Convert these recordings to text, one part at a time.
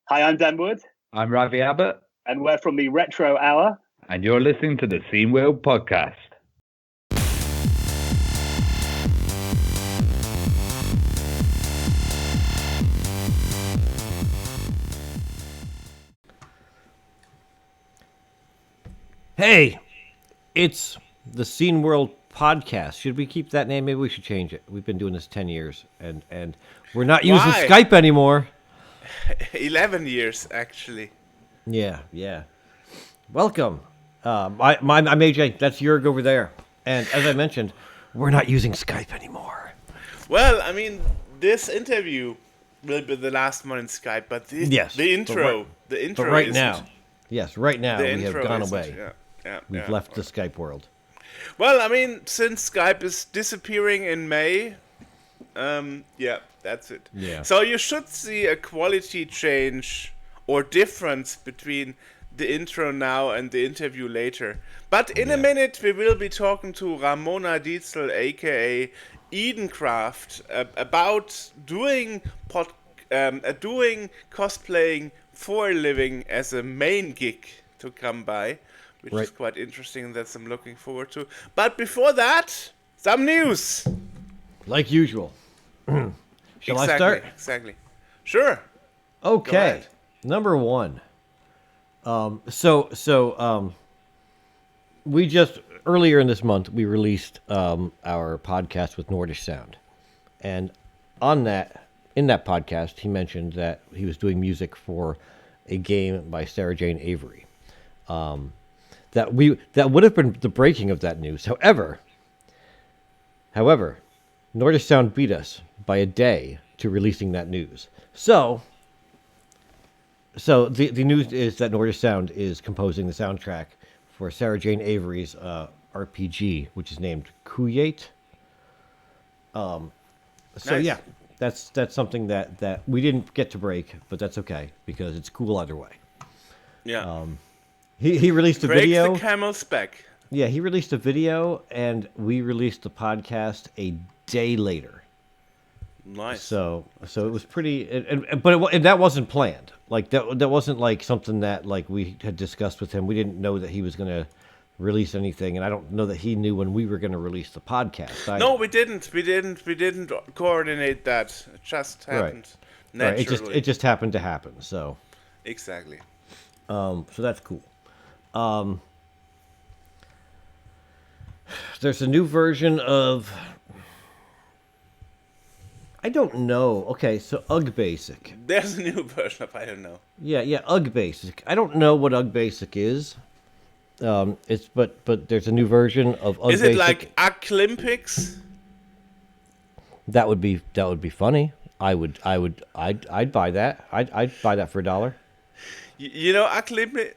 Hi, I'm Dan Wood, I'm Ravi Abbott, and we're from the Retro Hour. and you're listening to the Scene World Podcast. Hey, it's the Scene World Podcast. Should we keep that name? Maybe we should change it. We've been doing this 10 years, and we're not using Why? Skype anymore. 11 years, actually. Yeah. Welcome. I'm AJ. That's Jurg over there. And as I mentioned, we're not using Skype anymore. Well, I mean, this interview will be the last one in Skype, but the intro But isn't. right now, right now, The we have intro gone isn't, away. Yeah, We've left the Skype world. Well, I mean, since Skype is disappearing in May, that's it. Yeah. So you should see a quality change or difference between the intro now and the interview later. But in a minute, we will be talking to Ramona Dietzel, aka Edencraft, about doing cosplaying for a living as a main gig to come by, which is Right. quite interesting. That's I'm looking forward to. But before that, some news. Like usual. Shall I start? Exactly. Sure. Okay. ahead. Number one. We just earlier in this month we released our podcast with Nordish Sound, and in that podcast he mentioned that he was doing music for a game by Sarah Jane Avery. That would have been the breaking of that news. However, Nordish Sound beat us by a day to releasing that news. So the news is that Nordish Sound is composing the soundtrack for Sarah Jane Avery's RPG, which is named Kuyate. Nice. Yeah, that's something that we didn't get to break, but that's okay because it's cool either way. Yeah. He released a Breaks video. the camel's back. Yeah, he released a video, and we released the podcast a day later. Nice. So it was pretty, and that wasn't planned. Like that wasn't like something that like we had discussed with him. We didn't know that he was going to release anything, and I don't know that he knew when we were going to release the podcast. No, we didn't. We didn't coordinate that. It just happened Right. naturally. It just happened to happen. So Exactly. so that's cool. There's a new version of. I don't know. Okay, so UG Basic. There's a new version of I don't know. Yeah, UG Basic. I don't know what UG Basic is. But there's a new version of UG Is Basic. it like Aclympics? That would be funny. I'd buy that. I'd buy that for $1. You know Aclympics?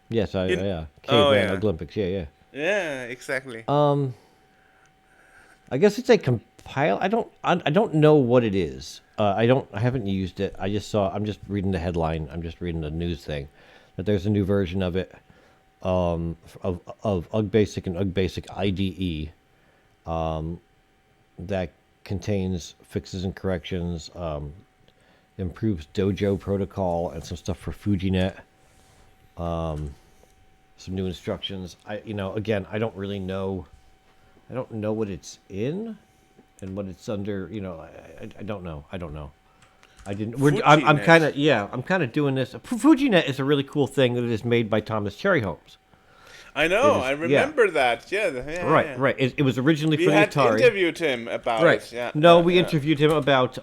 Yes, yeah. Oh, Caveman yeah. Olympics. Yeah. Yeah, exactly. I guess it's a compile. I don't know what it is. I haven't used it. I'm just reading the headline. I'm just reading the news thing that there's a new version of it, of UG Basic and UG Basic IDE, that contains fixes and corrections, improves Dojo protocol and some stuff for FujiNet. Some new instructions. Again, I don't really know. I don't know what it's in, and what it's under. I don't know. I didn't. I'm FujiNet. I'm kind of doing this. FujiNet is a really cool thing that is made by Thomas Cherry Holmes. I know. is- I remember that. Yeah. Right. It was originally We for the had Atari. interviewed him about Right. it. Yeah. No, yeah, we yeah. interviewed him about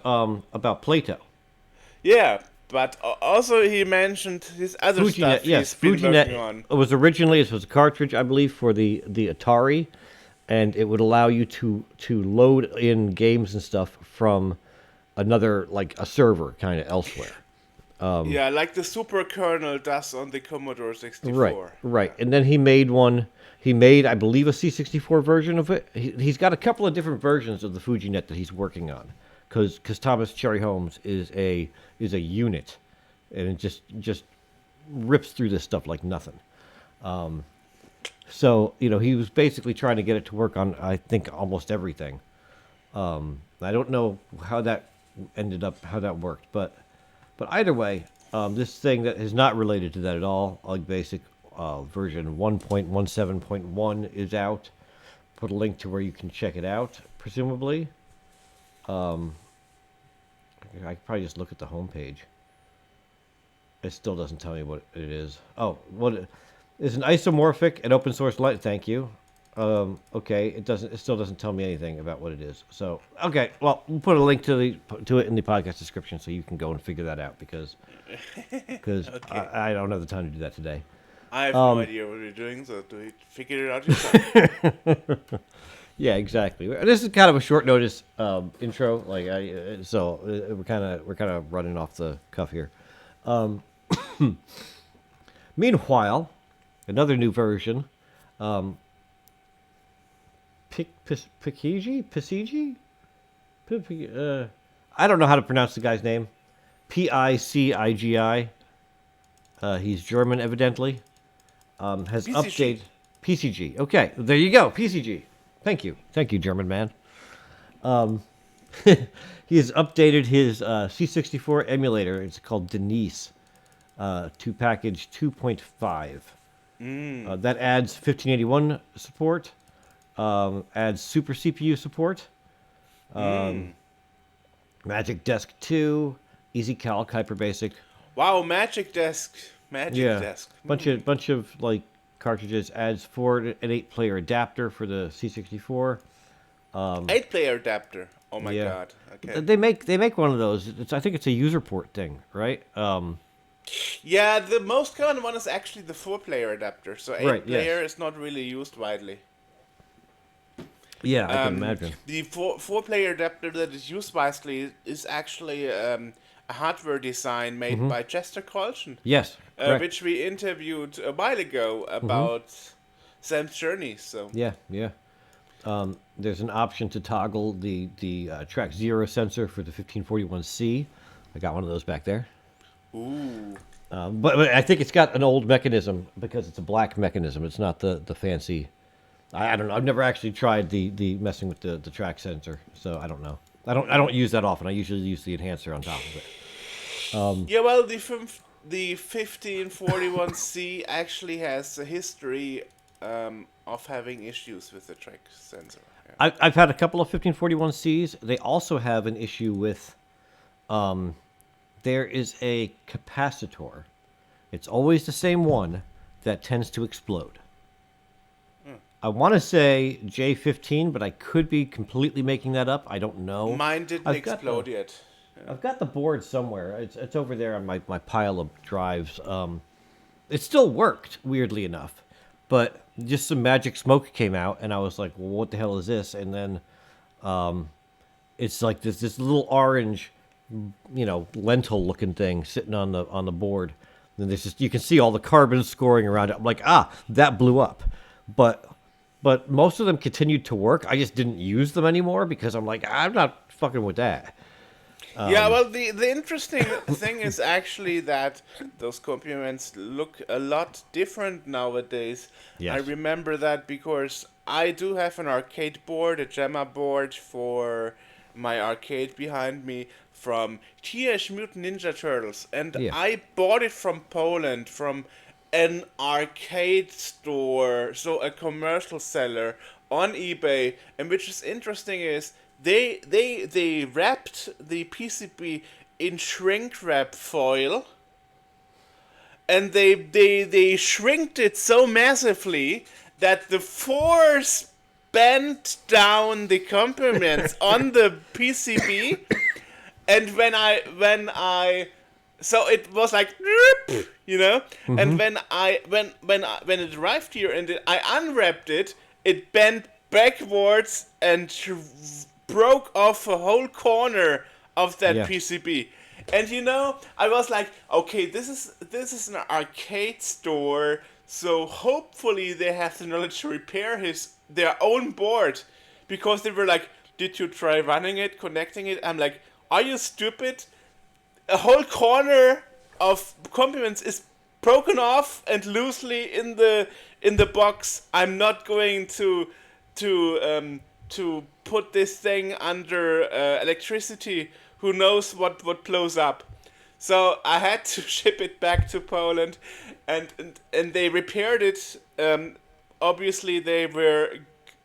Plato. Yeah, but also he mentioned his other stuff Yes, he's been working FujiNet on. was originally it was a cartridge, I believe, for the Atari, and it would allow you to load in games and stuff from another, like a server kind of elsewhere. Yeah, like the super kernel does on the Commodore 64. Right. And then he made one. He made, I believe, a C64 version of it. He's got a couple of different versions of the FujiNet that he's working on, because Thomas Cherry Holmes is a unit, and it just rips through this stuff like nothing. So he was basically trying to get it to work on, I think, almost everything. I don't know how that ended up, how that worked. But either way, this thing that is not related to that at all, like basic version 1.17.1 is out. Put a link to where you can check it out, presumably. I could probably just look at the homepage. It still doesn't tell me what it is. Oh, what is an isomorphic and open source light? Thank you. Okay, it still doesn't tell me anything about what it is. So, okay, well, we'll put a link to it in the podcast description so you can go and figure that out because Okay. I don't have the time to do that today. I have no idea what you're doing, so do it, figure it out yourself. Yeah, exactly. This is kind of a short notice intro, like we're kind of running off the cuff here. Meanwhile, another new version, Pisigi? I don't know how to pronounce the guy's name. Picigi. He's German, evidently. Has PCG. updated PCG. Okay, there you go, PCG. Thank you, German man. He has updated his C64 emulator. It's called Denise to package 2.5. That adds 1581 support. Adds Super CPU support. Magic Desk 2, Easy Calc, Hyper Basic. Wow, Magic Desk. Desk. Bunch of like cartridges. Adds 4 and 8 player adapter for the C64. 8-player adapter. Oh my Yeah. god. Okay. They make one of those. I think it's a user port thing, right? Yeah, the most common one is actually the 4-player adapter. So 8-player yes. is not really used widely. Yeah, I can imagine. The 4-player adapter that is used widely is actually a hardware design made by Chester Colson. Yes, correct. Which we interviewed a while ago about Sam's journey. So Yeah. There's an option to toggle the track 0 sensor for the 1541C. I got one of those back there. ooh, But I think it's got an old mechanism because it's a black mechanism. It's not the fancy. I don't know. I've never actually tried the messing with the track sensor, so I don't know. I don't use that often. I usually use the enhancer on top of it. yeah. Well, the 1541C actually has a history of having issues with the track sensor. Yeah. I've had a couple of 1541Cs. They also have an issue with. There is a capacitor. It's always the same one that tends to explode. I want to say J15, but I could be completely making that up. I don't know. Mine didn't I've got explode yet. I've got the board somewhere. It's over there on my pile of drives. It still worked, weirdly enough. But just some magic smoke came out, and I was like, well, what the hell is this? And then it's like this little orange, lentil-looking thing sitting on the board. And there's just, you can see all the carbon scoring around it. I'm like, that blew up. But most of them continued to work. I just didn't use them anymore because I'm like, I'm not fucking with that. Yeah, well, the interesting thing is actually that those components look a lot different nowadays. Yes. I remember that because I do have an arcade board, a Gemma board for my arcade behind me from Teenage Mutant Ninja Turtles. And Yeah. I bought it from Poland, from an arcade store, so a commercial seller on eBay. And which is interesting is they wrapped the PCB in shrink wrap foil, and they shrinked it so massively that the force bent down the components on the PCB, and when I so it was like, and when it arrived here and I unwrapped it, it bent backwards and broke off a whole corner of that Yeah. PCB. And I was like, okay, this is an arcade store, so hopefully they have the knowledge to repair their own board, because they were like, did you try running it, connecting it? I'm like, are you stupid? A whole corner of components is broken off and loosely in the box. I'm not going to put this thing under electricity who knows what blows up. So I had to ship it back to Poland, and they repaired it. Obviously, they were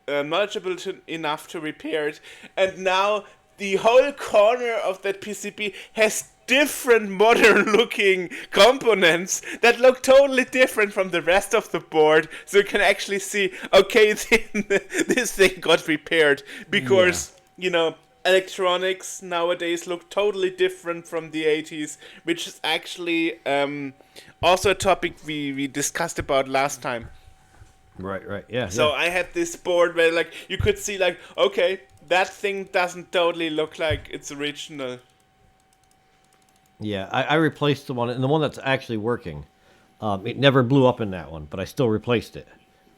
knowledgeable enough to repair it, and now the whole corner of that PCB has different modern-looking components that look totally different from the rest of the board. So you can actually see, okay, this thing got repaired because electronics nowadays look totally different from the 80s, which is actually also a topic we discussed about last time. Right, yeah. So I had this board where like you could see like, okay, that thing doesn't totally look like it's original. Yeah, I replaced the one, and the one that's actually working. It never blew up in that one, but I still replaced it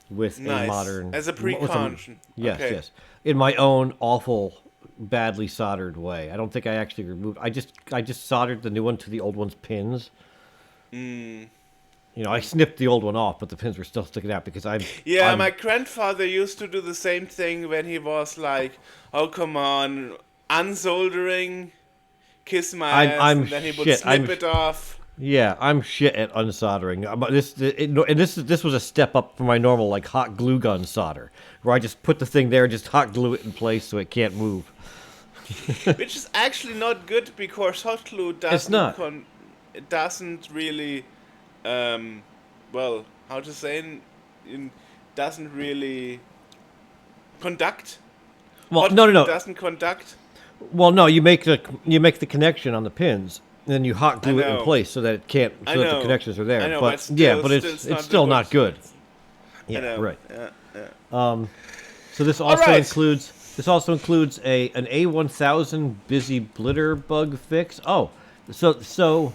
with a modern... As a precaution. Yes, okay. yes. In my own awful, badly soldered way. I don't think I actually removed... I just soldered the new one to the old one's pins. You know, I snipped the old one off, but the pins were still sticking out because my grandfather used to do the same thing when he was like, oh, come on, unsoldering, kiss my ass, and then he would snip it off. Yeah, I'm shit at unsoldering. This was a step up from my normal, like, hot glue gun solder, where I just put the thing there and just hot glue it in place so it can't move. Which is actually not good because hot glue doesn't really... how to say doesn't really conduct. Well, no. Doesn't conduct. Well, no, you make the connection on the pins, and then you hot glue it in place so that it can't. So that the connections are there. I know, but still, it's still not good. Yeah, I know. Right. Yeah. So this also includes an A1000 busy blitter bug fix. Oh, so.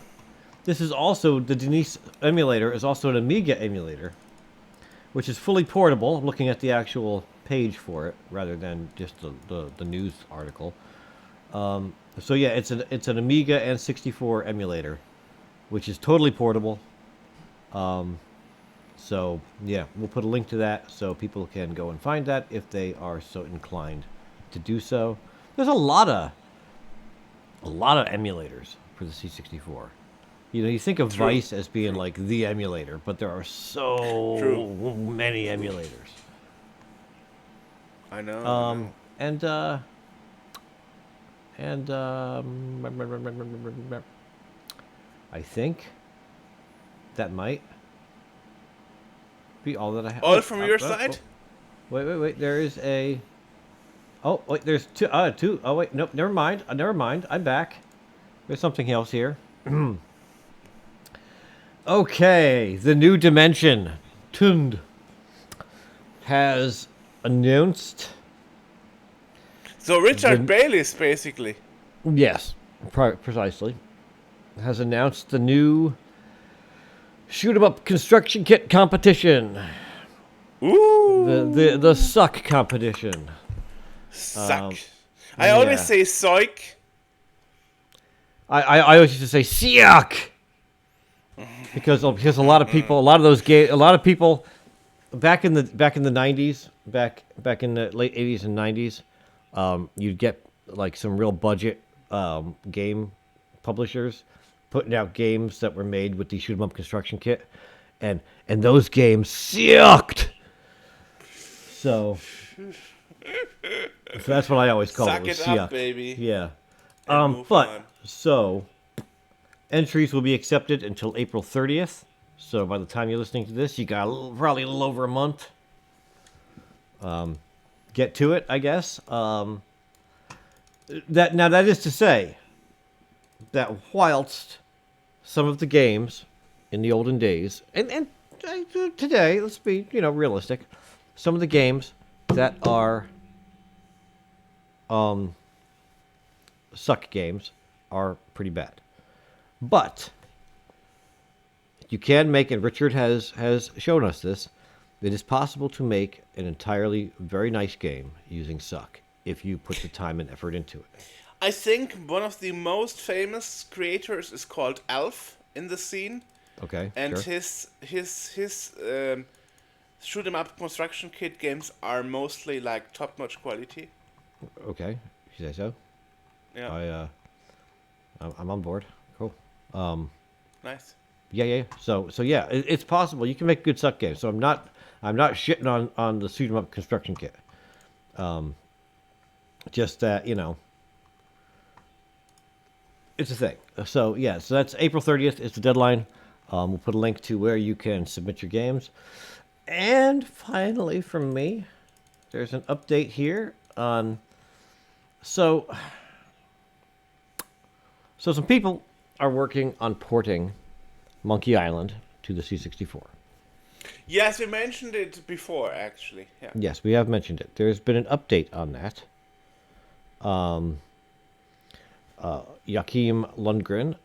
This is also, the Denise emulator is also an Amiga emulator, which is fully portable. I'm looking at the actual page for it rather than just the news article. So yeah, it's an Amiga and 64 emulator, which is totally portable. So yeah, we'll put a link to that so people can go and find that if they are so inclined to do so. There's a lot of emulators for the C64. You know, you think of Vice as being like the emulator, but there are so many emulators. I know. I think that might be all that I have. All from your side? Wait. There is a. Oh wait, there's two. Oh wait, nope. Never mind. I'm back. There's something else here. Okay, the New Dimension, Tund, has announced... So Richard Bayless, basically. Yes, precisely. Has announced the new shoot-'em-up construction kit competition. Ooh! The suck competition. Suck. I always say psych. I always used to say siak. Because a lot of people back in the 90s, back in the late 80s and 90s, you'd get like some real budget game publishers putting out games that were made with the shoot 'em up construction kit, and those games sucked. So that's what I always call it. Suck it up, baby. Yeah. So entries will be accepted until April 30th. So by the time you're listening to this, you got probably a little over a month. Get to it, I guess. That is to say that whilst some of the games in the olden days and today, let's be realistic, some of the games that are suck games are pretty bad. But you can make, and Richard has shown us this, it is possible to make an entirely very nice game using suck if you put the time and effort into it. I think one of the most famous creators is called Alf in the scene. Okay, and sure. his shoot 'em up construction kit games are mostly like top notch quality. Okay, you say so? Yeah. I'm on board. Cool. Nice. Yeah. So yeah, it's possible. You can make good suck games. So I'm not shitting on the shoot 'em up construction kit. Just that it's a thing. So yeah, so that's April 30th is the deadline. We'll put a link to where you can submit your games. And finally, from me, there's an update here on. So some people are working on porting Monkey Island to the C64. Yes, we mentioned it before, actually. Yeah. Yes, we have mentioned it. There's been an update on that. Joachim Lundgren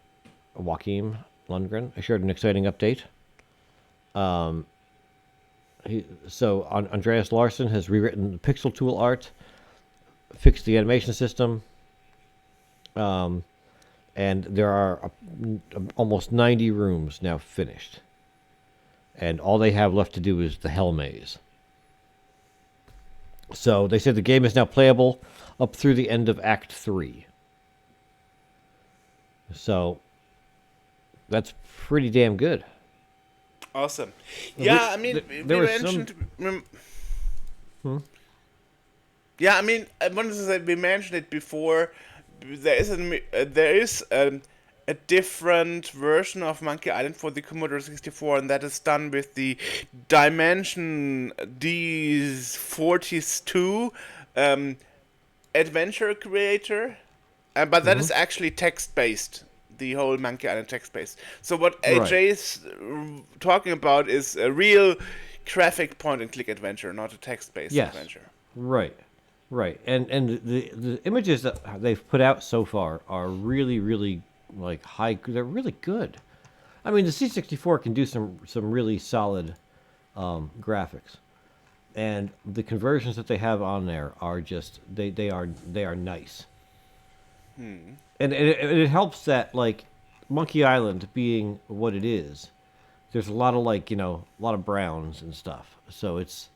shared an exciting update. Andreas Larsson has rewritten the pixel tool art, fixed the animation system, and there are almost 90 rooms now finished. And all they have left to do is the Hell Maze. So they said the game is now playable up through the end of Act 3. So that's pretty damn good. Awesome. Yeah, I mean, we mentioned. Yeah, I mean, I wanted to say we mentioned it before. There is a different version of Monkey Island for the Commodore 64, and that is done with the Dimension D42 adventure creator, but that is actually text-based. The whole Monkey Island text-based. So what AJ is talking about is a real graphic point-and-click adventure, not a text-based adventure. Right. And the images that they've put out so far are really, really high. They're really good. I mean, the C64 can do some really solid graphics, and the conversions that they have on there are just they are nice. And it helps that Monkey Island being what it is, there's a lot of a lot of browns and stuff. So it's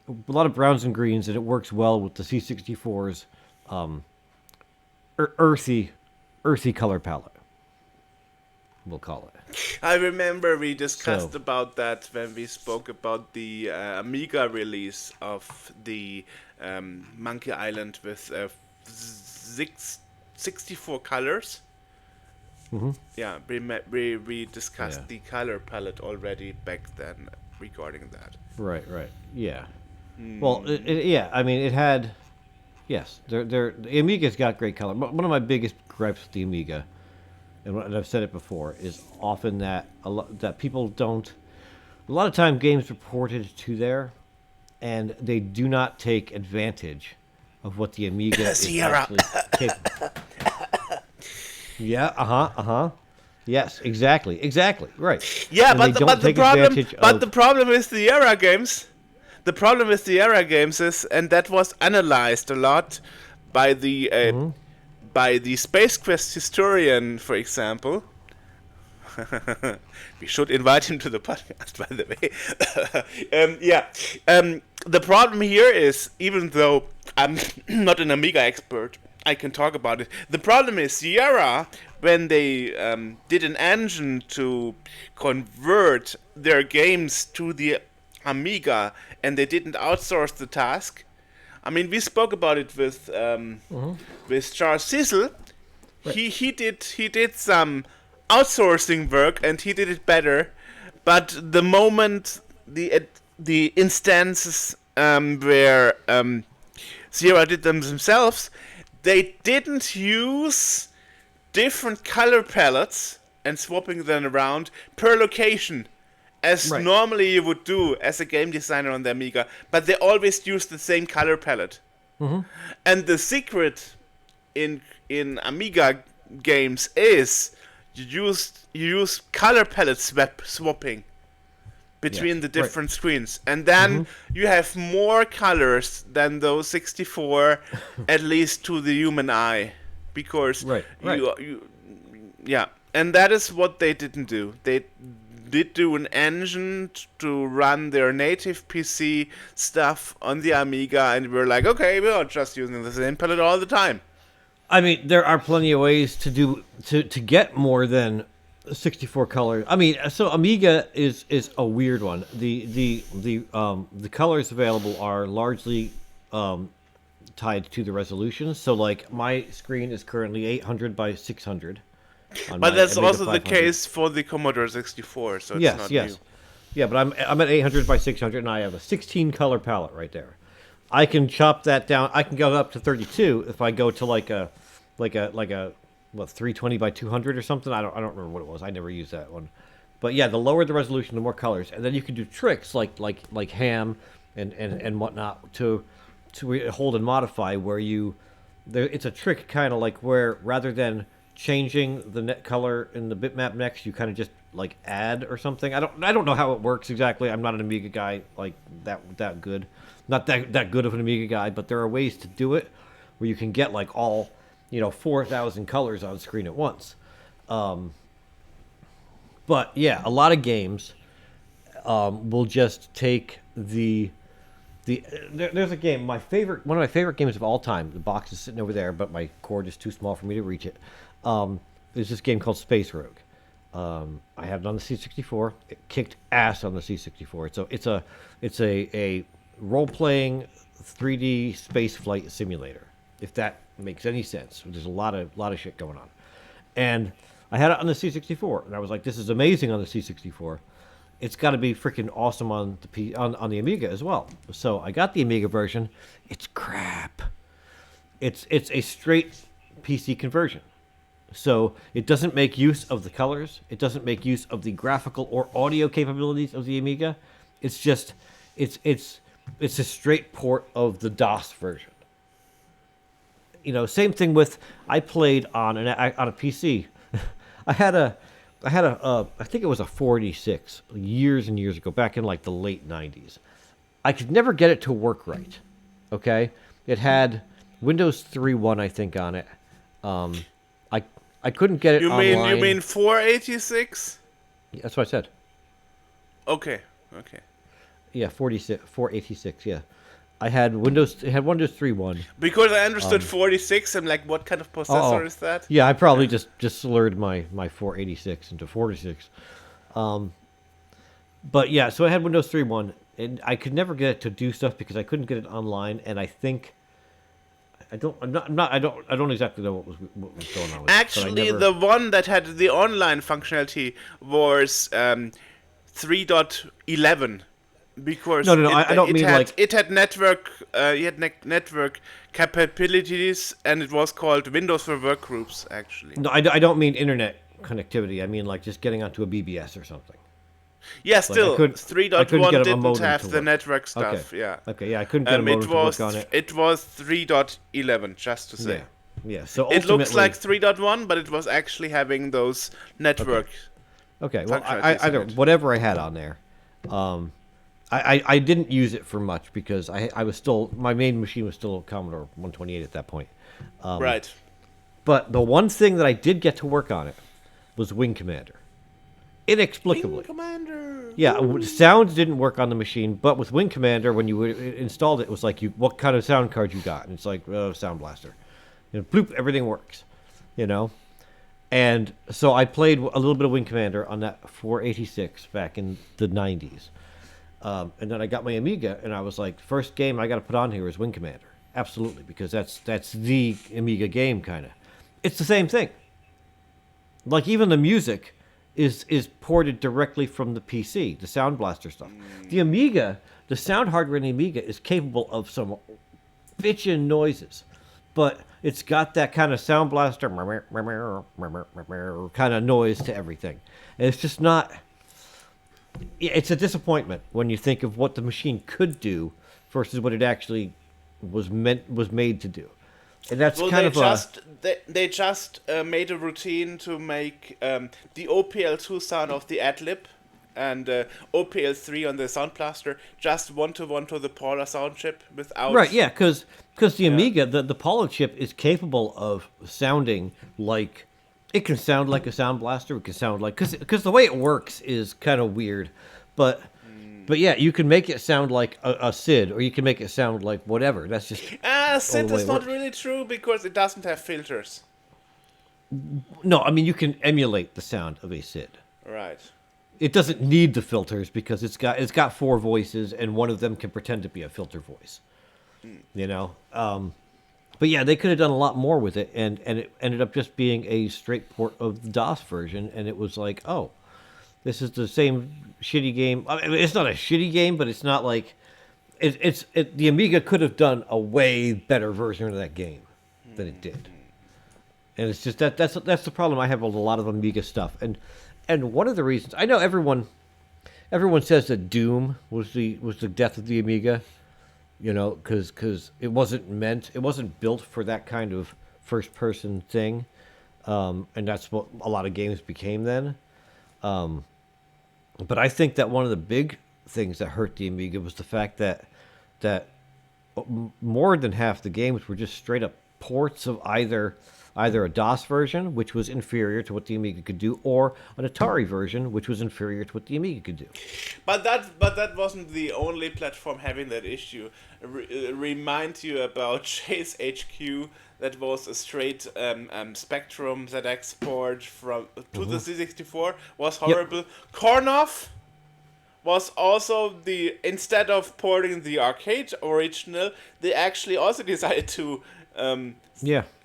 a lot of browns and greens, and it works well with the C64's earthy color palette. We'll call it. I remember we discussed about that when we spoke about the Amiga release of the Monkey Island with 64 colors. Yeah, we discussed the color palette already back then regarding that. Right. Yeah. Well, yeah. I mean, it had. Yes, the Amiga's got great color. One of my biggest gripes with the Amiga, and I've said it before, is often that that people don't. A lot of time, games are ported to there, and they do not take advantage of what the Amiga is actually capable. Yeah. Yes. Exactly. Right. Yeah, and but the problem is the Era games. The problem with the Era games is, and that was analyzed a lot by the Space Quest historian, for example. We should invite him to the podcast, by the way. The problem here is, even though I'm not an Amiga expert, I can talk about it. The problem is Sierra, when they did an engine to convert their games to the Amiga, and they didn't outsource the task. I mean, we spoke about it with Charles Cecil. Right. He did some outsourcing work, and he did it better. But the moment the instances where Sierra did them themselves, they didn't use different color palettes and swapping them around per location, as normally you would do as a game designer on the Amiga, but they always used the same color palette. And the secret in Amiga games is you use color palette swapping between the different screens, and then you have more colors than those 64, at least to the human eye, because and that is what they didn't do. They did do an engine to run their native PC stuff on the Amiga, and we're like, okay, we're just using the same palette all the time. I mean, there are plenty of ways to get more than 64 colors. I mean, so Amiga is a weird one. The colors available are largely tied to the resolution. So like my screen is currently 800 by 600. But that's also the case for the Commodore 64, so it's not new. Yeah, but I'm at 800 by 600, and I have a 16 color palette right there. I can chop that down. I can go up to 32 if I go to like a 320 by 200 or something. I don't remember what it was. I never used that one. But yeah, the lower the resolution, the more colors, and then you can do tricks like ham and whatnot to hold and modify where it's a trick kind of like where rather than changing the net color in the bitmap next, you kind of just like add or something. I don't know how it works exactly. I'm not an Amiga guy like that good. Not that good of an Amiga guy, but there are ways to do it where you can get like all 4,000 colors on screen at once. But yeah, a lot of games will just take there's a game, one of my favorite games of all time. The box is sitting over there, but my cord is too small for me to reach it. There's this game called Space Rogue. I have it on the C64. It kicked ass on the C64. So it's a role-playing 3D space flight simulator, if that makes any sense. There's a lot of shit going on. And I had it on the C64, and I was like, this is amazing on the C64. It's got to be freaking awesome on the Amiga as well. So I got the Amiga version. It's crap. It's a straight PC conversion. So it doesn't make use of the colors. It doesn't make use of the graphical or audio capabilities of the Amiga. It's just it's a straight port of the DOS version. Same thing with I played on a PC. I had a I think it was a 486 years and years ago, back in like the late 90s. I could never get it to work right. Okay, it had Windows 3.1 I think on it. I couldn't get it online. You mean 486? That's what I said. Okay. Yeah, 486. Yeah, I had Windows 3.1. Because I understood 46, I'm like, what kind of processor is that? Yeah, I probably just slurred my 486 into 46. But yeah, so I had Windows 3.1, and I could never get it to do stuff because I couldn't get it online, and I think I don't exactly know what was going on with Actually, the one that had the online functionality was 3.11. Because no, I don't mean like it had network capabilities, and it was called Windows for Workgroups. Actually, no, I don't mean internet connectivity. I mean like just getting onto a BBS or something. Yeah, still 3.1 didn't have the network stuff. Okay. Yeah. Okay. Yeah, I couldn't get a modem to work on it. It was 3.11, just to say. Yeah. So it looks like 3.1, but it was actually having those network. Okay. Well, I don't. Whatever I had on there. I didn't use it for much because I was still, my main machine was still a Commodore 128 at that point. Right. But the one thing that I did get to work on it was Wing Commander. Inexplicably. Wing Commander. Yeah, sound didn't work on the machine, but with Wing Commander, when you installed it, it was like, what kind of sound card you got? And it's like, Sound Blaster. Bloop, everything works. And so I played a little bit of Wing Commander on that 486 back in the 90s. And then I got my Amiga, and I was like, first game I got to put on here is Wing Commander. Absolutely, because that's the Amiga game, kind of. It's the same thing. Like, even the music is ported directly from the PC, the Sound Blaster stuff. The Amiga, the sound hardware in the Amiga is capable of some bitchin' noises, but it's got that kind of Sound Blaster kind of noise to everything. And it's just not... It's a disappointment when you think of what the machine could do versus what it actually was made to do. And that's they just made a routine to make the OPL2 sound of the AdLib and OPL3 on the Sound Blaster just one-to-one to the Paula sound chip without... Right, yeah, because the Amiga, the Paula chip is capable of sounding like... It can sound like a Sound Blaster. It can sound like... Because the way it works is kind of weird. But But yeah, you can make it sound like a SID, or you can make it sound like whatever. That's just SID the way is it not works. really true because it doesn't have filters. No, I mean you can emulate the sound of a SID. Right. It doesn't need the filters because it's got 4 voices, and one of them can pretend to be a filter voice. You know, but yeah, they could have done a lot more with it, and it ended up just being a straight port of the DOS version, and it was like, oh, this is the same shitty game. I mean, it's not a shitty game, but it's not like the Amiga could have done a way better version of that game than it did. And it's just that's the problem I have with a lot of Amiga stuff. And one of the reasons I know everyone says that Doom was the death of the Amiga, you know, because it wasn't built for that kind of first person thing, and that's what a lot of games became then. But I think that one of the big things that hurt the Amiga was the fact that more than half the games were just straight up ports of either a DOS version, which was inferior to what the Amiga could do, or an Atari version, which was inferior to what the Amiga could do. But that wasn't the only platform having that issue. Remind you about Chase HQ, that was a straight Spectrum ZX port from to the C64, was horrible. Yep. Kornoff was also instead of porting the arcade original, they actually also decided to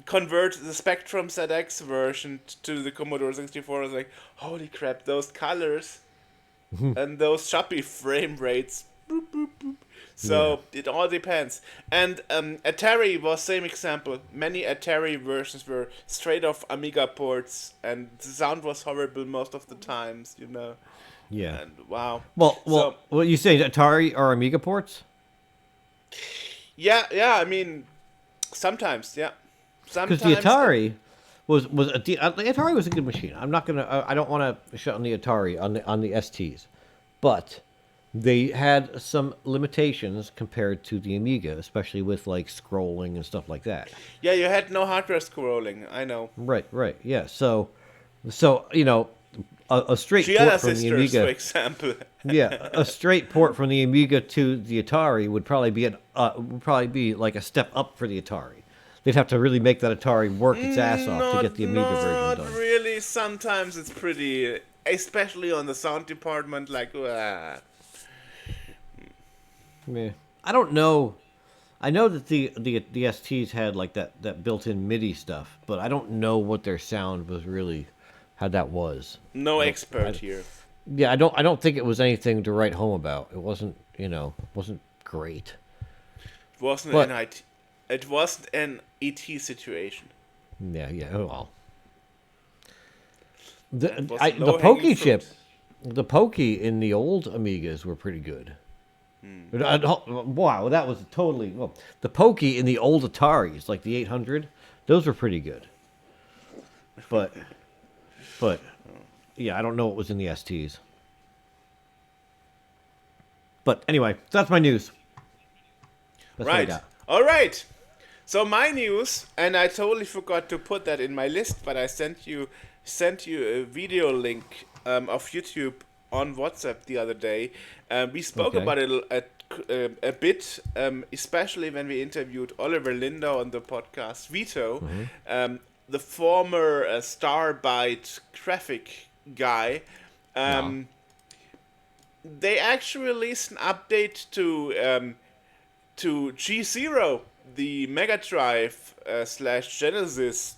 convert the Spectrum ZX version to the Commodore 64. I was like, holy crap, those colors and those choppy frame rates. Boop, boop, boop. So it all depends. And Atari was same example. Many Atari versions were straight off Amiga ports, and the sound was horrible most of the times, you know. Yeah. And wow. Well, you say Atari or Amiga ports? Yeah. I mean, sometimes, yeah. Because the Atari the Atari was a good machine. I don't want to shut on the Atari on the STs, but they had some limitations compared to the Amiga, especially with like scrolling and stuff like that. Yeah, you had no hardware scrolling. I know. Right. Yeah. So you know, a straight port from the Amiga, for example. Yeah, a straight port from the Amiga to the Atari would probably be like a step up for the Atari. They'd have to really make that Atari work its ass off to get the Amiga version done. Not really. Sometimes it's pretty, especially on the sound department, like. Yeah, I don't know. I know that the STs had like that built-in MIDI stuff, but I don't know what their sound was really, how that was. No expert here. Yeah, I don't think it was anything to write home about. It wasn't great. It wasn't an ET situation. Yeah. Oh well. The Pokey chip, the Pokey in the old Amigas were pretty good. Wow, that was the Pokey in the old Ataris, like the 800, those were pretty good. But yeah, I don't know what was in the STs. But anyway, that's my news. That's right. All right. So my news, and I totally forgot to put that in my list, but I sent you a video link of YouTube on WhatsApp the other day. We spoke about it a bit, especially when we interviewed Oliver Linder on the podcast Vito, the former Starbyte graphic guy. They actually released an update to G0, the Mega Drive / Genesis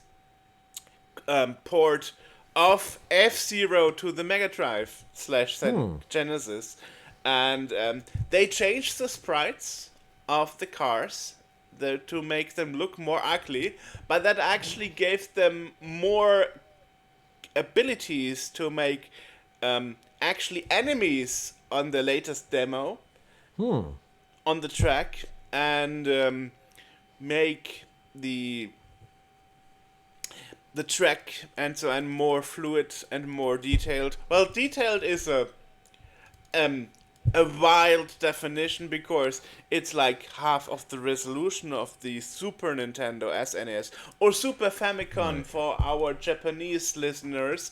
port of F-Zero to the Mega Drive / Genesis, and they changed the sprites of the cars to make them look more ugly, but that actually gave them more abilities to make actually enemies on the latest demo on the track, and make the track and so on more fluid and more detailed. Well, detailed is a wild definition, because it's like half of the resolution of the Super Nintendo SNES or Super Famicom for our Japanese listeners.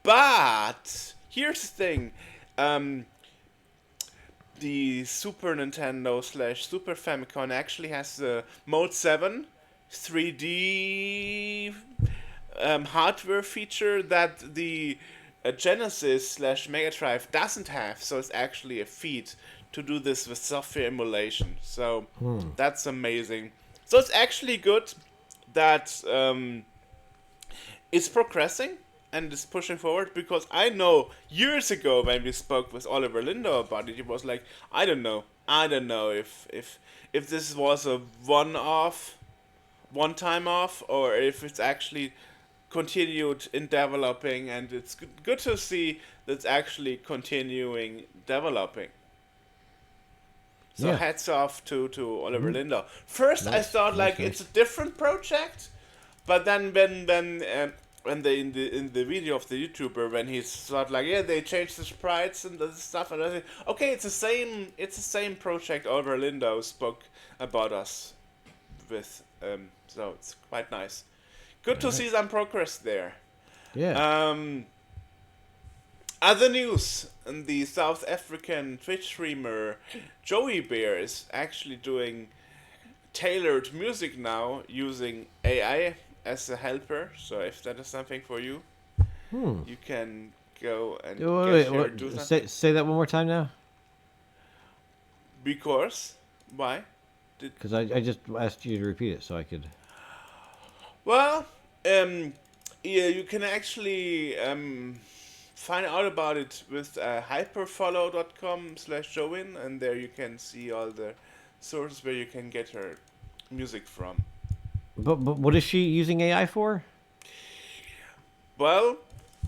But here's the thing. the Super Nintendo / Super Famicom actually has the Mode 7 3D hardware feature that the Genesis / Mega Drive doesn't have. So it's actually a feat to do this with software emulation. So that's amazing. So it's actually good that it's progressing and is pushing forward, because I know years ago when we spoke with Oliver Lindo about it, he was like, I don't know if this was a one time off, or if it's actually continued in developing, and it's good to see that it's actually continuing developing. So Yeah. hats off to Oliver Lindo. First, I Nice, thought like nice. it's a different project, but then when they in the video of the YouTuber, when he thought like, yeah, they changed the sprites and the stuff, and I said, okay, it's the same project Oliver Lindo spoke about us with. So it's quite nice. Good to see some progress there. Yeah. Other news: the South African Twitch streamer Joey Bear is actually doing tailored music now using AI as a helper. So if that is something for you, you can go and Wait, do that. say that one more time now. Because why? Because I just asked you to repeat it so I could. Well, yeah, you can actually find out about it with hyperfollow.com/Join, and there you can see all the sources where you can get her music from. But what is she using AI for? Well,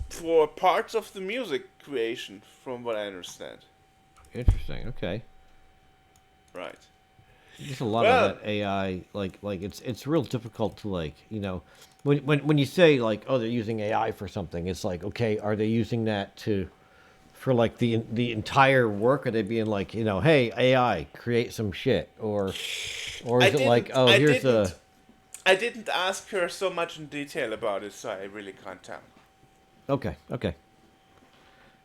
for parts of the music creation, from what I understand. Interesting. Okay. Right. There's a lot Well- of that AI. Like it's real difficult to when you say like, oh, they're using AI for something. It's like, okay, are they using that for like the entire work? Are they being like, hey, AI, create some shit, or is it like, oh, here's a. I didn't ask her so much in detail about it, so I really can't tell. Okay.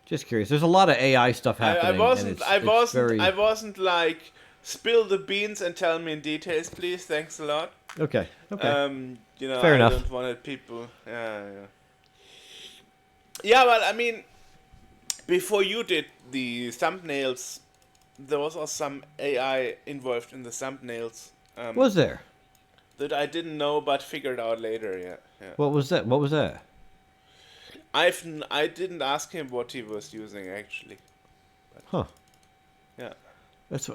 Just curious. There's a lot of AI stuff happening. I wasn't like, spill the beans and tell me in details, please. Thanks a lot. Okay. I Fair enough. don't want people. Yeah. Yeah, well, I mean, before you did the thumbnails, there was also some AI involved in the thumbnails. Was there? That I didn't know, but figured out later. Yeah. What was that? I didn't ask him what he was using actually. Huh. Yeah. That's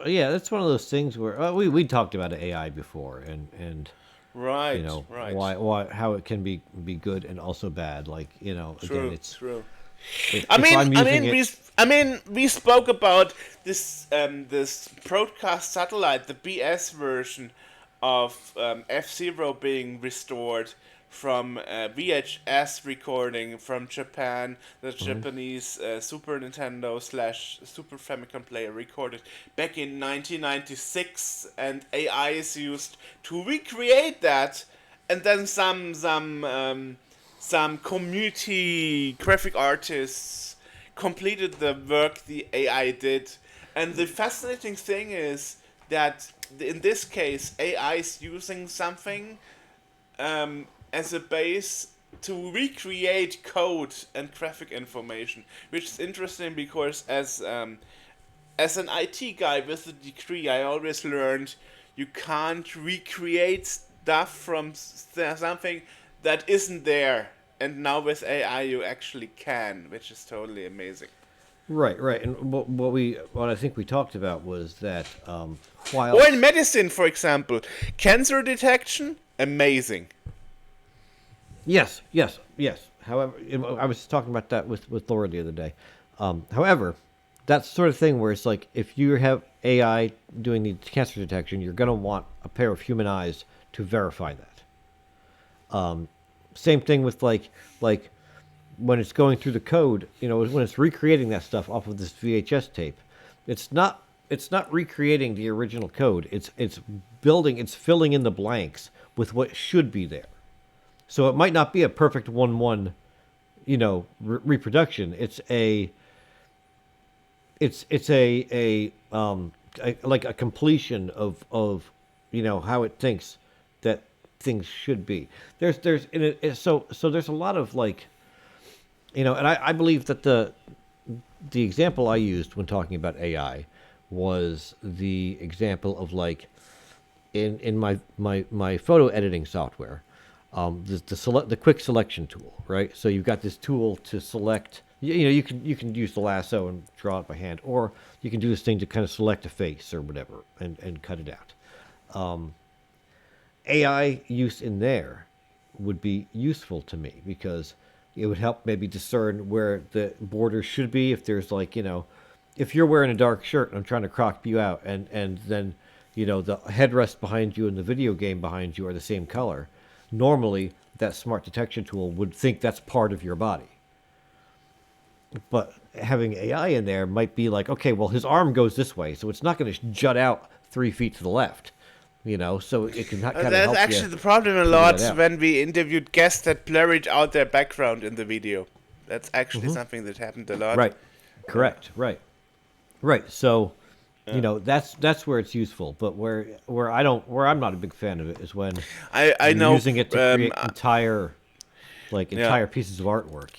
one of those things where we talked about AI before, and Right. Right. why how it can be good and also bad. Like True. again, it's True. if I I'm using it, we spoke about this this broadcast satellite, the BS version of F-Zero being restored from VHS recording from Japan. The Japanese Super Nintendo / Super Famicom player recorded back in 1996, and AI is used to recreate that, and then some community graphic artists completed the work the AI did. And the fascinating thing is that in this case, AI is using something as a base to recreate code and graphic information, which is interesting because as an IT guy with a degree, I always learned you can't recreate stuff from something that isn't there. And now with AI, you actually can, which is totally amazing. right. And what I think we talked about was that while Or in medicine, for example, cancer detection, amazing. Yes. However, I was talking about that with Laura the other day. However, that's the sort of thing where it's like if you have AI doing the cancer detection, you're going to want a pair of human eyes to verify that. Same thing with like when it's going through the code, when it's recreating that stuff off of this VHS tape, it's not recreating the original code. It's filling in the blanks with what should be there. So it might not be a perfect 1-1, reproduction. It's it's a like a completion of how it thinks that things should be. There's and so there's a lot of like and I believe that the example I used when talking about AI was the example of like in my photo editing software, the quick selection tool, right? So you've got this tool to select. You can use the lasso and draw it by hand, or you can do this thing to kind of select a face or whatever and cut it out. AI use in there would be useful to me because it would help maybe discern where the borders should be. If there's like, if you're wearing a dark shirt and I'm trying to crop you out and then, the headrest behind you and the video game behind you are the same color, normally that smart detection tool would think that's part of your body. But having AI in there might be like, okay, well, his arm goes this way, so it's not going to jut out 3 feet to the left. So it can kind of help. That's actually the problem a lot when we interviewed guests that blurred out their background in the video. That's actually something that happened a lot. Right. Correct. Right. So, that's where it's useful. But where I'm not a big fan of it is when I know using it to create entire pieces of artwork.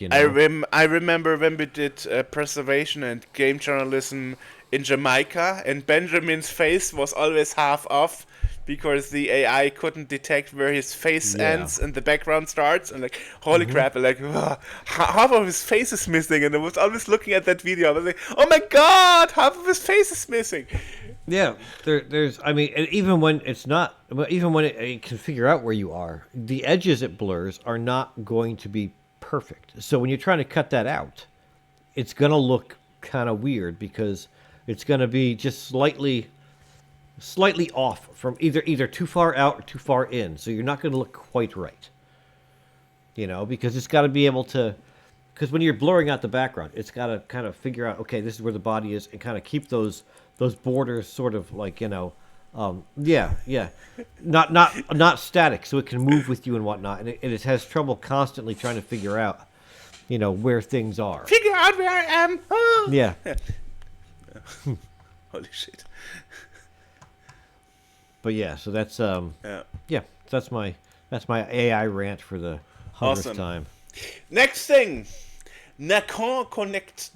I remember when we did preservation and game journalism in Jamaica, and Benjamin's face was always half off because the AI couldn't detect where his face ends and the background starts, and like, holy crap, like, half of his face is missing, and I was always looking at that video, I was like, oh my god, half of his face is missing. Yeah, even when it's not, even when it can figure out where you are, the edges it blurs are not going to be perfect. So when you're trying to cut that out, it's going to look kind of weird because it's going to be just slightly off from either too far out or too far in. So you're not going to look quite right. Because it's got to be able to, because when you're blurring out the background, it's got to kind of figure out, okay, this is where the body is, and kind of keep those borders sort of like, not static, so it can move with you and whatnot. And it has trouble constantly trying to figure out, where things are. Figure out where I am. Oh. Yeah. Holy shit. But yeah, so that's that's my AI rant for the 100th time. Next thing, Nakon Connect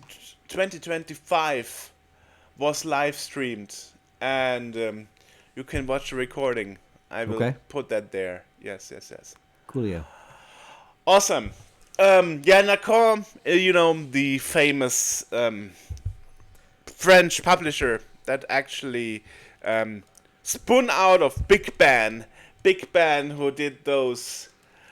2025 was live streamed, and you can watch the recording. I will put that there. Yes. Cool, yeah. Awesome. Nakon, the famous French publisher that actually spun out of Big Ben, who did those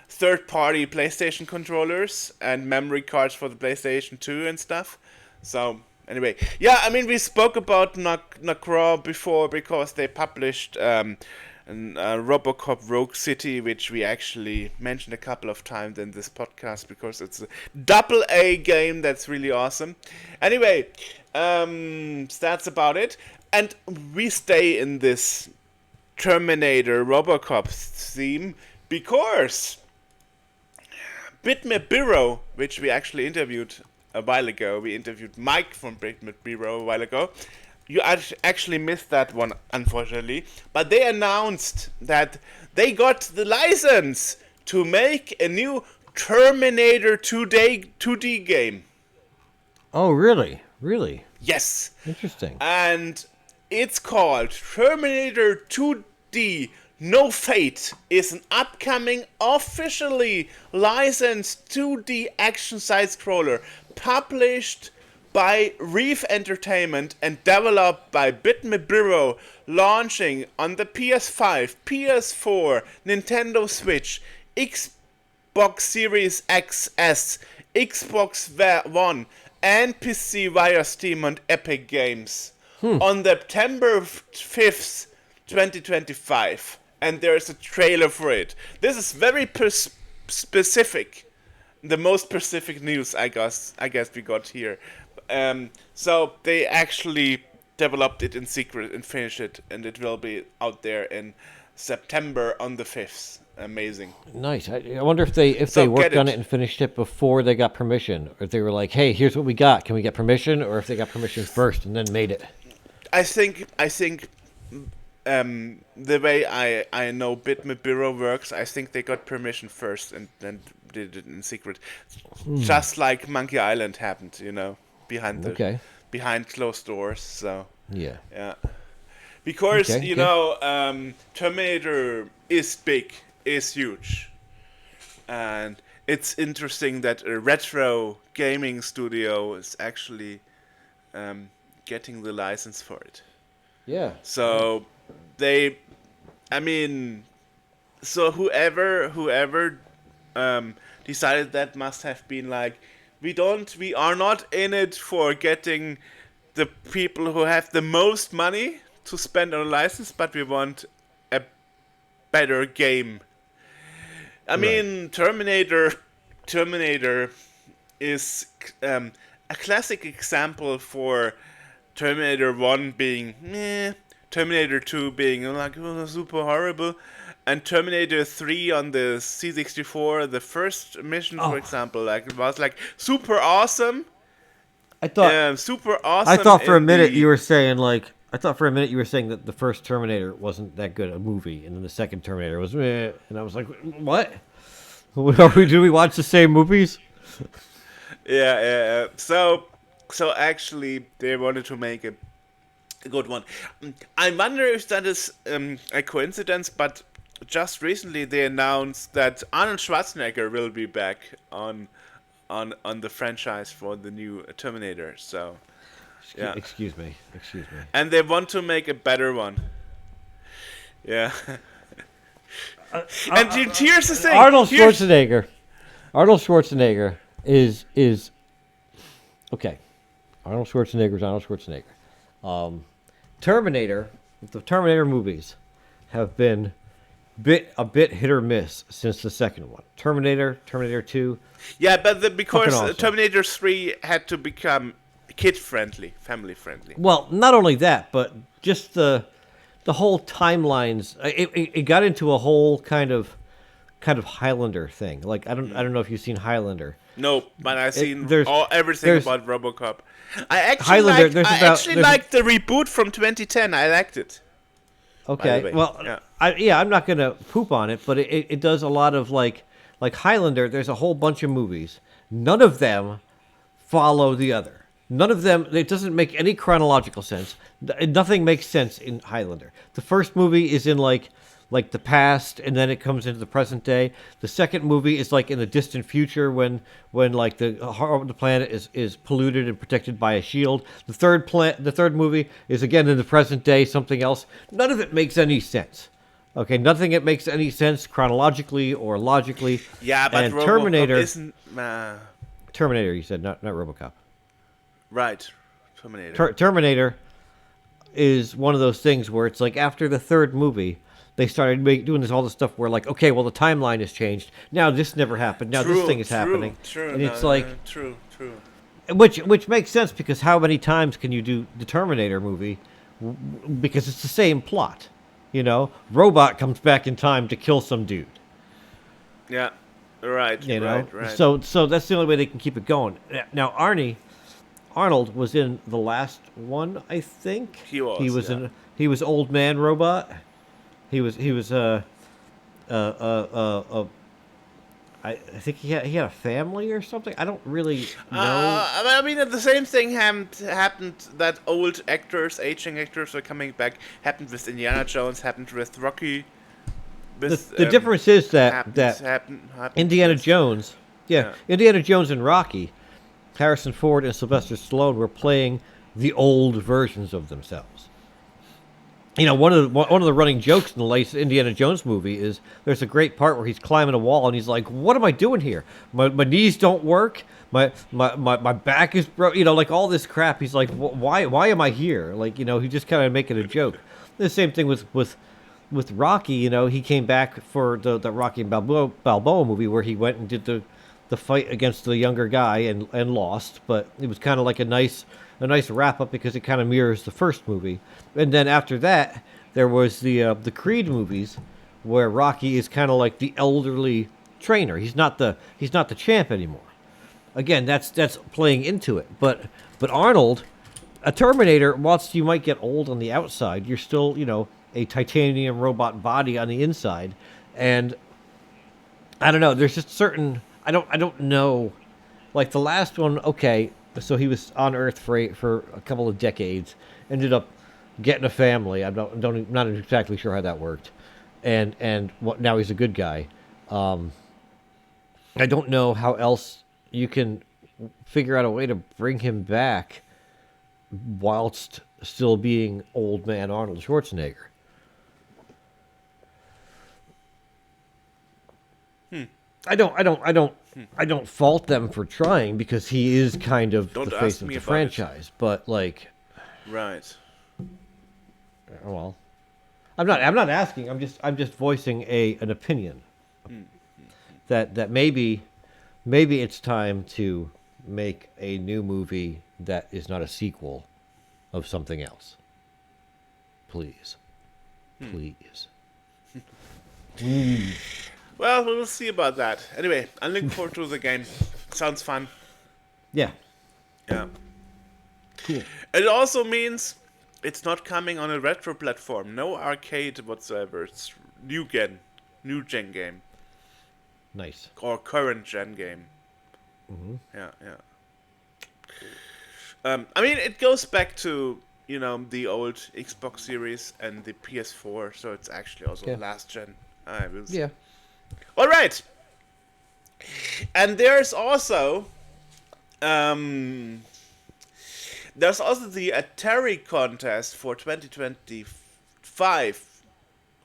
third-party PlayStation controllers and memory cards for the PlayStation 2 and stuff. So anyway, we spoke about Nakro before because they published RoboCop Rogue City, which we actually mentioned a couple of times in this podcast because it's a AA game that's really awesome. Anyway, that's about it. And we stay in this Terminator RoboCop theme because Bitmap Bureau, which we actually interviewed a while ago, we interviewed Mike from Bitmap Bureau a while ago. You actually missed that one, unfortunately. But they announced that they got the license to make a new Terminator 2D game. Oh, really? Really? Yes. Interesting. And it's called Terminator 2D No Fate. Is an upcoming, officially licensed 2D action side-scroller published by Reef Entertainment and developed by Bitmap Bureau, launching on the PS5, PS4, Nintendo Switch, Xbox Series XS, Xbox One, and PC via Steam and Epic Games on September 5th, 2025. And there's a trailer for it. This is very specific. The most specific news, I guess we got here. So they actually developed it in secret and finished it, and it will be out there in September on the 5th. amazing. Nice. I wonder if they So worked get on it. it and finished it before they got permission, or if they were like, "Hey, here's what we got. Can we get permission?" Or if they got permission first and then made it. I think the way I know Bitmap Bureau works, I think they got permission first and then did it in secret, just like Monkey Island happened, Okay. behind closed doors. So Yeah. yeah, because Okay. Terminator is big, is huge, and it's interesting that a retro gaming studio is actually getting the license for it. Yeah. So they, I mean, so whoever decided that must have been like, we are not in it for getting the people who have the most money to spend on a license, but we want a better game. I mean, Terminator is a classic example for Terminator 1 being meh, Terminator 2 being like super horrible, and Terminator 3 on the C64, the first mission, for example, like it was like super awesome. I thought Super I awesome. thought for a in minute the, you were saying that the first Terminator wasn't that good a movie, and then the second Terminator was meh, and I was like, what? Do we watch the same movies? yeah. So actually, they wanted to make a good one. I wonder if that is a coincidence, but just recently they announced that Arnold Schwarzenegger will be back on the franchise for the new Terminator. So yeah, Excuse me. and they want to make a better one. Yeah. And here's the thing. Arnold Here's- Schwarzenegger. Arnold Schwarzenegger is okay. Arnold Schwarzenegger is Arnold Schwarzenegger. Terminator, the Terminator movies have been a bit hit or miss since the second one. Terminator 2. Yeah, but because Fucking awesome. Terminator 3 had to become kid friendly, family friendly. Well, not only that, but just the whole timelines. It got into a whole kind of Highlander thing. Like I don't know if you've seen Highlander. No, but I've seen there's- everything there's- about RoboCop. I actually Highlander, liked, there's I about- actually there's a- liked the reboot from 2010. I liked it. Okay. way, Well, yeah. I'm not gonna poop on it, but it does a lot of like Highlander. There's a whole bunch of movies. None of them follow the other. None of them. It doesn't make any chronological sense. Nothing makes sense in Highlander. The first movie is in like the past, and then it comes into the present day. The second movie is like in the distant future when like the planet is polluted and protected by a shield. The third movie is again in the present day, something else. None of it makes any sense. Okay, nothing it makes any sense chronologically or logically. Yeah, but and RoboCop Terminator. isn't Terminator, you said, not RoboCop. right. Terminator. Terminator is one of those things where it's like after the third movie, they started doing all this stuff where like, okay, well the timeline has changed. Now this never happened. Now this thing is happening. True. And it's No, like, no, true. which makes sense because how many times can you do the Terminator movie? Because it's the same plot, Robot comes back in time to kill some dude. Yeah. Right. Right. So that's the only way they can keep it going. Now Arnold was in the last one, I think. He was, yeah. He was Old Man Robot. He was I think he had a family or something. I don't really know. I mean, the same thing happened that old actors, aging actors are coming back. Happened with Indiana Jones. Happened with Rocky. The difference is that happened Indiana with- Jones, Yeah. Indiana Jones and Rocky, Harrison Ford and Sylvester Stallone were playing the old versions of themselves. One of the running jokes in the latest Indiana Jones movie is there's a great part where he's climbing a wall and he's like, "What am I doing here? My knees don't work. My back is broken. Like all this crap." He's like, "Why am I here?" Like he just kind of making a joke. The same thing with Rocky. He came back for the Rocky and Balboa movie where he went and did the fight against the younger guy and lost, but it was kind of like a nice wrap up because it kind of mirrors the first movie. And then after that, there was the Creed movies, where Rocky is kind of like the elderly trainer. He's not the champ anymore. Again, that's playing into it. But Arnold, a Terminator, whilst you might get old on the outside, you're still, a titanium robot body on the inside. And I don't know, there's just certain I don't know. Like the last one, okay, so he was on Earth for a couple of decades, ended up getting a family. Not exactly sure how that worked. And what now he's a good guy. I don't know how else you can figure out a way to bring him back whilst still being old man Arnold Schwarzenegger. I don't fault them for trying because he is kind of the face of the franchise. But like, right. Well, I'm not asking. I'm just voicing an opinion that maybe it's time to make a new movie that is not a sequel of something else. Please. Well, we'll see about that. Anyway, I'm looking forward to the game. Sounds fun. Yeah. Yeah. Cool. It also means it's not coming on a retro platform. No arcade whatsoever. It's new gen game. Nice. Or current gen game. Mm-hmm. Yeah. I mean, it goes back to, the old Xbox series and the PS4, so it's actually also last gen. Yeah. All right. And there's also the Atari contest for 2025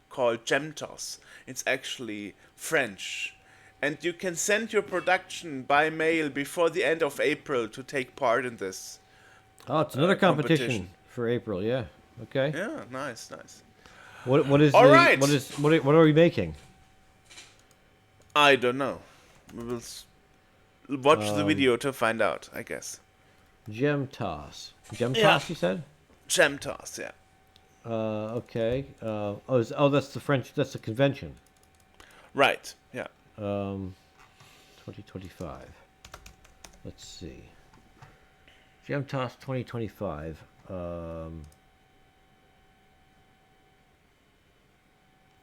called Gemtos. It's actually French. And you can send your production by mail before the end of April to take part in this. Oh, it's another competition for April. Yeah. Okay. Yeah, nice. What is All right. What are we making? I don't know. We will watch the video to find out, I guess. Gem toss. You said? Gem toss, yeah. Okay. That's the French. That's the convention. Right. Yeah. 2025. Let's see. Gem toss 2025.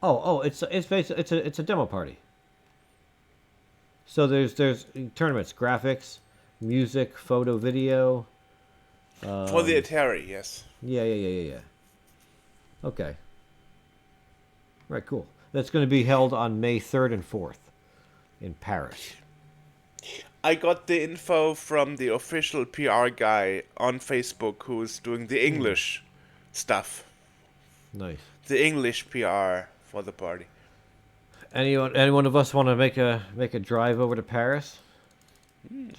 It's basically it's a demo party. So there's tournaments, graphics, music, photo, video. For the Atari, yes. Yeah. Okay. Right, cool. That's going to be held on May 3rd and 4th in Paris. I got the info from the official PR guy on Facebook who is doing the English stuff. Nice. The English PR for the party. Anyone of us want to make a drive over to Paris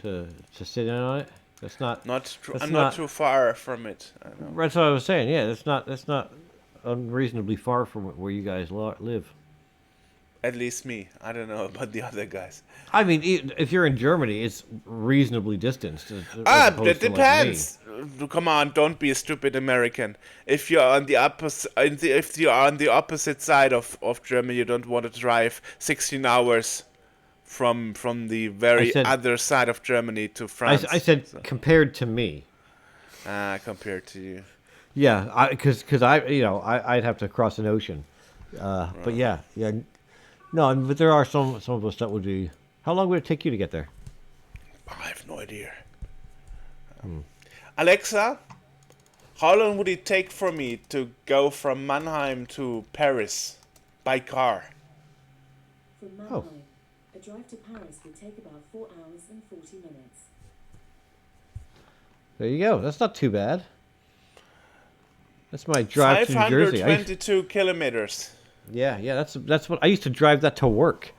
to sit in on it? That's not. I'm not too far from it. I know. That's what I was saying. Yeah, that's not unreasonably far from where you guys live. At least me. I don't know about the other guys. I mean, if you're in Germany, it's reasonably distanced. That depends. Come on, don't be a stupid American. If you're on the opposite side of Germany, you don't want to drive 16 hours from the other side of Germany to France. I said compared to me. Compared to you. Yeah, because I'd have to cross an ocean. Right. But yeah. No, but there are some of us that would be. How long would it take you to get there? I have no idea. Alexa, how long would it take for me to go from Mannheim to Paris by car? From Mannheim, a drive to Paris would take about 4 hours and 40 minutes. There you go. That's not too bad. That's my drive to New Jersey. 522 kilometers. Yeah. That's what I used to drive that to work.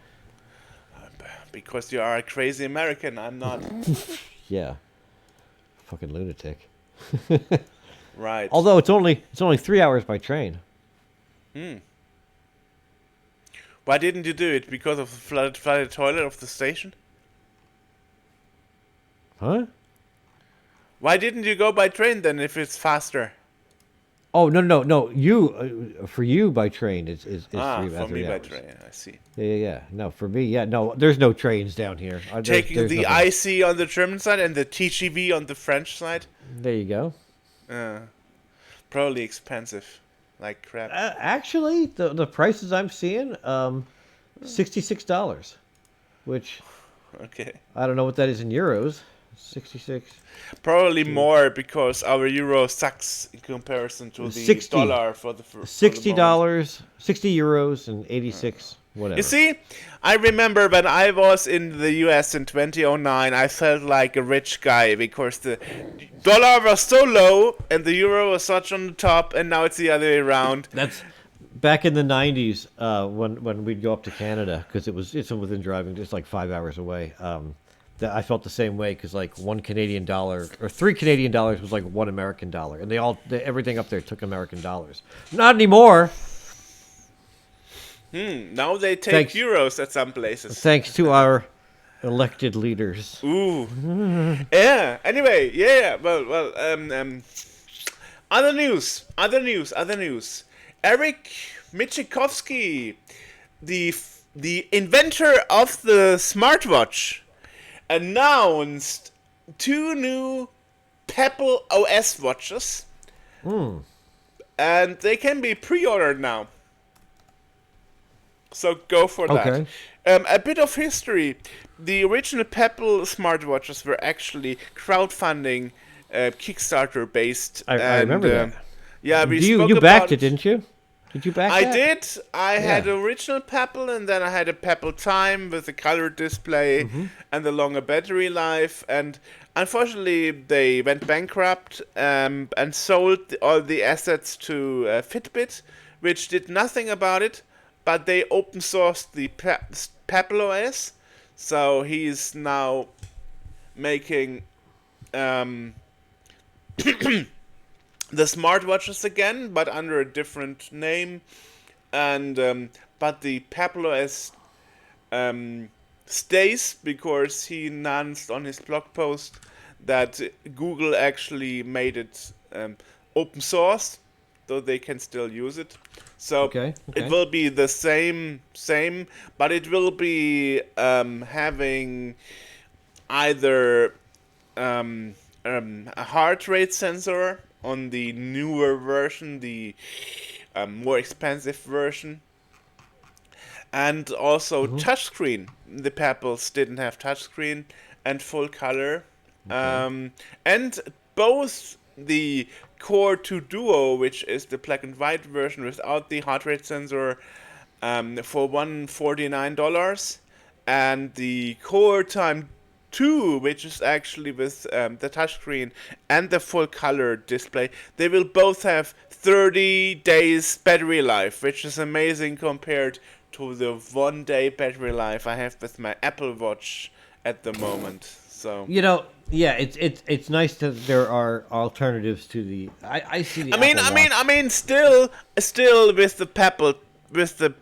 Because you are a crazy American, I'm not. Yeah. Fucking lunatic. Right. Although it's only 3 hours by train. Why didn't you do it? Because of the flooded toilet of the station? Huh? Why didn't you go by train then if it's faster? Oh no. You for you by train is three for me by hours. train. I see. Yeah. No, for me, yeah. No, there's no trains down here. Taking the nothing. IC on the German side and the TGV on the French side. There you go. Probably expensive, like crap. Actually, the prices I'm seeing, $66, which Okay. I don't know what that is in euros. 66. Probably more because our euro sucks in comparison to the 60. dollar for the $60, 60 euros, and 86 whatever. You see, I remember when I was in the US in 2009, I felt like a rich guy because the dollar was so low and the euro was such on the top, and now it's the other way around. That's back in the 90s when we'd go up to Canada because it's within driving, just like 5 hours away. That I felt the same way because like $1 Canadian or $3 Canadian was like $1 American dollar, and everything up there took American dollars. Not anymore. Now they take euros at some places. Thanks to our elected leaders. Ooh. Yeah. Anyway, yeah. Well. Other news. Eric Michikowski, the inventor of the smartwatch, announced 2 new Pebble OS watches, and they can be pre-ordered now. So go for that. Okay. A bit of history. The original Pebble smartwatches were actually crowdfunding, Kickstarter based. I remember that. Yeah, You backed it, didn't you? Did you back I that? did. I had the original Pebble, and then I had a Pebble Time with the color display and the longer battery life. And unfortunately, they went bankrupt and sold all the assets to Fitbit, which did nothing about it. But they open sourced the Pebble OS, so he's now making the smartwatches again, but under a different name, and but the Pebble OS stays because he announced on his blog post that Google actually made it open source, though they can still use it. So it will be the same, but it will be having either a heart rate sensor on the newer version, the more expensive version, and also touchscreen. The Pebbles didn't have touchscreen and full color, and both the Core 2 Duo, which is the black and white version without the heart rate sensor, for $149, and the Core Time 2, which is actually with the touchscreen and the full color display, they will both have 30 days battery life, which is amazing compared to the 1 day battery life I have with my Apple Watch at the moment. So it's nice that there are alternatives to the. I see the. I mean, still with the Pebble, with the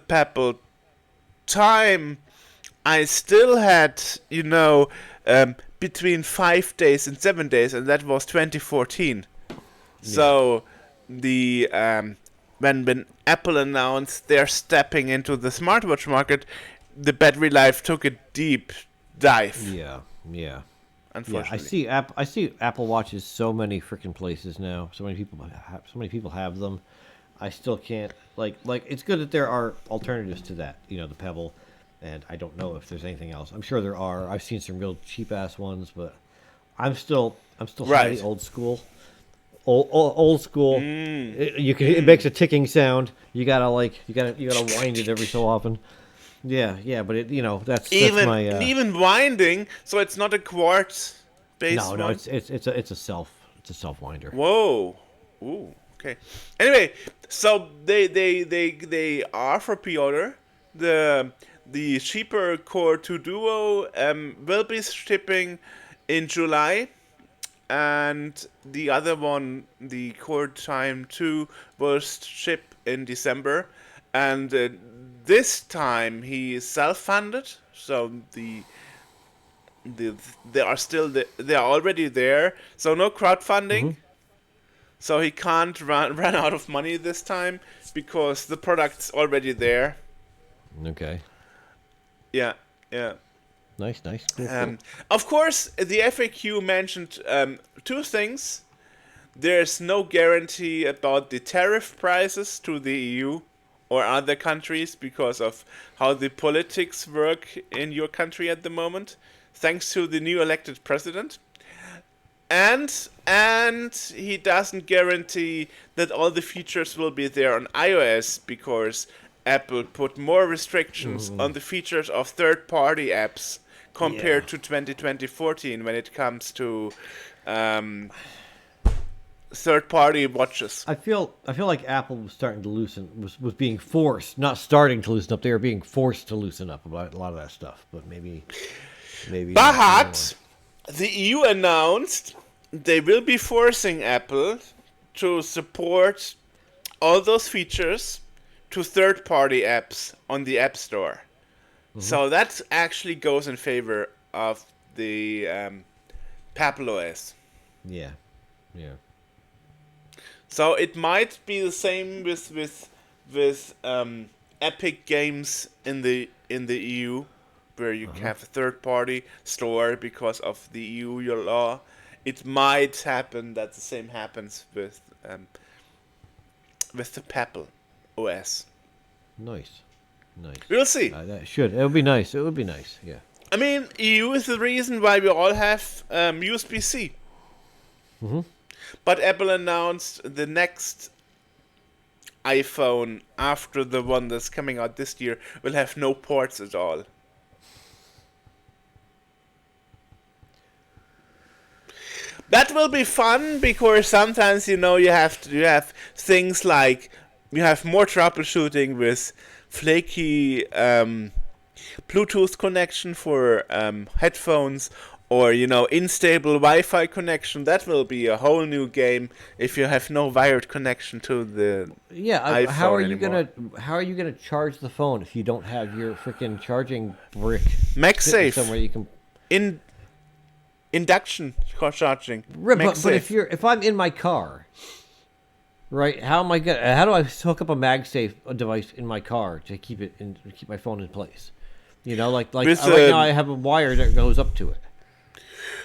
Pebble Time, I still had between 5 days and 7 days, and that was 2014. Yeah. So the when Apple announced they're stepping into the smartwatch market, the battery life took a deep dive. Yeah. Unfortunately, I see Apple Watches so many freaking places now. So many people have them. I still can't like. It's good that there are alternatives to that. The Pebble, and I don't know if there's anything else. I'm sure there are. I've seen some real cheap ass ones, but I'm still highly old school. Old school. It makes a ticking sound. You gotta wind it every so often. Yeah, but that's my even winding. So it's not a quartz based. No, it's a self winder. Whoa, ooh, okay. Anyway, so they are for pre-order. The cheaper Core 2 Duo will be shipping in July. And the other one, the Core Time 2, will ship in December. And this time he is self-funded, so the they are they are already there. So no crowdfunding. So he can't run out of money this time because the product's already there. Okay. Yeah. Nice. Cool. Of course, the FAQ mentioned two things. There's no guarantee about the tariff prices to the EU or other countries because of how the politics work in your country at the moment, thanks to the new elected president. And he doesn't guarantee that all the features will be there on iOS because Apple put more restrictions on the features of third-party apps compared to 2014 when it comes to third-party watches. I feel like Apple was starting to was being forced, not starting to loosen up. They were being forced to loosen up about a lot of that stuff. But maybe. But the EU announced they will be forcing Apple to support all those features to third-party apps on the App Store. So that actually goes in favor of the Apple OS. Yeah. So it might be the same with Epic Games in the EU, where you have a third-party store because of the EU law. It might happen that the same happens with the Apple OS. Nice. We'll see. That should. It would be nice. Yeah. I mean, EU is the reason why we all have USB-C. But Apple announced the next iPhone after the one that's coming out this year will have no ports at all. That will be fun because sometimes you have things like you have more troubleshooting with flaky Bluetooth connection for headphones, or unstable Wi-Fi connection. That will be a whole new game if you have no wired connection to the iPhone how are you anymore. gonna charge the phone if you don't have your freaking charging brick MagSafe somewhere you can induction charging. But MagSafe. if I'm in my car, right? How do I hook up a MagSafe device in my car to keep my phone in place? Like right now I have a wire that goes up to it.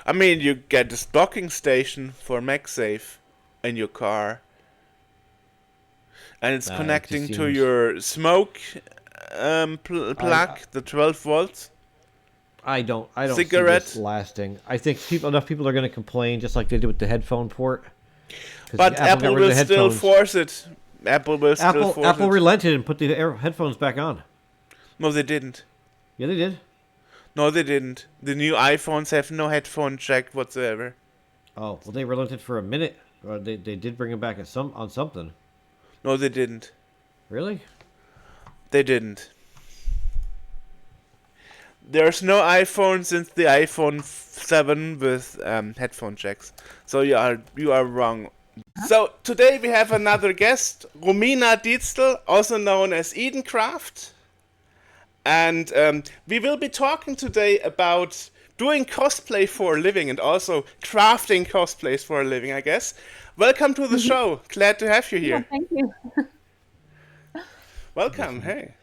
I mean, you get this docking station for MagSafe in your car, and it's connecting to your smoke plug, the 12 volts. I don't Cigarette. see this lasting. I think enough people are going to complain, just like they did with the headphone port. But Apple will still force it. Apple relented and put the headphones back on. No, they didn't. Yeah, they did. No, they didn't. The new iPhones have no headphone jack whatsoever. Oh, well, they relented for a minute. Or they did bring them back on something. No, they didn't. Really? They didn't. There's no iPhone since the iPhone 7 with headphone jacks. So you are wrong. So today we have another guest, Romina Dietzel, also known as Edencraft. And we will be talking today about doing cosplay for a living and also crafting cosplays for a living, I guess. Welcome to the show. Glad to have you here. Yeah, thank you. Welcome. Hey.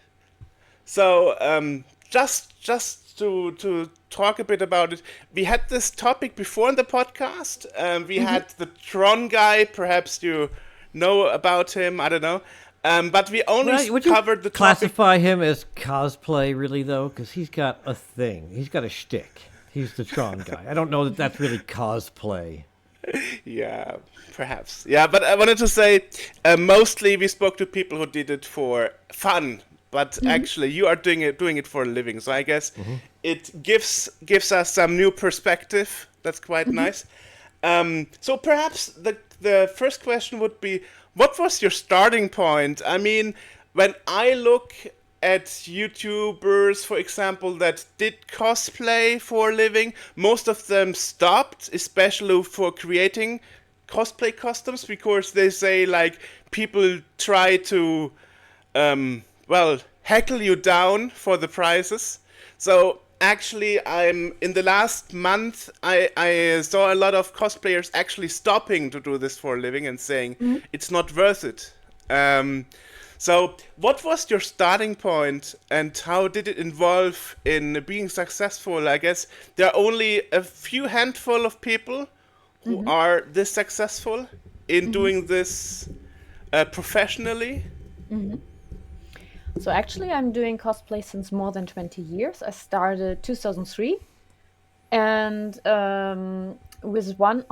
So just to talk a bit about it, we had this topic before in the podcast. We had the Tron guy. Perhaps you know about him. I don't know. But we only covered the topic. Classify him as cosplay, really, though? Because he's got a thing. He's got a shtick. He's the Tron guy. I don't know that that's really cosplay. Yeah, perhaps. Yeah, but I wanted to say, mostly we spoke to people who did it for fun. But actually, you are doing it for a living. So I guess it gives us some new perspective. That's quite nice. So perhaps the first question would be, what was your starting point? I mean, when I look at YouTubers, for example, that did cosplay for a living, most of them stopped, especially for creating cosplay costumes, because they say, like, people try to, heckle you down for the prices. So actually, I'm in the last month. I saw a lot of cosplayers actually stopping to do this for a living and saying it's not worth it. So, what was your starting point, and how did it involve in being successful? I guess there are only a few handful of people who are this successful in doing this professionally. So actually, I'm doing cosplay since more than 20 years. I started 2003, and on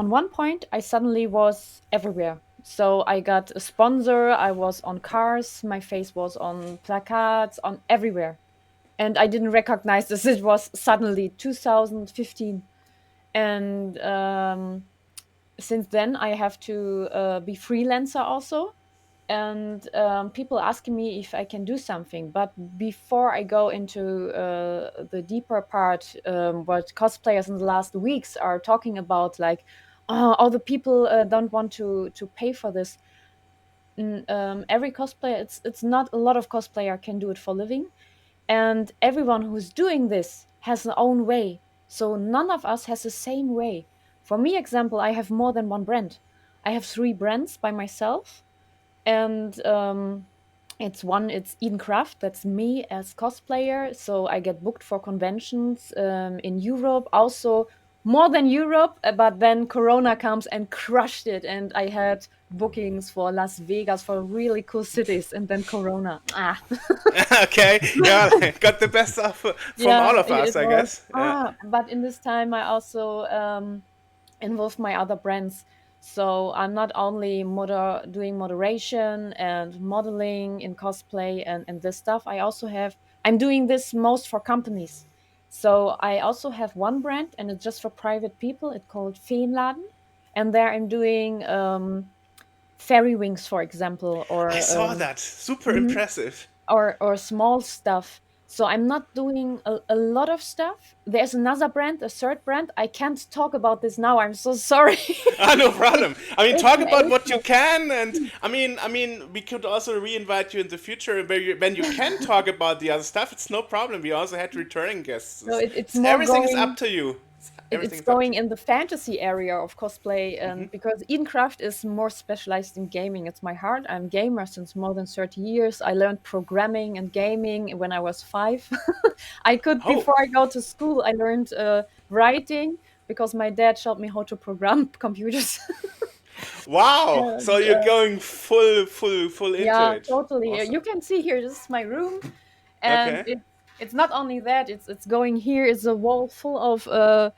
one point, I suddenly was everywhere. So I got a sponsor. I was on cars. My face was on placards, on everywhere, and I didn't recognize this. It was suddenly 2015, and since then I have to be freelancer also, and people asking me if I can do something. But before I go into the deeper part, what cosplayers in the last weeks are talking about, like, oh, all the people don't want to pay for this. Every cosplayer, it's not a lot of cosplayer can do it for living, and everyone who's doing this has their own way. So none of us has the same way. For me, example, I have more than one brand. I have 3 brands by myself, and it's Eden Craft. That's me as cosplayer. So I get booked for conventions in Europe, also more than Europe. But then Corona comes and crushed it, and I had bookings for Las Vegas, for really cool cities, and then Corona. Okay, yeah, got the best of from all of us, I guess. Yeah. But in this time, I also involve my other brands. So I'm not only doing moderation and modeling in cosplay and this stuff. I'm doing this most for companies. So I also have one brand, and it's just for private people. It's called Feenladen, and there I'm doing fairy wings, for example, or I saw that. Super mhm, impressive. or small stuff. So I'm not doing a lot of stuff. There's another brand, a third brand. I can't talk about this now. I'm so sorry. Ah, no problem. I mean, It's talk an about what you age. can, and I mean, we could also re-invite you in the future when you can talk about the other stuff. It's no problem. We also had returning guests. So it's more Everything is going. up to you. Everything It's is up to going you. in the fantasy area of cosplay, and because Edencraft is more specialized in gaming. It's my heart. I'm a gamer since more than 30 years. I learned programming and gaming when I was 5. I could Oh, Before I go to school, I learned writing because my dad showed me how to program computers. wow! So And you're going full into yeah, it. totally. Awesome. You can see here, this is my room, and Okay. it's not only that. It's going here. It's a wall full of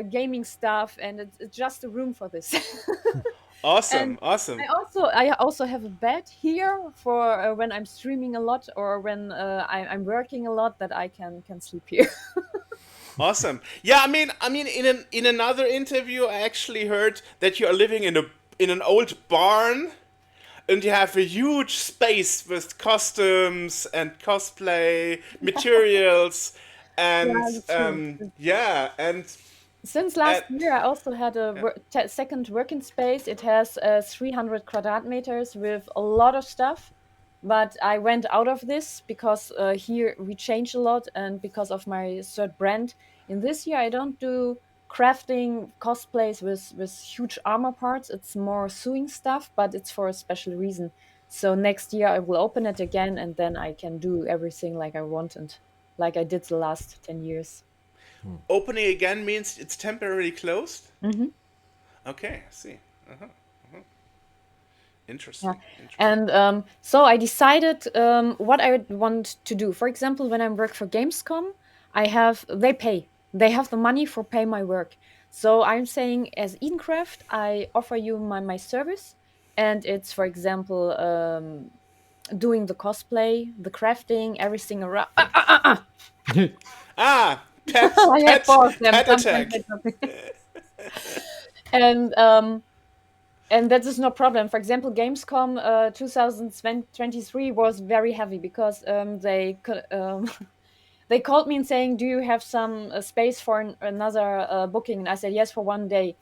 gaming stuff, and it's just a room for this. And Awesome. Awesome. I also have a bed here for when I'm streaming a lot, or when I'm working a lot, that I can sleep here. Awesome. Yeah, I mean, in another interview, I actually heard that you are living in an old barn, and you have a huge space with costumes and cosplay materials, Yeah, and that's true. yeah, Since and last year, I also had a yeah. second working space. It has 300 quadrat meters with a lot of stuff. But I went out of this because here we change a lot, and because of my third brand. In this year, I don't do crafting cosplays with huge armor parts. It's more sewing stuff, but it's for a special reason. So next year, I will open it again, and then I can do everything like I want and like I did the last 10 years. Opening again means it's temporarily closed. Hmm. Okay, I see. Yeah. Interesting. Interesting. And so I decided what I would want to do. For example, when I work for Gamescom, they have the money for pay my work. So I'm saying, as Edencraft, I offer you my service, and it's, for example, doing the cosplay, the crafting, everything around. Ah, I have four of them. pet Sometimes attack. I don't. And that is no problem. For example, Gamescom 2023 was very heavy because they called me and saying, "Do you have some space for another booking?" And I said, "Yes, for one day."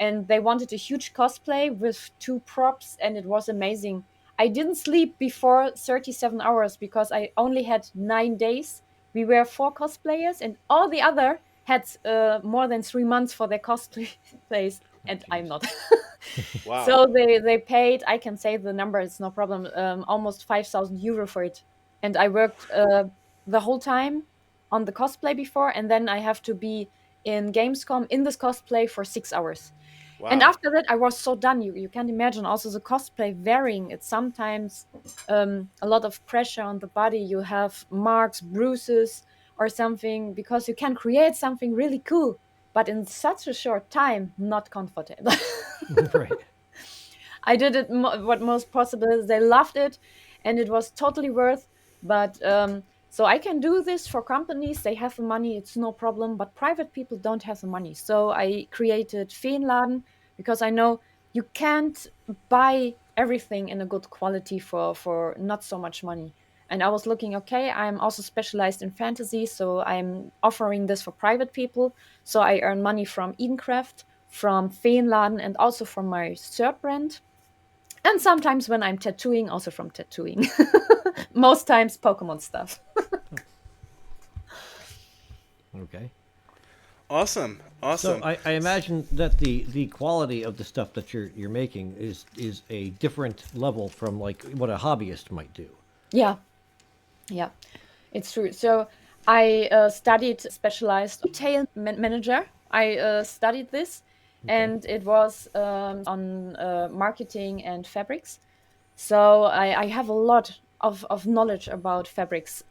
And they wanted a huge cosplay with 2 props, and it was amazing. I didn't sleep before 37 hours because I only had 9 days we were 4 cosplayers, and all the other had more than 3 months for their cosplays, and I'm not. Wow. So they paid, I can say the number, it's no problem, almost 5,000 euro for it. And I worked the whole time on the cosplay before, and then I have to be in Gamescom in this cosplay for 6 hours. And Wow. after that, I was so done. You can't imagine also the cosplay varying. It's sometimes a lot of pressure on the body. You have marks, bruises, or something because you can create something really cool, but in such a short time, not comfortable. Right. I did it what most possible. They loved it, and it was totally worth. But so I can do this for companies. They have the money. It's no problem. But private people don't have the money. So I created Feenladen because I know you can't buy everything in a good quality for not so much money. And I was looking, okay, I'm also specialized in fantasy, so I'm offering this for private people. So I earn money from Edencraft, from Feenladen, and also from my third brand. And sometimes when I'm tattooing, also from tattooing. Most times Pokemon stuff. Okay. Awesome. So Awesome. I imagine that the quality of the stuff that you're making is a different level from like what a hobbyist might do. Yeah, yeah, it's true. So I studied specialized retail manager. I studied this, and it was on marketing and fabrics. So I have a lot of knowledge about fabrics.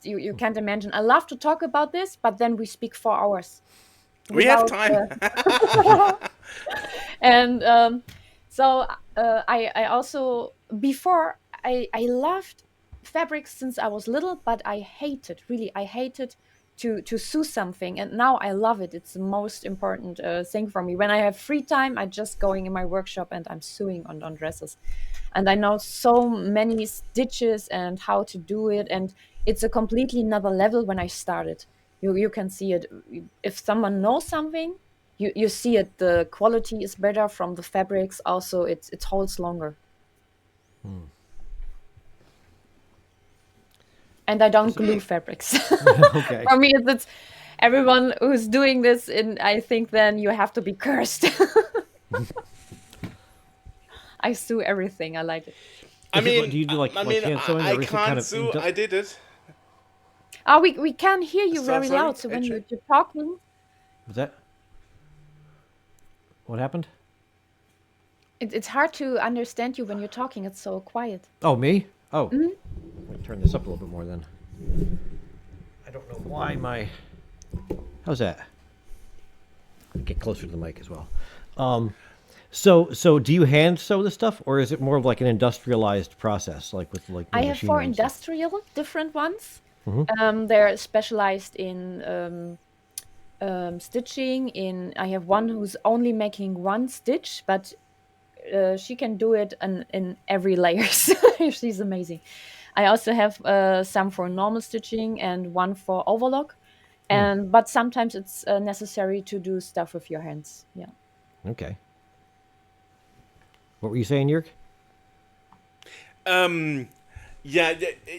You can't imagine. I love to talk about this, but then we speak 4 hours We have without. time. And so I also before I loved fabrics since I was little, but I hated really I hated to sew something, and now I love it. It's the most important thing for me. When I have free time, I just going in my workshop and I'm sewing on dresses, and I know so many stitches and how to do it, and it's a completely another level when I started. You can see it if someone knows something. You see it. The quality is better from the fabrics. Also, it holds longer. And I don't glue fabrics. Okay. For me, it's everyone who's doing this. And I think then you have to be cursed. I sew everything. I like it. I mean, do you do like I mean, hand sewing, I or is it can't kind of sue. I did it. We can hear you So very sorry, loud. So when AJ? you're talking, was that what happened? it's hard to understand you when you're talking. It's so quiet. Oh, me? Oh, let me turn this up a little bit more then. I don't know why my. How's that? Get closer to the mic as well. So do you hand sew the stuff, or is it more of like an industrialized process, like with like I have 4 machinery and stuff? industrial different ones. They're specialized in stitching. I have one who's only making one stitch, but she can do it in every layers. She's amazing. I also have some for normal stitching and one for overlock. And but sometimes it's necessary to do stuff with your hands. Yeah. Okay. What were you saying, Jörg? Yeah,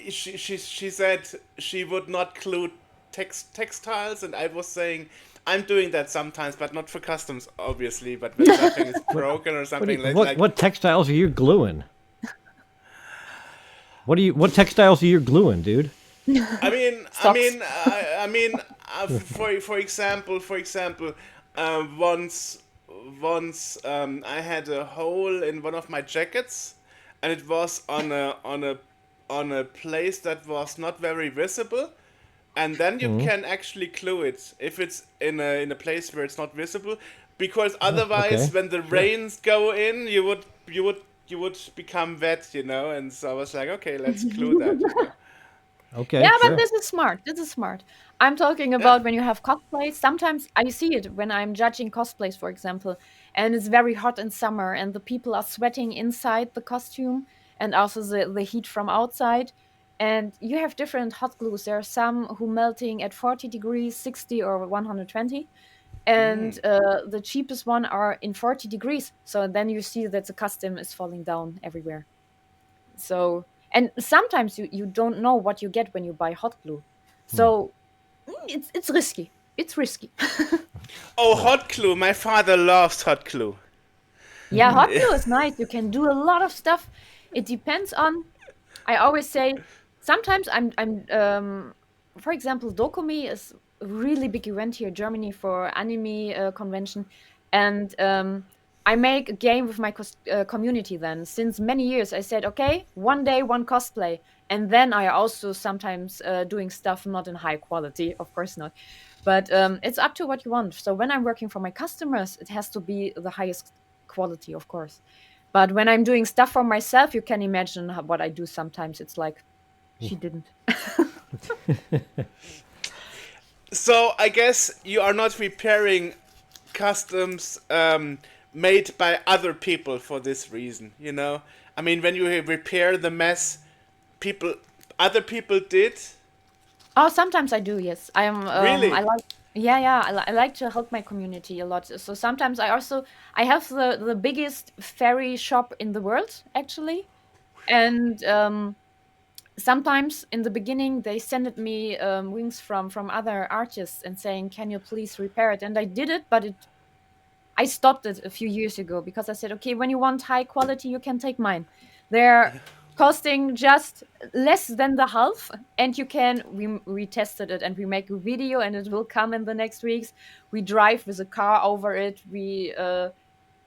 she said she would not glue textiles, and I was saying I'm doing that sometimes, but not for customs, obviously. But when something is broken or something like What textiles are you gluing? What textiles are you gluing, dude? I mean, Socks. for example, once I had a hole in one of my jackets, and it was on a place that was not very visible, and then you can actually glue it if it's in a place where it's not visible, because otherwise, okay. when the rains go in, you would become wet, you know. And so I was like, okay, let's glue that, you know. Okay, Yeah, but sure. this is smart. This is smart. I'm talking Yeah. about when you have cosplays. Sometimes I see it when I'm judging cosplays, for example, and it's very hot in summer and the people are sweating inside the costume and also the heat from outside. And you have different hot glues. There are some who melting at 40 degrees, 60 or 120. And the cheapest one are in 40 degrees. So then you see that the costume is falling down everywhere. So, and sometimes you don't know what you get when you buy hot glue. So it's risky. It's risky. Oh, hot glue! My father loves hot glue. Yeah, hot glue is nice. You can do a lot of stuff. It depends on. I always say sometimes for example, Dokumi is a really big event here in Germany for anime convention, and I make a game with my community. Then since many years, I said, okay, one day one cosplay, and then I also sometimes doing stuff not in high quality, of course not, but it's up to what you want. So when I'm working for my customers, it has to be the highest quality, of course. But when I'm doing stuff for myself, you can imagine what I do sometimes. It's like, she didn't. So I guess you are not repairing customs made by other people for this reason, you know? I mean, when you repair the mess, other people did. Oh, sometimes I do, yes. I am, Really? I like, yeah, I like to help my community a lot. So sometimes I have the biggest fairy shop in the world, actually. And sometimes in the beginning they sent me wings from other artists and saying, can you please repair it? And I did it, but I stopped it a few years ago because I said, okay, when you want high quality, you can take mine. They're costing just less than the half, and you can. We tested it and we make a video, and it will come in the next weeks. We drive with a car over it. We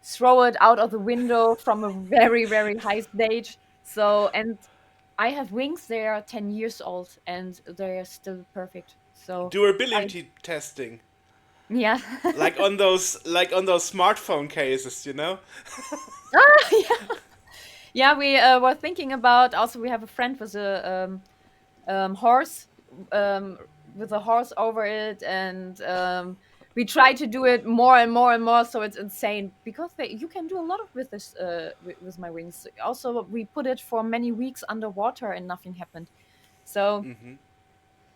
throw it out of the window from a very very high stage. So and I have wings. They are 10 years old, and they're still perfect. So I Durability testing. yeah. Like on those smartphone cases, you know? Yeah. Yeah, we were thinking about. Also, we have a friend with a horse, um, with a horse over it, and we try to do it more and more and more. So it's insane because you can do a lot of with this with my wings. Also, we put it for many weeks underwater and nothing happened. So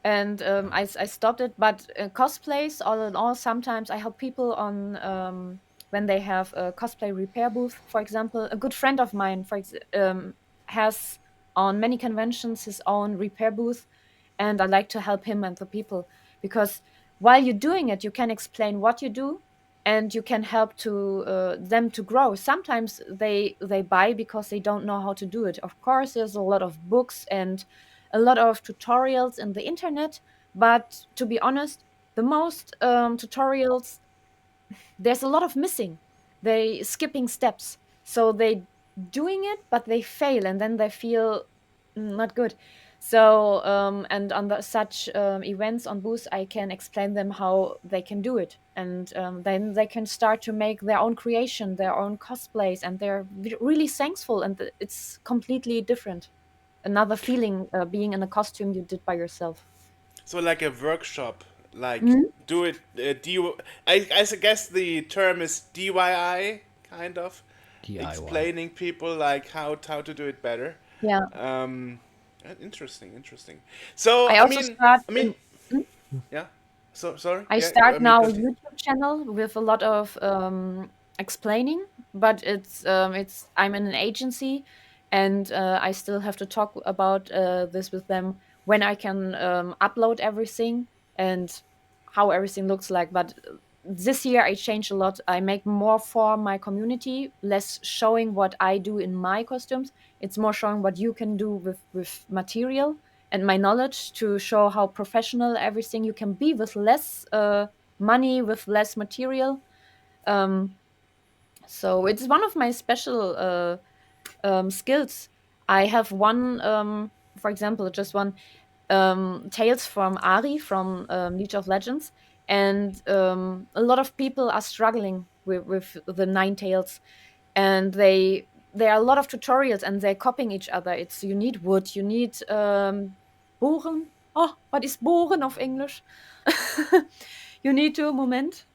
and I stopped it. But cosplays, all in all, sometimes I help people on when they have a cosplay repair booth. For example, a good friend of mine, has on many conventions his own repair booth, and I like to help him and the people because while you're doing it, you can explain what you do. And you can help to them to grow. Sometimes they buy because they don't know how to do it. Of course, there's a lot of books and a lot of tutorials in the internet, but to be honest, the most tutorials, there's a lot of missing. They skipping steps, so they doing it but they fail and then they feel not good. So and on such events on booths, I can explain them how they can do it, and then they can start to make their own creation, their own cosplays, and they're really thankful, and it's completely different. Another feeling being in a costume you did by yourself. So like a workshop, like Mhm. do it. I guess the term is DIY, kind of DIY. explaining people like how to do it better. Yeah. Interesting. So I also start. Hmm? yeah. So sorry. I Yeah. start now a Continue. YouTube channel with a lot of explaining, but it's I'm in an agency, and I still have to talk about this with them when I can upload everything and how everything looks like. But this year I changed a lot. I make more for my community, less showing what I do in my costumes. It's more showing what you can do with material and my knowledge to show how professional everything you can be with less money, with less material. Um, so it's one of my special skills. I have one, for example, just one tales from Ari from League of Legends, and a lot of people are struggling with the nine tails, and there are a lot of tutorials and they're copying each other. It's you need wood, you need bohren. Oh, what is bohren of English? You need to moment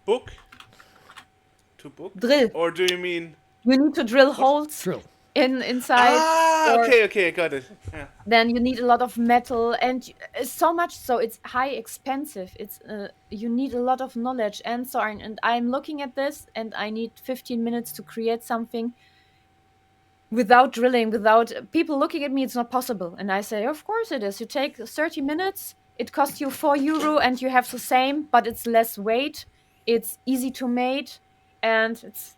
Book to book, drill. or do you mean? You need to drill holes Drill. inside. Or Okay, got it. Yeah. then you need a lot of metal and so much, so it's high expensive. It's you need a lot of knowledge and so on. And I'm looking at this and I need 15 minutes to create something. without drilling, without people looking at me, it's not possible. And I say, of course it is. You take 30 minutes, it costs you €4 and you have the same, but it's less weight. It's easy to make, and it's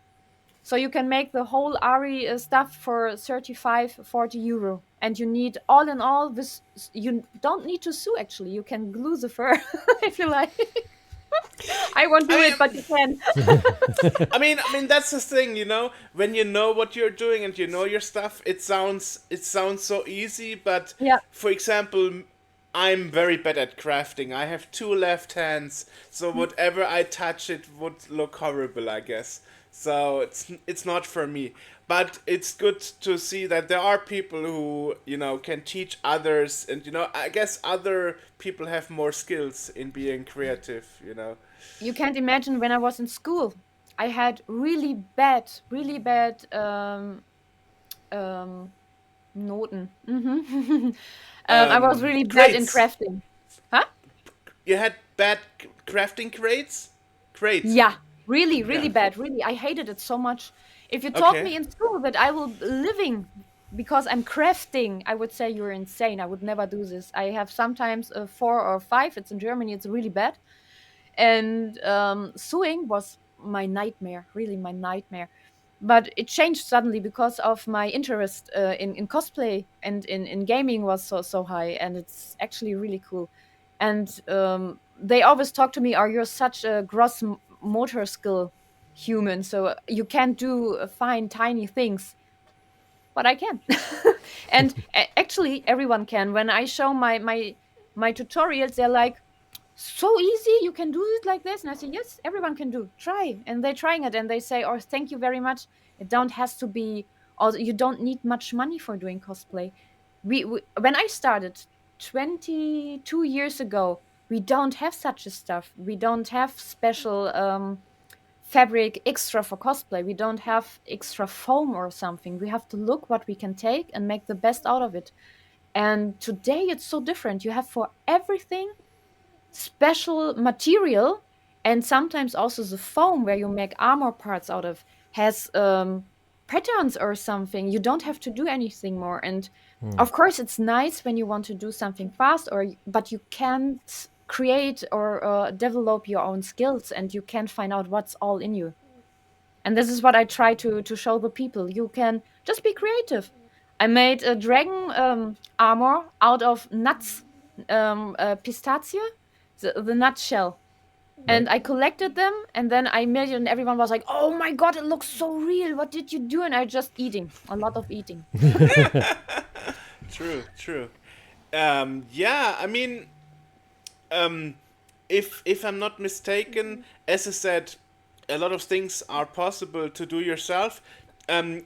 so you can make the whole Ari stuff for 35, €40. And you need, all in all, this, you don't need to sew actually. You can glue the fur if you like. I won't do it, but you can. I mean that's the thing, when you know what you're doing and you know your stuff, it sounds so easy, but Yeah. for example, I'm very bad at crafting. I have two left hands, so whatever I touch it would look horrible, I guess. So it's not for me. But it's good to see that there are people who, can teach others, and I guess other people have more skills in being creative. You can't imagine when I was in school. I had really bad Noten. I was really bad in Grades. crafting. Huh? You had bad crafting grades? Great. Yeah, really Yeah. bad. Really, I hated it so much. If you taught Okay. me in school that I will be living because I'm crafting, I would say you're insane. I would never do this. I have sometimes a 4 or 5. It's in Germany. It's really bad. And sewing was my nightmare, really my nightmare. But it changed suddenly because of my interest in cosplay and in gaming was so high, and it's actually really cool. And they always talk to me, "Are you such a gross motor skill human? So you can't do fine tiny things." But I can. And actually, everyone can. When I show my tutorials, they're like, "So easy, you can do it like this." And I say, "Yes, everyone can do, try." And they're trying it, and they say, "Oh, thank you very much. It don't has to be, or you don't need much money for doing cosplay." We when I started 22 years ago, we don't have such a stuff. We don't have special fabric extra for cosplay. We don't have extra foam or something. We have to look what we can take and make the best out of it. And today it's so different. You have for everything special material, and sometimes also the foam where you make armor parts out of has patterns or something. You don't have to do anything more. And of course it's nice when you want to do something fast, but you can't create or develop your own skills, and you can't find out what's all in you. And this is what I try to show the people. You can just be creative. I made a dragon armor out of nuts, pistachia, the nut shell. And I collected them, and then I made it, and everyone was like, "Oh my god, it looks so real. What did you do?" And I just eating, a lot of eating. True, true. Yeah, I mean, if I'm not mistaken, as I said, a lot of things are possible to do yourself.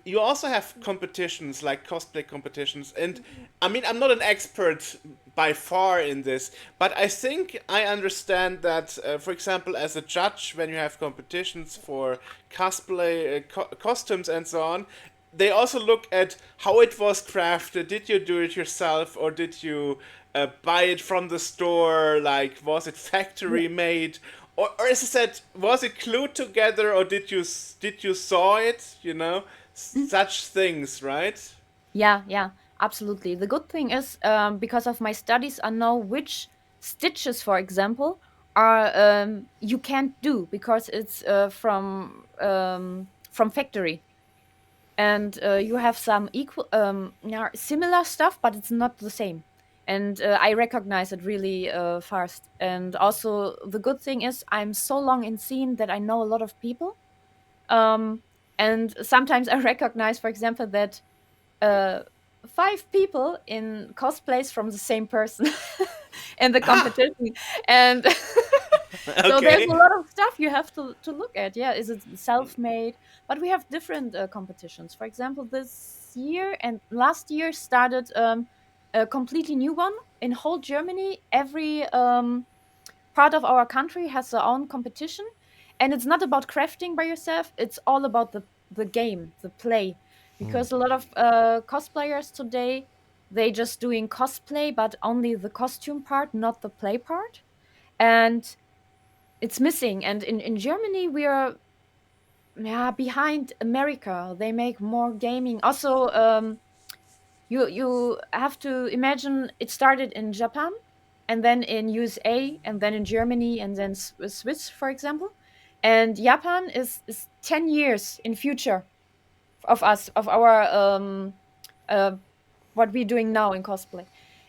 You also have competitions like cosplay competitions, and I mean, I'm not an expert by far in this, but I think I understand that, for example, as a judge, when you have competitions for cosplay costumes and so on, they also look at how it was crafted. Did you do it yourself, or did you buy it from the store? Like, was it factory made, or as I said, was it glued together, or did you saw it? Such things, right? Yeah, absolutely. The good thing is, because of my studies, I know which stitches, for example, are you can't do because it's from factory. And you have some similar stuff, but it's not the same. And I recognize it really fast. And also, the good thing is, I'm so long in scene that I know a lot of people. Um, and sometimes I recognize, for example, that uh, 5 people in cosplays from the same person in the competition. And so there's Okay. a lot of stuff you have to look at. Yeah, is it self-made? But we have different competitions. For example, this year and last year started a completely new one in whole Germany. Every part of our country has their own competition, and it's not about crafting by yourself. It's all about the game, the play, because a lot of cosplayers today, they just doing cosplay, but only the costume part, not the play part, and it's missing. And in Germany, we are behind America. They make more gaming. Also, you have to imagine it started in Japan, and then in USA, and then in Germany, and then Swiss, for example. And Japan is 10 years in future of us, of our what we're doing now in cosplay.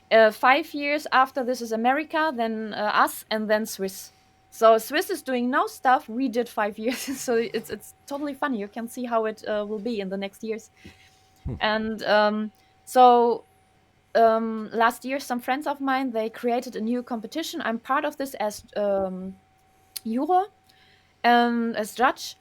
5 years after this is America, then us, and then Swiss. So Swiss is doing now stuff we did 5 years. So it's totally funny. You can see how it will be in the next years. And last year, some friends of mine, they created a new competition. I'm part of this as juror, as judge.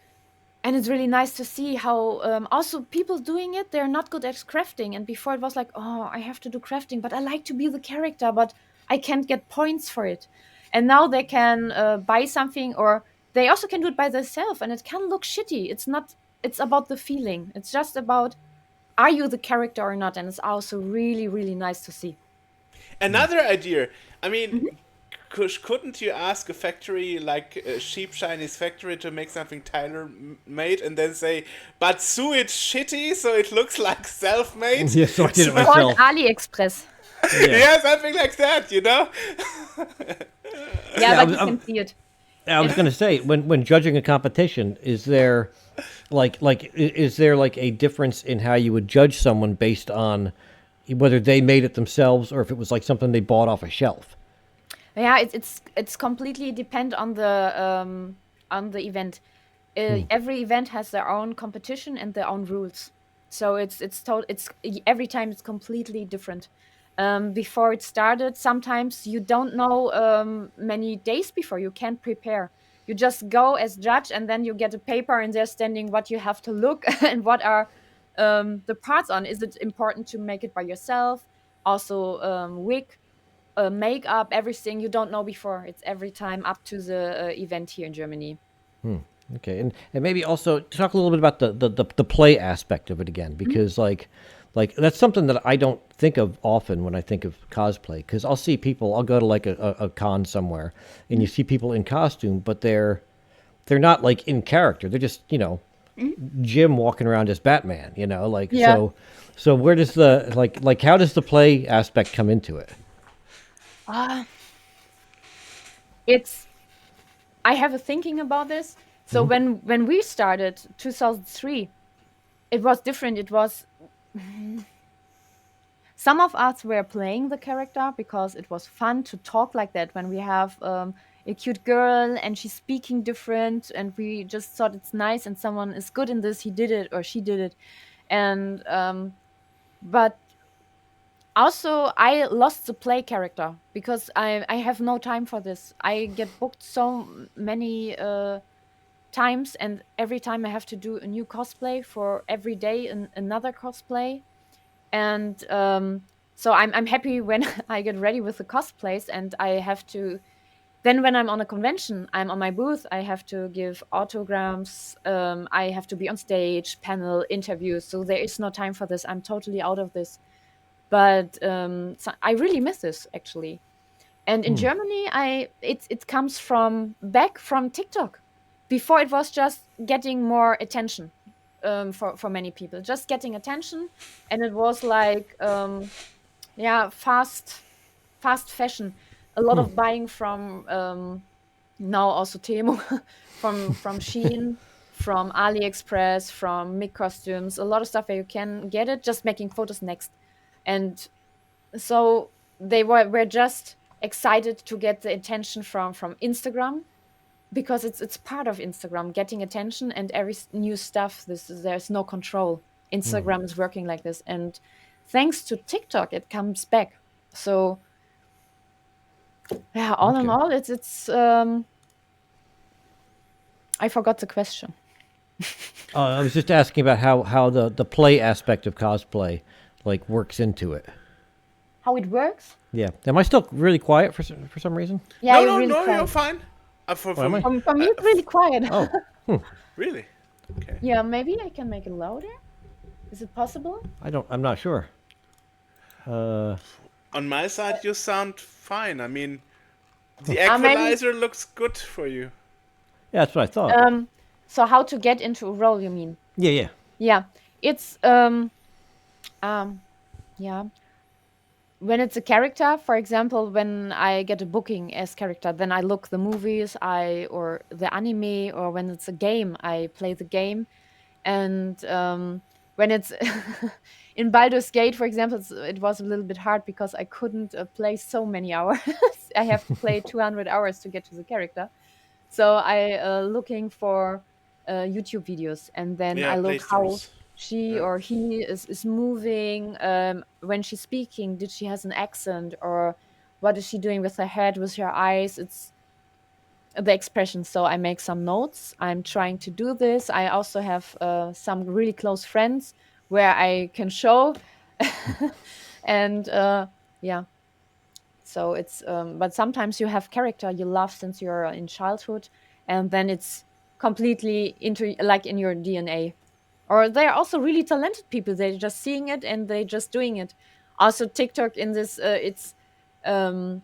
And it's really nice to see how also people doing it, they're not good at crafting. And before it was like, oh, I have to do crafting, but I like to be the character, but I can't get points for it. And now they can buy something, or they also can do it by themselves, and it can look shitty. It's about the feeling. It's just about, are you the character or not? And it's also really, really nice to see. Another idea. I mean, couldn't you ask a factory like Sheep Shiny's factory to make something tailor-made and then say, but sue it shitty so it looks like self-made? Yeah, so I did it Or myself. AliExpress. Yeah, something like that, you know? Yeah, I but was- you can see it. I was going to say, when judging a competition, is there is there like a difference in how you would judge someone based on whether they made it themselves or if it was like something they bought off a shelf? Yeah, it's completely depend on the event. Every event has their own competition and their own rules. So it's every time it's completely different. Before it started, sometimes you don't know many days before. You can't prepare. You just go as judge, and then you get a paper, and there's standing what you have to look and what are the parts on. Is it important to make it by yourself? Also, wig, makeup, everything you don't know before. It's every time up to the event here in Germany. Okay, and maybe also talk a little bit about the play aspect of it again, because like that's something that I don't think of often when I think of cosplay. Because I'll go to like a con somewhere, and you see people in costume, but they're not like in character. They're just Jim walking around as Batman. Like Yeah. so where does the like how does the play aspect come into it? I have a thinking about this. So when we started 2003, it was different. It was some of us were playing the character because it was fun to talk like that when we have a cute girl and she's speaking different, and we just thought it's nice and someone is good in this, he did it or she did it. And but also I lost the play character because I have no time for this. I get booked so many times, and every time I have to do a new cosplay for every day another cosplay. And so I'm happy when I get ready with the cosplays, and I have to, then when I'm on a convention, I'm on my booth, I have to give autograms, I have to be on stage, panel, interviews, so there is no time for this. I'm totally out of this. But so I really miss this, actually. And in Germany, it comes from TikTok. Before, it was just getting more attention for many people, just getting attention, and it was like fast fashion. A lot of buying from now also Temu, from Shein, from AliExpress, from Mick Costumes, a lot of stuff where you can get it, just making photos next. And so they were just excited to get the attention from Instagram, because it's part of Instagram, getting attention and every new stuff. There's no control. Instagram is working like this, and thanks to TikTok, it comes back. So yeah, all in all, it's I forgot the question. I was just asking about how the play aspect of cosplay like works into it. How it works? Yeah. Am I still really quiet for some reason? Yeah, No, you're really quiet. you're fine. am I? For me, it's really quiet. Oh, Really? Okay. Yeah, maybe I can make it louder. Is it possible? I'm not sure. On my side, you sound fine. I mean, the Maybe- equalizer looks good for you. Yeah, that's what I thought. So how to get into a role, you mean? Yeah. Yeah. It's yeah. When it's a character, for example, when I get a booking as character, then I look the movies, or the anime, or when it's a game, I play the game. And when it's in Baldur's Gate, for example, it was a little bit hard because I couldn't play so many hours. I have to play 200 hours to get to the character. So I looking for YouTube videos, and then Yeah, I look how playthroughs. she Yeah. or he is moving when she's speaking. Did she has an accent, or what is she doing with her head, with her eyes? It's the expression. So I make some notes. I'm trying to do this. I also have some really close friends where I can show, and yeah. So it's but sometimes you have character you love since you're in childhood, and then it's completely into like in your DNA. Or they're also really talented people. They're just seeing it and they just doing it. Also TikTok in this it's um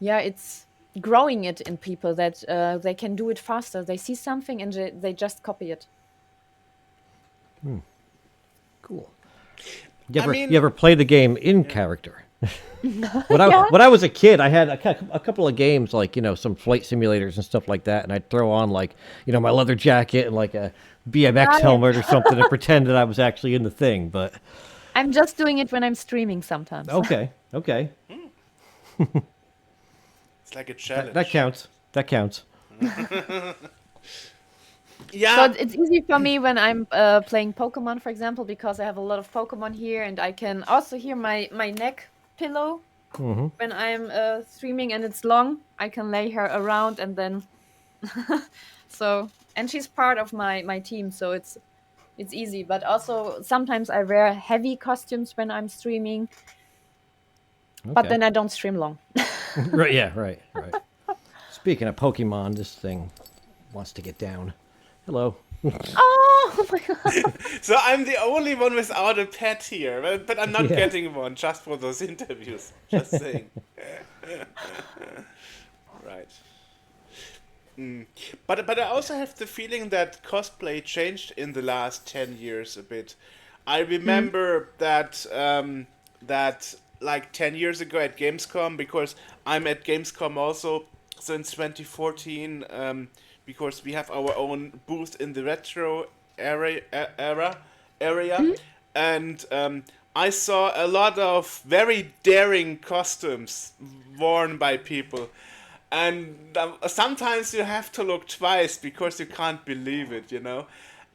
yeah, it's growing it in people that they can do it faster. They see something and they just copy it. Cool. I mean, You ever play the game in character? Yeah. When I was a kid, I had a couple of games like some flight simulators and stuff like that, and I'd throw on like my leather jacket and like a BMX helmet or something and pretend that I was actually in the thing. But I'm just doing it when I'm streaming sometimes. okay, it's like a challenge. that counts. That counts. Yeah. So it's easy for me when I'm playing Pokemon, for example, because I have a lot of Pokemon here, and I can also hear my neck pillow when I'm streaming, and it's long. I can lay her around, and then so and she's part of my team, so it's easy. But also sometimes I wear heavy costumes when I'm streaming, but Okay. then I don't stream long. Right. Yeah. Right. Speaking of Pokemon, this thing wants to get down. Hello. Oh my god! So I'm the only one without a pet here, but I'm not Yeah. getting one just for those interviews. Just saying. Right. But I also have the feeling that cosplay changed in the last 10 years a bit. I remember that like 10 years ago at Gamescom, because I'm at Gamescom also since 2014, because we have our own booth in the retro area, and I saw a lot of very daring costumes worn by people, and sometimes you have to look twice because you can't believe it, you know.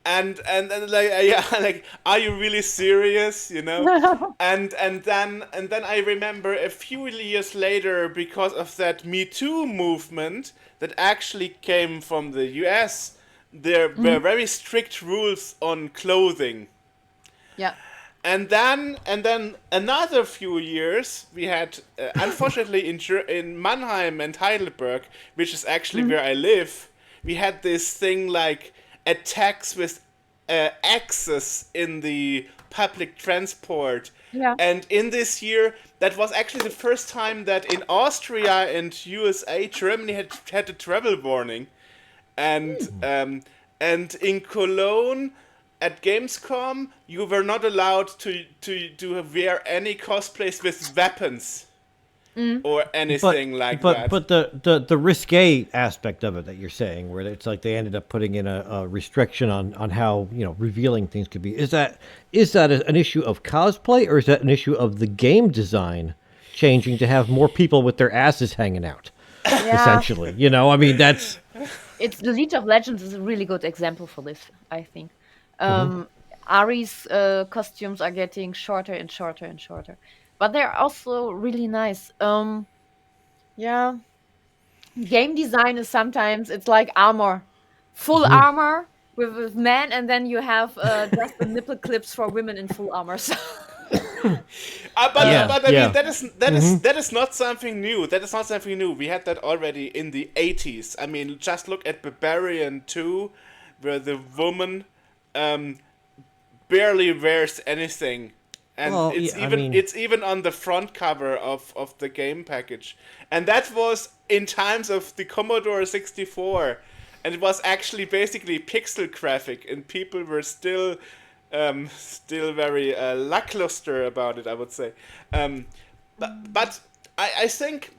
And like yeah, like, are you really serious, you know? And then I remember a few years later, because of that Me Too movement that actually came from the US, there were very strict rules on clothing. Yeah. And then another few years we had, unfortunately, in Mannheim and Heidelberg, which is actually where I live, we had this thing like attacks with axes in the public transport. Yeah. And in this year, that was actually the first time that in Austria and USA, Germany had a travel warning, and in Cologne at Gamescom, you were not allowed to wear any cosplays with weapons or anything like that. But the risque aspect of it that you're saying, where it's like they ended up putting in a restriction on how revealing things could be, is that an issue of cosplay, or is that an issue of the game design changing to have more people with their asses hanging out? Yeah. Essentially, I mean, that's It's the League of Legends is a really good example for this, I think. Ari's costumes are getting shorter and shorter and shorter, but they're also really nice. Yeah, game design is sometimes it's like armor, full armor with men, and then you have just the nipple clips for women in full armor. So But I Yeah. mean that is not something new. That is not something new. We had that already in the 80s. I mean, just look at Barbarian 2, where the woman barely wears anything, and Well, it's yeah, I even mean- it's even on the front cover of the game package. And that was in times of the Commodore 64. and it was actually basically pixel graphic, and people were still very lackluster about it, I would say. But I think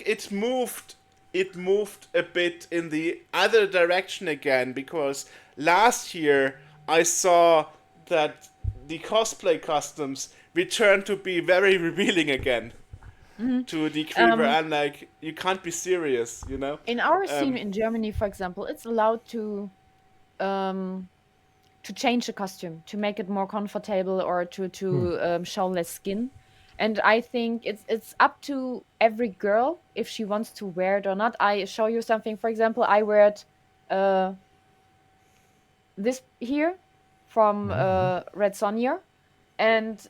it moved a bit in the other direction again, because last year I saw that the cosplay customs returned to be very revealing again. To a degree where I'm like, you can't be serious, you know? In our scene in Germany, for example, it's allowed to change the costume, to make it more comfortable, or to show less skin. And I think it's up to every girl if she wants to wear it or not. I show you something. For example, I wear it this here from Red Sonja, and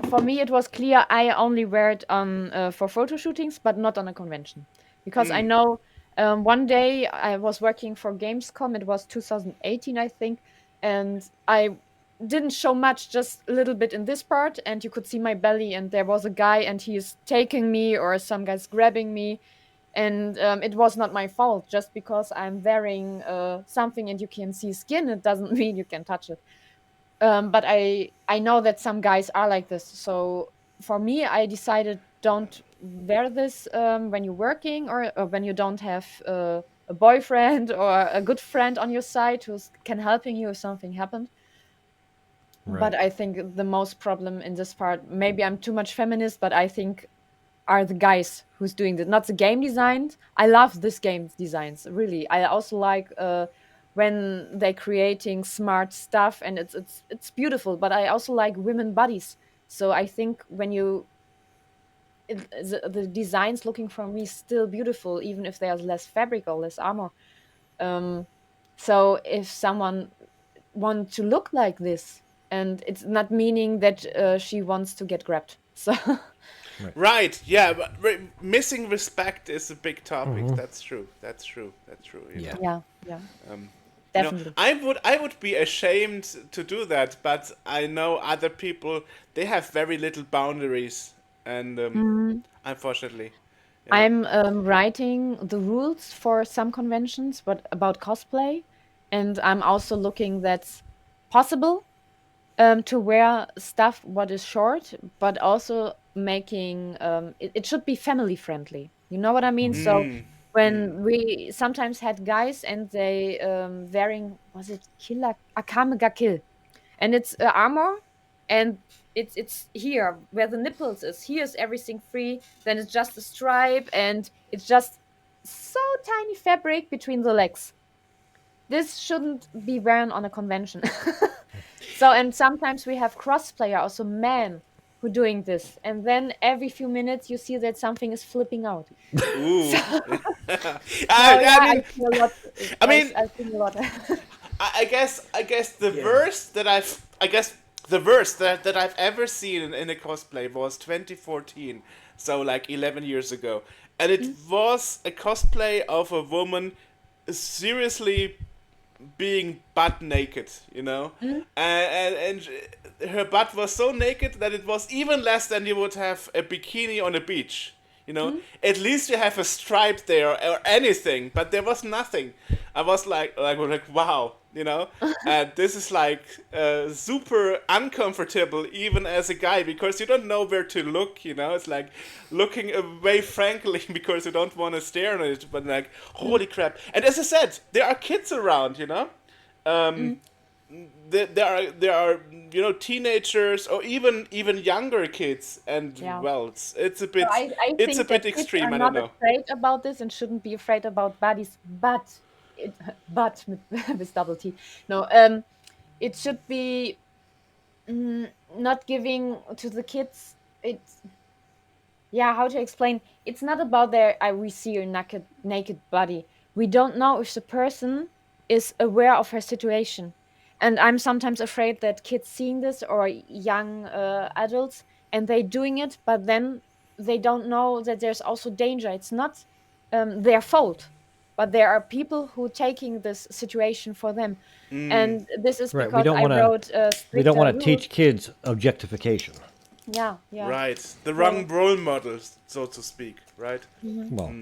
for me it was clear I only wear it on for photo shootings, but not on a convention, because I know one day I was working for Gamescom. It was 2018, I think, and I didn't show much, just a little bit in this part, and you could see my belly, and there was a guy and he is taking me, or some guys grabbing me, and it was not my fault. Just because I'm wearing something and you can see skin, it doesn't mean you can touch it. But I know that some guys are like this. So for me, I decided, don't wear this when you're working, or when you don't have a boyfriend or a good friend on your side who can helping you if something happened. Right. But I think the most problem in this part, maybe I'm too much feminist, but I think are the guys who's doing this, not the game design. I love this game designs, really. I also like when they're creating smart stuff, and it's beautiful. But I also like women bodies. So I think when the designs looking for me still beautiful, even if there's less fabric or less armor. So if someone wants to look like this, and it's not meaning that she wants to get grabbed. So Right, yeah, but missing respect is a big topic. That's true. You know. yeah, You know, definitely. I would be ashamed to do that, but I know other people, they have very little boundaries, and unfortunately, you know. I'm writing the rules for some conventions, but about cosplay, and I'm also looking that's possible to wear stuff what is short, but also making it should be family friendly. You know what I mean? So when we sometimes had guys and they wearing, was it killer Akame ga Kill, and it's armor, and it's here where the nipples is. Here's everything free. Then it's just a stripe, and it's just so tiny fabric between the legs. This shouldn't be worn on a convention. So, and sometimes we have crossplayer, also men who doing this, and then every few minutes you see that something is flipping out. Ooh. I I mean, see a lot. I mean, I see a lot. I guess the worst that I've ever seen in a cosplay was 2014, so like 11 years ago, and it was a cosplay of a woman seriously being butt naked, you know, and her butt was so naked that it was even less than you would have a bikini on a beach. You know, at least you have a stripe there or anything, but there was nothing. I was like wow, you know, this is like super uncomfortable even as a guy, because you don't know where to look. You know, it's like looking away frankly because you don't want to stare at it, but like holy crap. And as I said, there are kids around, you know. There are you know, teenagers or even younger kids, and well, it's a bit I it's a think bit that kids extreme. are I don't not know. afraid about this and shouldn't be afraid about bodies, but with double T. No, it should be not giving to the kids. It's, yeah, how to explain? It's not about we see your naked body. We don't know if the person is aware of her situation. And I'm sometimes afraid that kids seeing this, or young adults, and they doing it, but then they don't know that there's also danger. It's not their fault, but there are people who taking this situation for them. And this is Right. because I wrote We don't stricter want to rules. teach kids objectification. Yeah, yeah. Right. The So, wrong role model, so to speak. Right. Well,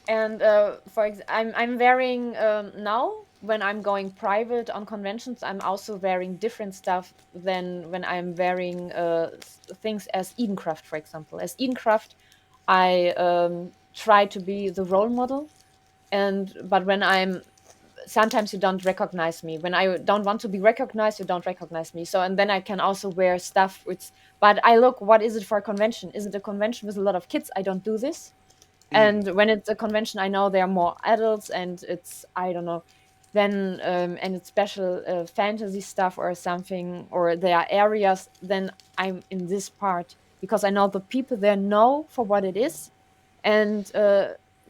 and I'm wearing now when I'm going private on conventions. I'm also wearing different stuff than when I'm wearing things as Edencraft, for example. As Edencraft, I try to be the role model, but when I'm sometimes you don't recognize me. When I don't want to be recognized, you don't recognize me. So, and then I can also wear stuff which, but I look, what is it for a convention? Is it a convention with a lot of kids? I don't do this. And when it's a convention, I know there are more adults and it's, I don't know, then, and it's special fantasy stuff or something, or there are areas, then I'm in this part because I know the people there know for what it is. And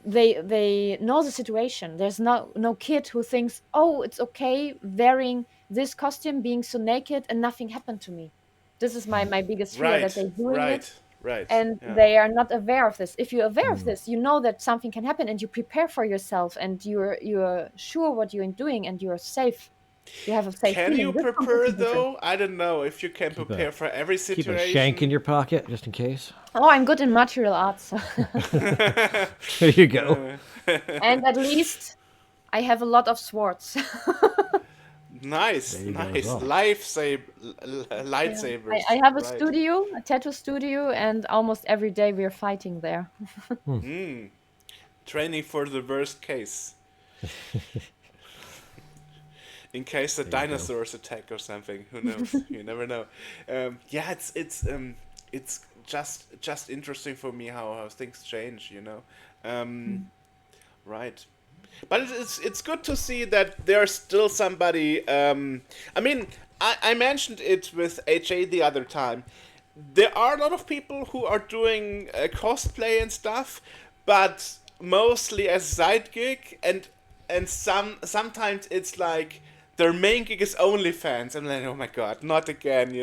they know the situation. There's no kid who thinks, oh, it's okay wearing this costume, being so naked, and nothing happened to me. This is my biggest fear, that Right. they're doing it Right. Right. and Yeah. they are not aware of this. If you're aware of this, you know that something can happen, and you prepare for yourself, and you're sure what you're doing, and you're safe. You have a safe Can feeling. you This is prepare completely different. though? I don't know if you can keep prepare a for every keep a shank in situation. your pocket just in case. Oh, I'm good in martial arts. There you go. And at least I have a lot of swords. Nice, There you go as nice. well. Yeah. Lightsabers. I have a Right. studio, a tattoo studio, and almost every day we're fighting there. Training for the worst case. In case the There you go. dinosaurs attack or something. Who knows? You never know. Yeah, it's just interesting for me how things change. Right. But it's good to see that there's still somebody. I mean, I mentioned it with HA the other time. There are a lot of people who are doing cosplay and stuff, but mostly as side gig, and sometimes it's like their main gig is OnlyFans. I'm like, oh my god, not again.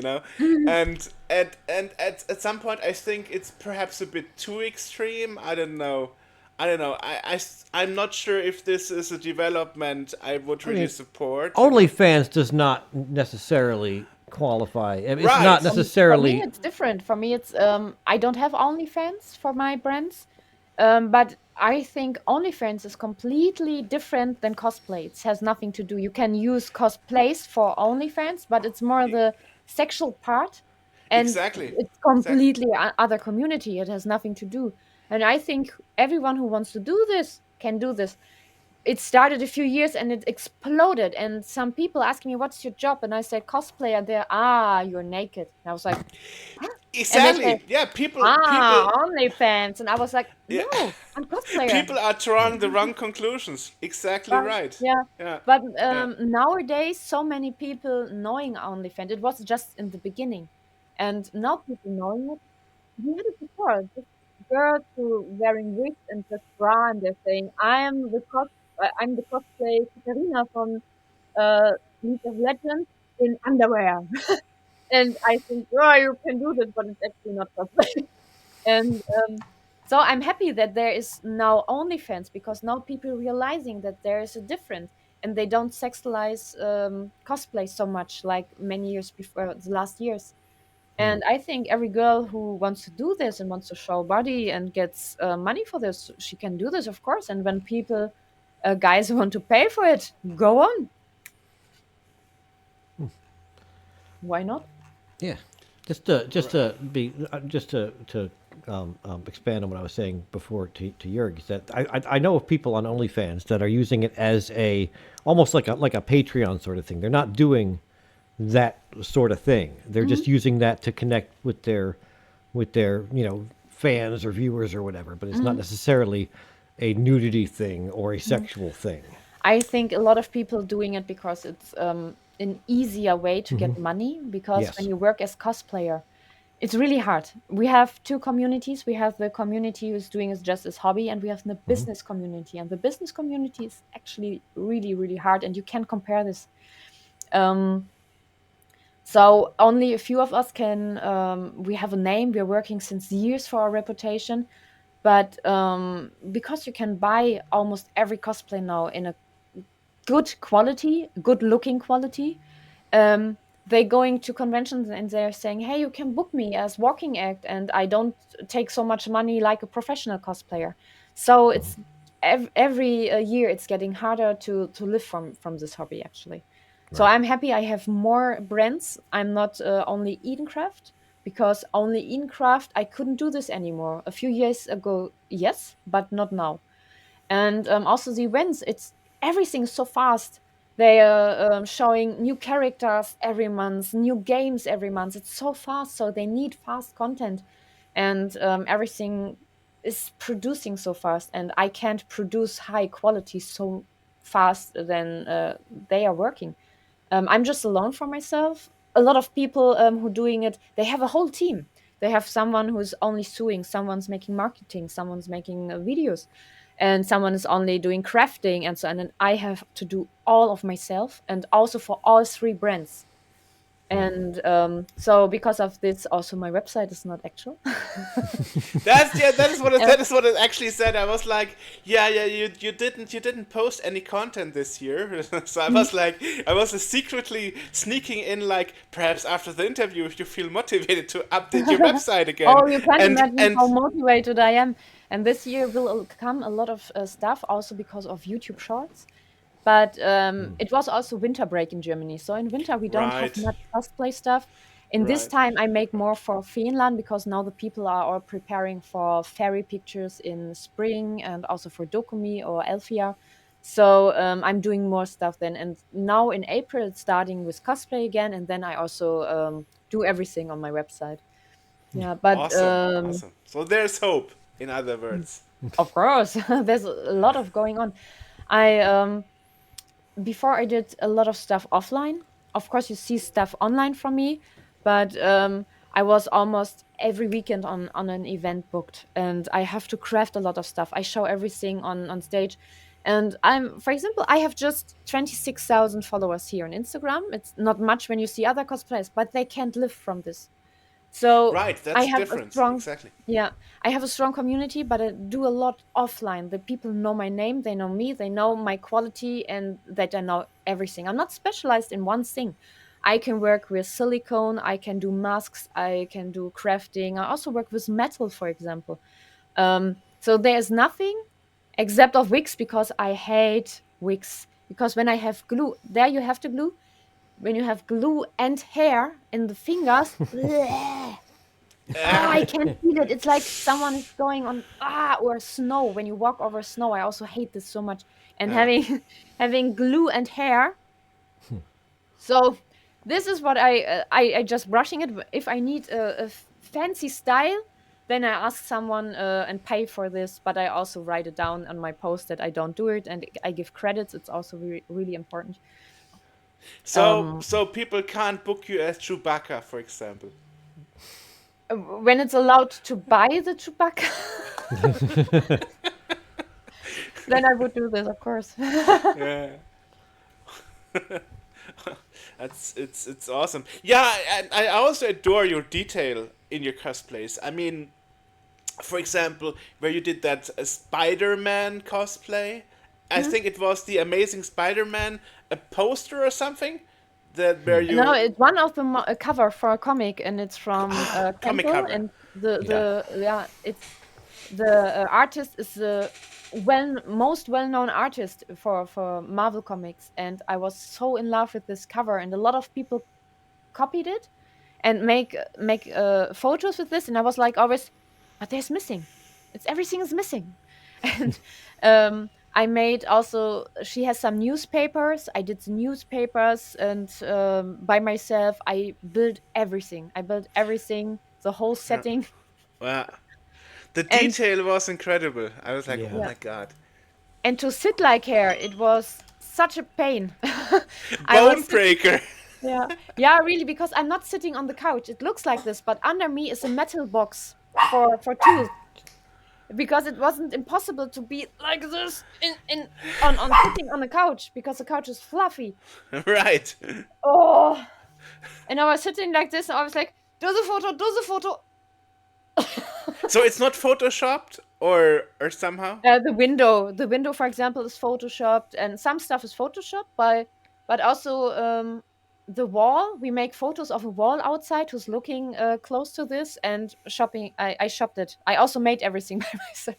And at some point, I think it's perhaps a bit too extreme. I don't know. I'm not sure if this is a development I would really mean, support. OnlyFans does not necessarily qualify. I mean, it's Right. not For me, necessarily. it's different. For me, it's I don't have OnlyFans for my brands, but I think OnlyFans is completely different than cosplay. It has nothing to do. You can use cosplays for OnlyFans, but it's more the sexual part, and Exactly. it's Exactly. completely other community. It has nothing to do. And I think everyone who wants to do this can do this. It started a few years and it exploded. And some people ask me, "What's your job?" And I said, "Cosplayer." There, you're naked. And I was like, "Huh?" And they say, Exactly. Yeah, people OnlyFans. And I was like, yeah. "No, I'm cosplayer." People are drawing the wrong conclusions. Exactly But right. yeah, Yeah. but Yeah. nowadays, so many people knowing OnlyFans. It was just in the beginning, and now people knowing it. We had it before. Just girls who wearing wigs and just bra, and they're saying, I'm the cosplay Katarina from League of Legends in underwear." And I think, oh, you can do this, but it's actually not cosplay. And so I'm happy that there is now OnlyFans, because now people realizing that there is a difference, and they don't sexualize cosplay so much like many years before, the last years. And I think every girl who wants to do this and wants to show body and gets money for this, she can do this, of course. And when people, guys want to pay for it, go on. Why not? Yeah, just to expand on what I was saying before to Jurg, is that I know of people on OnlyFans that are using it as a almost like a Patreon sort of thing. They're not doing that sort of thing. They're just using that to connect with their fans or viewers or whatever. But it's not necessarily a nudity thing or a sexual thing. I think a lot of people doing it because it's an easier way to get money. Because when Yes. you work as cosplayer, it's really hard. We have two communities. We have the community who's doing it just as hobby, and we have the business community. And the business community is actually really, really hard, and you can't compare this. Um, so only a few of us can. We have a name. We're working since years for our reputation, but because you can buy almost every cosplay now in a good quality, good looking quality. Um, they going to conventions and they're saying, hey, you can book me as walking act, and I don't take so much money like a professional cosplayer. So it's every year it's getting harder to live from this hobby, actually. So I'm happy I have more brands. I'm not only Edencraft, because only Edencraft I couldn't do this anymore. A few years ago, yes, but not now. And also the events, it's everything's so fast. They are showing new characters every month, new games every month. It's so fast, so they need fast content, and everything is producing so fast, and I can't produce high quality so fast than they are working. I'm just alone for myself. A lot of people who doing it, they have a whole team. They have someone who's only sewing, someone's making marketing, someone's making videos, and someone is only doing crafting and so on. And I have to do all of myself, and also for all three brands. And so because of this, also my website is not actual. That is what it actually said. I was like, yeah, you didn't post any content this year. So I was secretly sneaking in, like, perhaps after the interview, if you feel motivated to update your website again. Oh, you can't imagine how motivated I am. And this year will come a lot of stuff, also because of YouTube Shorts. But it was also winter break in Germany. So in winter, we don't have Right. much cosplay stuff. In this Right. time, I make more for Finland, because now the people are all preparing for fairy pictures in spring, and also for Dokumi or Elfia. So I'm doing more stuff then. And now in April, it's starting with cosplay again. And then I also do everything on my website. Yeah, but Awesome. So there's hope, in other words. of course, there's a lot of going on. I before I did a lot of stuff offline. Of course, you see stuff online from me, but I was almost every weekend on an event booked, and I have to craft a lot of stuff. I show everything on stage, and for example, I have just 26,000 followers here on Instagram. It's not much when you see other cosplayers, but they can't live from this. So Right, I that's have a different. strong, Exactly. yeah, I have a strong community, but I do a lot offline. The people know my name, they know me, they know my quality, and that I know everything. I'm not specialized in one thing. I can work with silicone, I can do masks, I can do crafting. I also work with metal, for example. So there's nothing except of wigs, because I hate wigs. Because when I have glue, there you have to glue. When you have glue and hair in the fingers, bleh. I can't feel it. It's like someone is going on or snow. When you walk over snow, I also hate this so much. And having having glue and hair. So this is what I just brushing it. If I need a fancy style, then I ask someone and pay for this. But I also write it down on my post that I don't do it, and I give credits. It's also really important. So people can't book you as Chewbacca, for example. When it's allowed to buy the Chewbacca, then I would do this, of course. Yeah. It's awesome. Yeah, and I also adore your detail in your cosplays. I mean, for example, where you did that Spider-Man cosplay. I think it was the Amazing Spider-Man, a poster or something, that where you No, it's one of the a cover for a comic, and it's from comic Campbell, cover. and it's the artist is the most well-known artist for Marvel comics, and I was so in love with this cover, and a lot of people copied it and make photos with this, and I was like always, but there's missing. Everything is missing. And I made also, she has some newspapers. I did the newspapers, and by myself I built everything. The whole setting. Wow. The And detail was incredible. I was like, oh Yeah. my god. and to sit like her, it was such a pain. I Bone was breaker. yeah, really, because I'm not sitting on the couch. It looks like this, but under me is a metal box for tools. Because it wasn't impossible to be like this on sitting on the couch, because the couch is fluffy. Right. Oh, and I was sitting like this, and I was like, do the photo. So it's not photoshopped or somehow? The window, for example, is photoshopped, and some stuff is photoshopped but also the wall. We make photos of a wall outside who's looking close to this, and shopping. I shopped it. I also made everything by myself.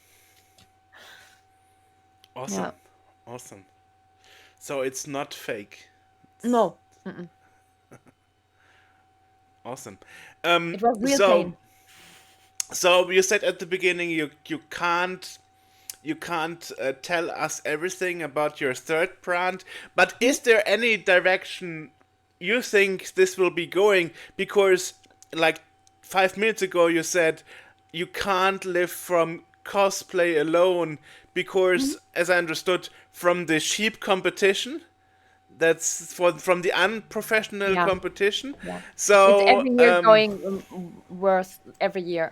Awesome. Yeah. Awesome. So it's not fake. No. Mm-mm. Awesome. It was real so pain. so you said at the beginning you can't tell us everything about your third brand, but is there any direction you think this will be going? Because like 5 minutes ago you said you can't live from cosplay alone because, as I understood, from the cheap competition, that's from the unprofessional Yeah. competition. Yeah. It's So every year going worse every year.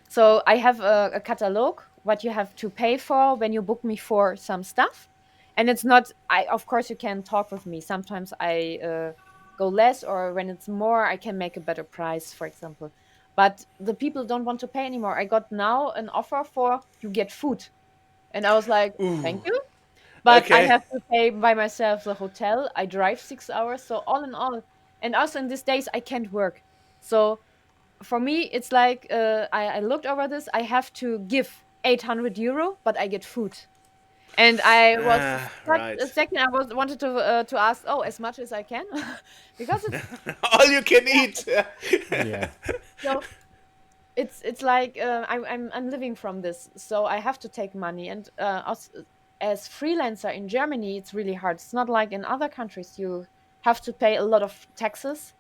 So I have a catalog what you have to pay for when you book me for some stuff, and it's not. I Of course you can talk with me. Sometimes I go less, or when it's more, I can make a better price, for example. But the people don't want to pay anymore. I got now an offer for you get food, and I was like, thank you. But I okay. have to pay by myself the hotel. I drive 6 hours. So all in all, and also in these days I can't work. So for me, it's like I looked over this. I have to give 800 euro, but I get food. And I was such a Right. second. I wanted to ask, oh, as much as I can, because it's All you can eat. Yeah. so it's like I'm living from this, so I have to take money. And as freelancer in Germany, it's really hard. It's not like in other countries. You have to pay a lot of taxes.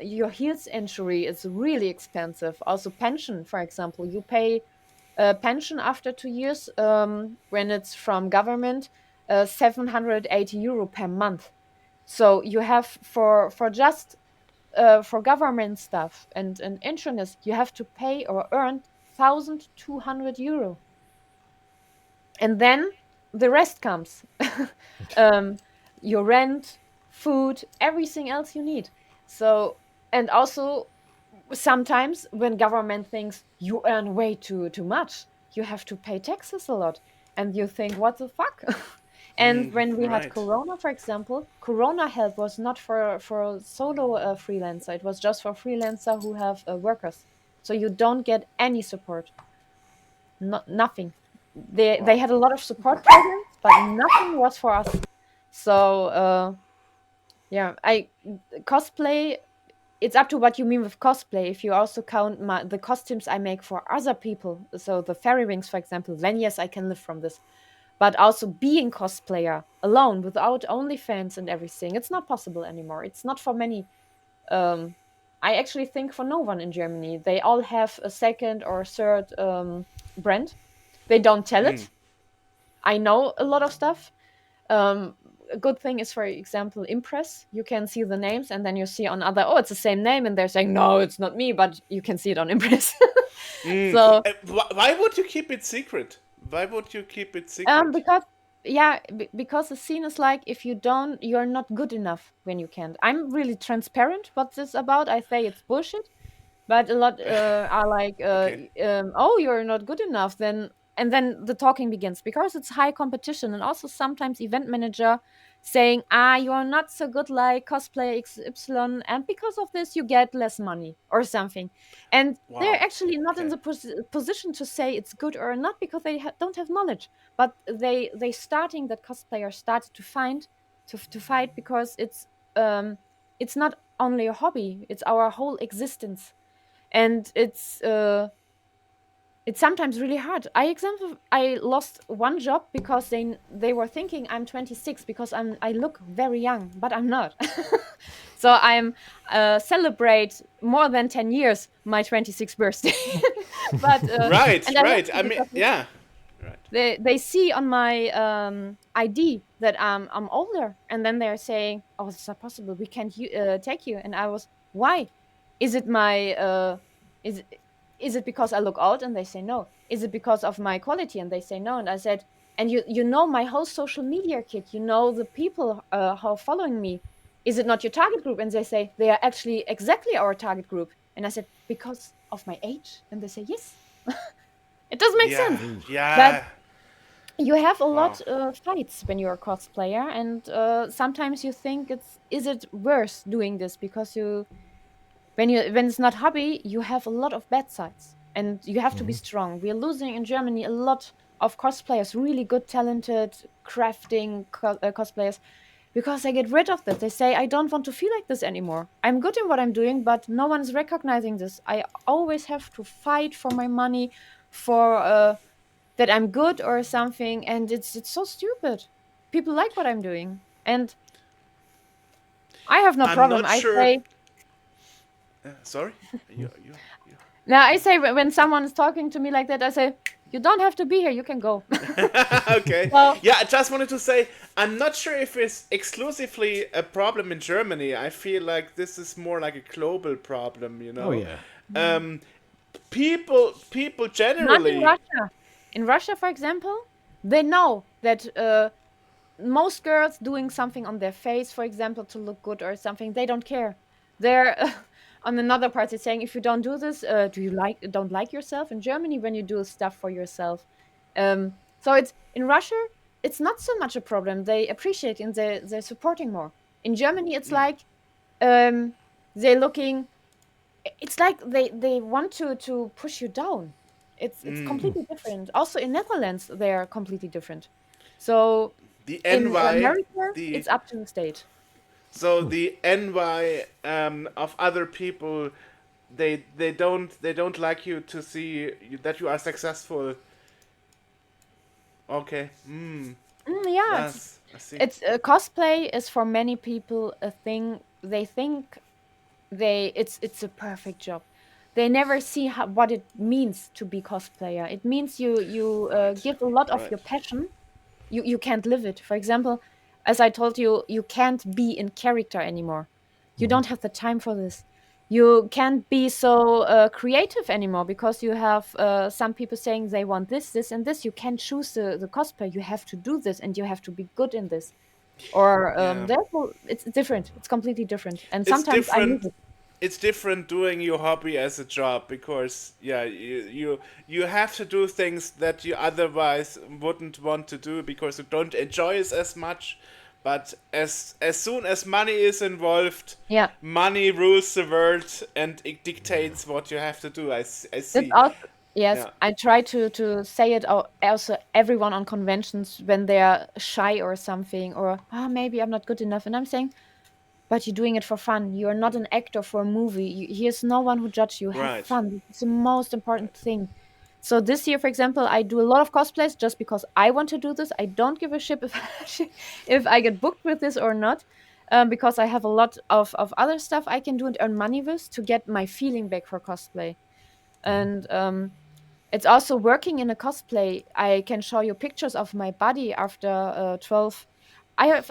Your health injury is really expensive. Also, pension, for example, you pay pension after 2 years when it's from government, 780 euro per month. So you have for just for government stuff and insurance, you have to pay or earn 1,200 euro, and then the rest comes. um, your rent, food, everything else you need. So, and also sometimes when government thinks you earn way too much, you have to pay taxes a lot, and you think, what the fuck? And when we had Right. Corona, for example, Corona help was not for solo freelancer. It was just for freelancer who have workers. So you don't get any support. Nothing. They Wow. had a lot of support programs, but nothing was for us. So yeah, I cosplay. It's up to what you mean with cosplay. If you also count the costumes I make for other people, so the fairy rings, for example, then yes, I can live from this. But also being cosplayer alone without OnlyFans and everything, it's not possible anymore. It's not for many. Um, I actually think for no one in Germany. They all have a second or third brand. They don't tell it. I know a lot of stuff. A good thing is, for example, Impress. You can see the names, and then you see on other, oh, it's the same name, and they're saying, no, it's not me, but you can see it on Impress. So, Why would you keep it secret? Why would you keep it secret? because yeah, because the scene is like, if you don't, you're not good enough when you can't. I'm really transparent. What's this about? I say it's bullshit, but a lot are like, Okay. oh, you're not good enough. Then the talking begins because it's high competition, and also sometimes event manager saying, you are not so good like cosplay XY, and because of this you get less money or something. And they're Wow. actually not in Okay. the position to say it's good or not, because they don't have knowledge. But they starting that cosplayers started to find to fight, because it's not only a hobby, it's our whole existence. And it's sometimes really hard. I lost one job because they were thinking I'm 26, because I look very young, but I'm not. So I'm celebrate more than 10 years my 26th birthday. But Right. and I Right. left I it mean, because yeah. Right. they see on my ID that I'm older, and then they're saying, "Oh, it's not possible. We can't take you." And I was, "Why? Is it my is is it because I look old?" And they say no. Is it because of my quality? And they say no. And I said, "And you know my whole social media kit. You know the people how are following me. Is it not your target group?" And they say they are actually exactly our target group. And I said, "Because of my age?" And they say yes. It doesn't make Yeah. sense. But Yeah. you have a Wow. lot fights when you're a cosplayer, and sometimes you think is it worth doing this because when it's not hobby, you have a lot of bad sides, and you have to be strong. We're losing in Germany a lot of cosplayers, really good, talented crafting cosplayers, because they get rid of that. They say, I don't want to feel like this anymore. I'm good in what I'm doing, but no one's recognizing this. I always have to fight for my money, for that I'm good or something, and it's so stupid. People like what I'm doing, and I have no I'm problem. not I sure. say, Sorry. You. now I say when someone is talking to me like that, I say, you don't have to be here. You can go. Okay. Well, Yeah, I just wanted to say I'm not sure if it's exclusively a problem in Germany. I feel like this is more like a global problem. Oh yeah. Um, people not in generally. Russia. In Russia, for example, they know that most girls doing something on their face, for example, to look good or something, they don't care. They're on another party saying, if you don't do this, do you don't like yourself? In Germany, when you do stuff for yourself, so it's in Russia, it's not so much a problem. They appreciate and they're supporting more. In Germany, it's like they're looking. It's like they want to push you down. It's completely different. Also in Netherlands, they're completely different. So The in NY, America, the it's up to the state. so the NY of other people, they don't like you to see that you are successful. Okay. Yeah, I see. it's cosplay is for many people a thing. They think it's a perfect job. They never see what it means to be cosplayer. It means you Right. give a lot of Right. your passion. You can't live it. For example, as I told you, you can't be in character anymore. You don't have the time for this. You can't be so creative anymore because you have some people saying they want this, and this. You can't choose the cosplay. You have to do this, and you have to be good in this. Or Yeah. therefore, it's different. It's completely different. And It's sometimes I miss different. it. It's different doing your hobby as a job because yeah, you have to do things that you otherwise wouldn't want to do because you don't enjoy it as much. But as soon as money is involved, Yeah. money rules the world and it dictates what you have to do. I It's see. also yes, Yeah. I try to say it also everyone on conventions when they're shy or something, or maybe I'm not good enough, and I'm saying, but you're doing it for fun. You are not an actor for a movie. Here's no one who judges you. Have Right. fun. It's the most important Right. thing. So this year, for example, I do a lot of cosplays just because I want to do this. I don't give a shit if if I get booked with this or not, because I have a lot of other stuff I can do and earn money with to get my feeling back for cosplay. And it's also working in a cosplay. I can show you pictures of my body after 12. I have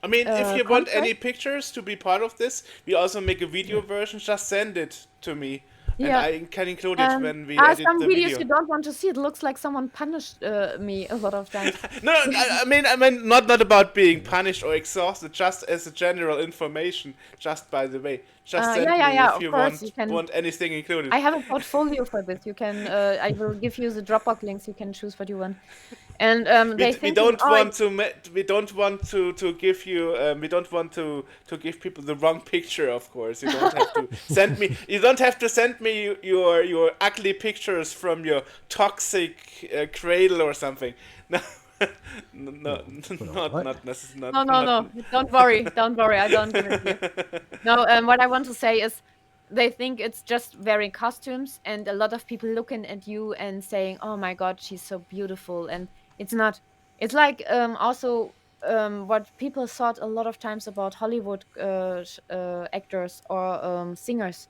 I mean, if you want contract. any pictures to be part of this, we also make a video version. Just send it to me, and Yeah. I can include it when we edit Some the videos video. you don't want to see. It looks like someone punished me a lot of times. No, I mean, not about being punished or exhausted. Just as a general information. Just by the way, just Yeah, send yeah, me yeah. if Of you course, you can. want anything included. I have a portfolio for this. You can. I will give you the Dropbox links. You can choose what you want. And they We thinking, don't oh, want to we don't want to give you we don't want to give people the wrong picture. Of course, you don't have to send me. You don't have to send me your ugly pictures from your toxic cradle or something. No, no, What? not necessarily. no, no, no. Don't worry. Don't worry. I don't give it to you. No, what I want to say is they think it's just wearing costumes, and a lot of people looking at you and saying, "Oh my God, she's so beautiful," and it's not. It's like also what people thought a lot of times about Hollywood actors or singers.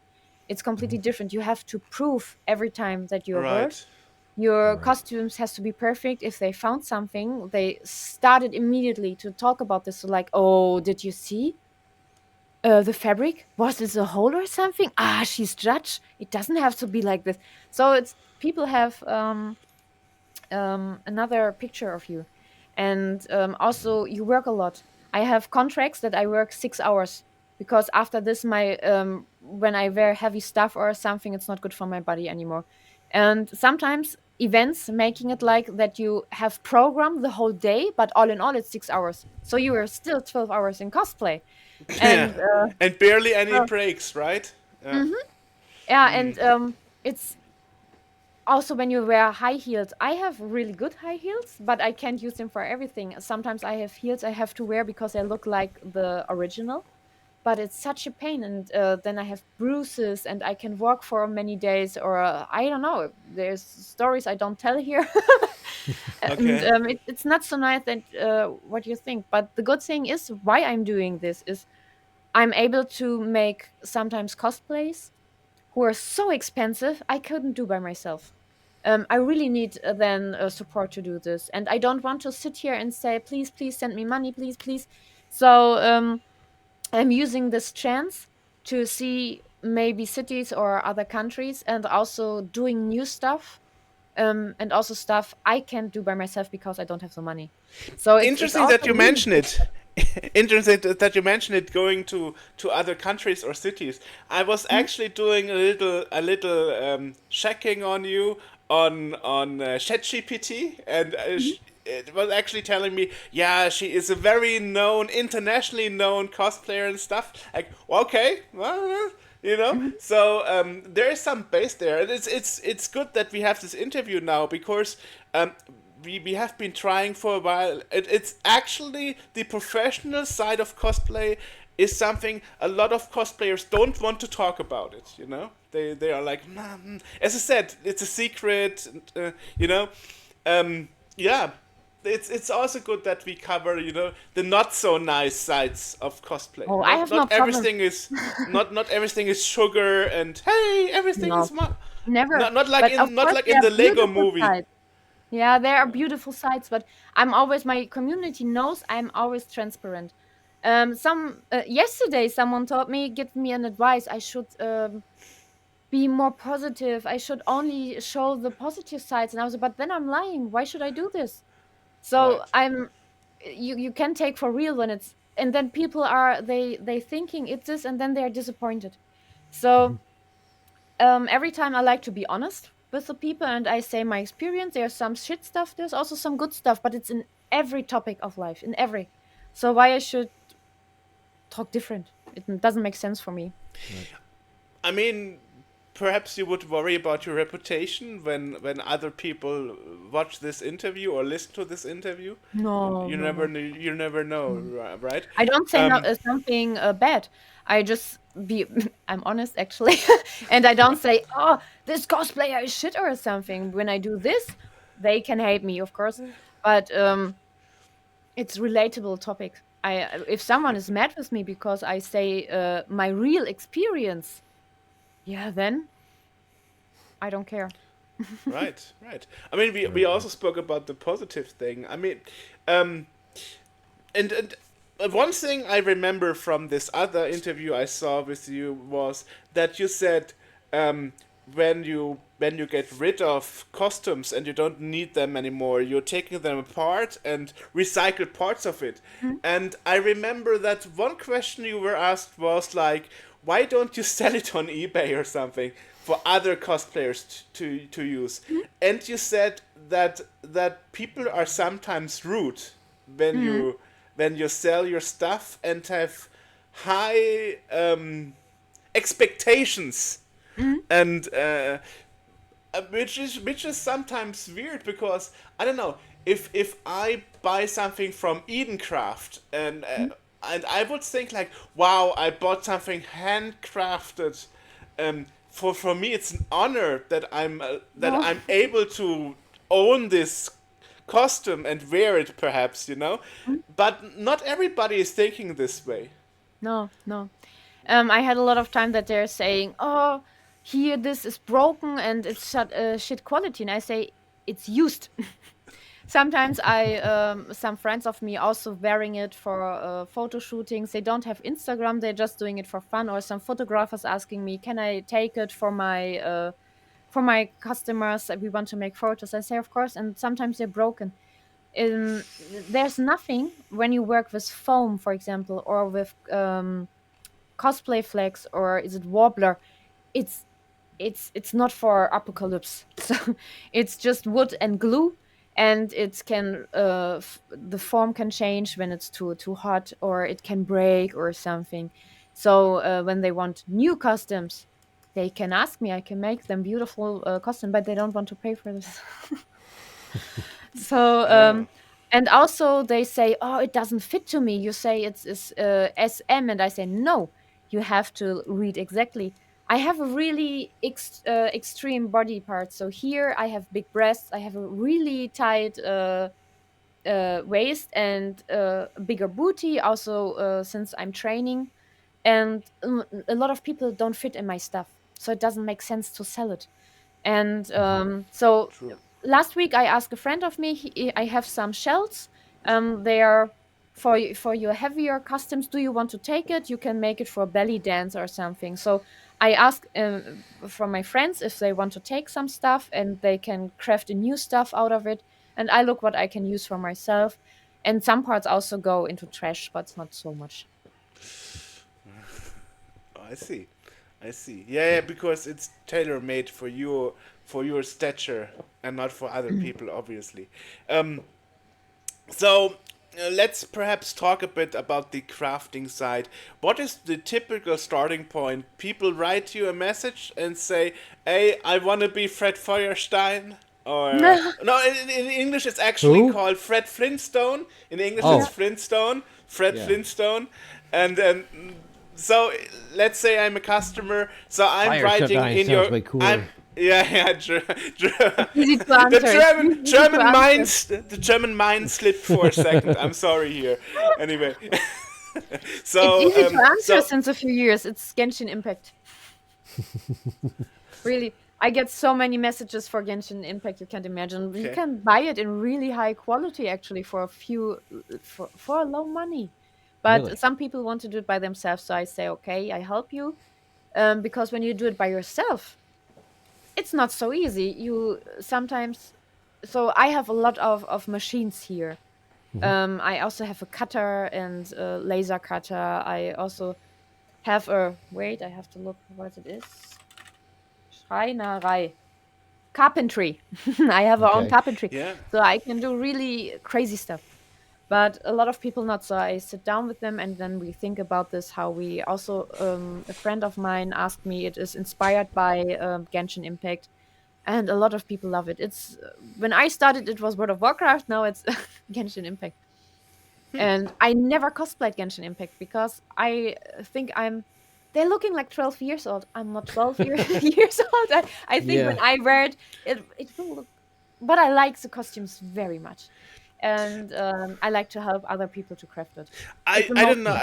It's completely different. You have to prove every time that you're worth. Right. Your Right. costumes has to be perfect. If they found something, they started immediately to talk about this. So like, oh, did you see? The fabric? Was this a hole or something? She's judged. It doesn't have to be like this. So it's people have another picture of you, and also you work a lot. I have contracts that I work 6 hours because after this, my when I wear heavy stuff or something, it's not good for my body anymore. And sometimes events, making it like that you have program the whole day, but all in all it's 6 hours. So you are still 12 hours in cosplay. Yeah, And and barely any so, breaks, right? Yeah. mhm. Yeah, and it's also when you wear high heels. I have really good high heels, but I can't use them for everything. Sometimes I have heels I have to wear because I look like the original, but it's such a pain. And then I have bruises and I can walk for many days, or I don't know, there's stories I don't tell here. And Okay. it's not so nice that what you think. But the good thing is why I'm doing this is I'm able to make sometimes cosplays who are so expensive I couldn't do by myself. I really need then support to do this, and I don't want to sit here and say, please, please send me money, please, please. So I'm using this chance to see maybe cities or other countries, and also doing new stuff, and also stuff I can't do by myself because I don't have the money. So it's Interesting that also you really mention good. it. Interesting that you mention it, going to other countries or cities. I was actually doing a little checking on you on ChatGPT, and it was actually telling me, yeah, she is a very known, internationally known cosplayer and stuff. Like, okay, well, you know. Mhm. So there is some base there, and it's good that we have this interview now, because we have been trying for a while. It's actually the professional side of cosplay is something a lot of cosplayers don't want to talk about it. They are like, "Nah, as I said, it's a secret. You know, yeah. It's also good that we cover, the not so nice sides of cosplay. Oh, I Not have no not problem. everything is not everything is sugar and hey, everything No, is never. not like But of in not course, like there in are the Lego beautiful movie. sides. Yeah, there are beautiful sides, but my community knows I'm always transparent. Some Yesterday someone told me, give me an advice. I should be more positive. I should only show the positive sides, and I was, but then I'm lying. Why should I do this? So Right. you can take for real when it's, and then people are they thinking it's this, and then they are disappointed. So every time I like to be honest with the people, and I say my experience. There's some shit stuff, there's also some good stuff, but it's in every topic of life, in every. So why I should talk different? It doesn't make sense for me. Right. I mean, perhaps you would worry about your reputation when other people watch this interview or listen to this interview. No, You no, never no. you never know, Mm. right? I don't say no, Um, something bad. I just be I'm honest actually, and I don't say, oh, this cosplayer is shit or something. When I do this, they can hate me, of course, but it's relatable topic. If someone is mad with me because I say my real experience, yeah, then I don't care. right. I mean, we Right. also spoke about the positive thing. I mean, um, and one thing I remember from this other interview I saw with you was that you said, um, when you get rid of costumes and you don't need them anymore, you're taking them apart and recycle parts of it. Mm, And I remember that one question you were asked was like, why don't you sell it on eBay or something for other cosplayers to use? mm, And you said that people are sometimes rude when mm, you sell your stuff and have high expectations, mm, and which is sometimes weird, because I don't know, if I buy something from Edencraft, mm, and I would think like, wow, I bought something handcrafted. For me, it's an honor that no, I'm able to own this costume and wear it, perhaps, mm, but not everybody is thinking this way. no, no. I had a lot of time that they're saying, "Oh, here this is broken and it's shit quality," and I say it's used. Sometimes some friends of me also wearing it for photo shootings. They don't have Instagram; they're just doing it for fun. Or some photographers asking me, "Can I take it for my customers? We want to make photos." I say, "Of course." And sometimes they're broken. Um, there's nothing when you work with foam, for example, or with cosplay flags, or is it warbler? It's it's not for apocalypse. So it's just wood and glue, and it can the form can change when it's too hot, or it can break or something. So when they want new costumes, they can ask me. I can make them beautiful costume, but they don't want to pay for this. So and also they say, oh, it doesn't fit to me. You say it's SM, and I say no. You have to read exactly. I have a really extreme body part. So here I have big breasts. I have a really tight waist and a bigger booty. Also, since I'm training, and a lot of people don't fit in my stuff, so it doesn't make sense to sell it. And so True. last week I asked a friend of me. I have some shells. They are for your heavier customs. Do you want to take it? You can make it for belly dance or something. So I asked from my friends if they want to take some stuff, and they can craft a new stuff out of it. And I look what I can use for myself. And some parts also go into trash, but it's not so much. Oh, I see. I see. Yeah, because it's tailor made for your stature and not for other people, obviously. So let's perhaps talk a bit about the crafting side. What is the typical starting point? People write you a message and say, "Hey, I want to be Fred Feuerstein." Or no, in English it's actually Who? called Fred Flintstone. In English Oh. it's Flintstone, Fred Yeah. Flintstone, and so let's say I'm a customer. So I'm Fire writing Shutdown in sounds your. way cooler. Yeah. Easy to The answer. Easy to German answer. the German mind slipped for a second. I'm sorry here. Anyway, so It's easy to answer so since a few years. It's Genshin Impact. Really, I get so many messages for Genshin Impact. You can't imagine. You okay. can buy it in really high quality, actually, for a few for low money. But Really? some people want to do it by themselves, so I say, okay, I help you. Because when you do it by yourself, it's not so easy. You sometimes. So I have a lot of machines here. I also have a cutter and a laser cutter. I also have a wait. I have to look what it is. Schreinerei. Carpentry. I have our own Okay. carpentry, Yeah. so I can do really crazy stuff. But a lot of people not. So I sit down with them, and then we think about this. How we also a friend of mine asked me. It is inspired by Genshin Impact, and a lot of people love it. It's when I started, it was World of Warcraft. Now it's Genshin Impact. And I never cosplayed Genshin Impact because I think they're looking like 12 years old. I'm not 12 years old. I think when Yeah. I wear it, it will look. But I like the costumes very much. And I like to help other people to craft it. It's the I most. don't know.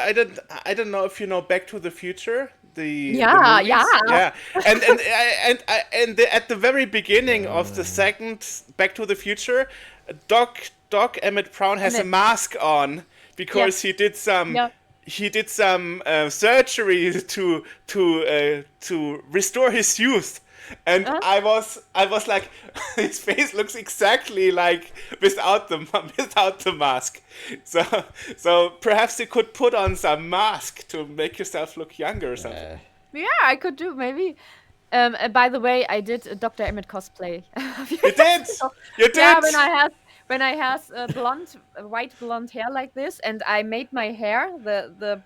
I don't know if you know Back to the Future, the Yeah, movies. yeah. Yeah, and at the very beginning of the second Back to the Future, Doc Emmett Brown has a Emmett. mask on because Yeah. Yeah. he did some surgery to restore his youth. And Uh, I was like, his face looks exactly like without the mask. So perhaps you could put on some mask to make yourself look younger or something. yeah, I could do maybe. By the way, I did a Dr. Emmett cosplay. You did, you did. Yeah, when I had white blonde hair like this, and I made my hair the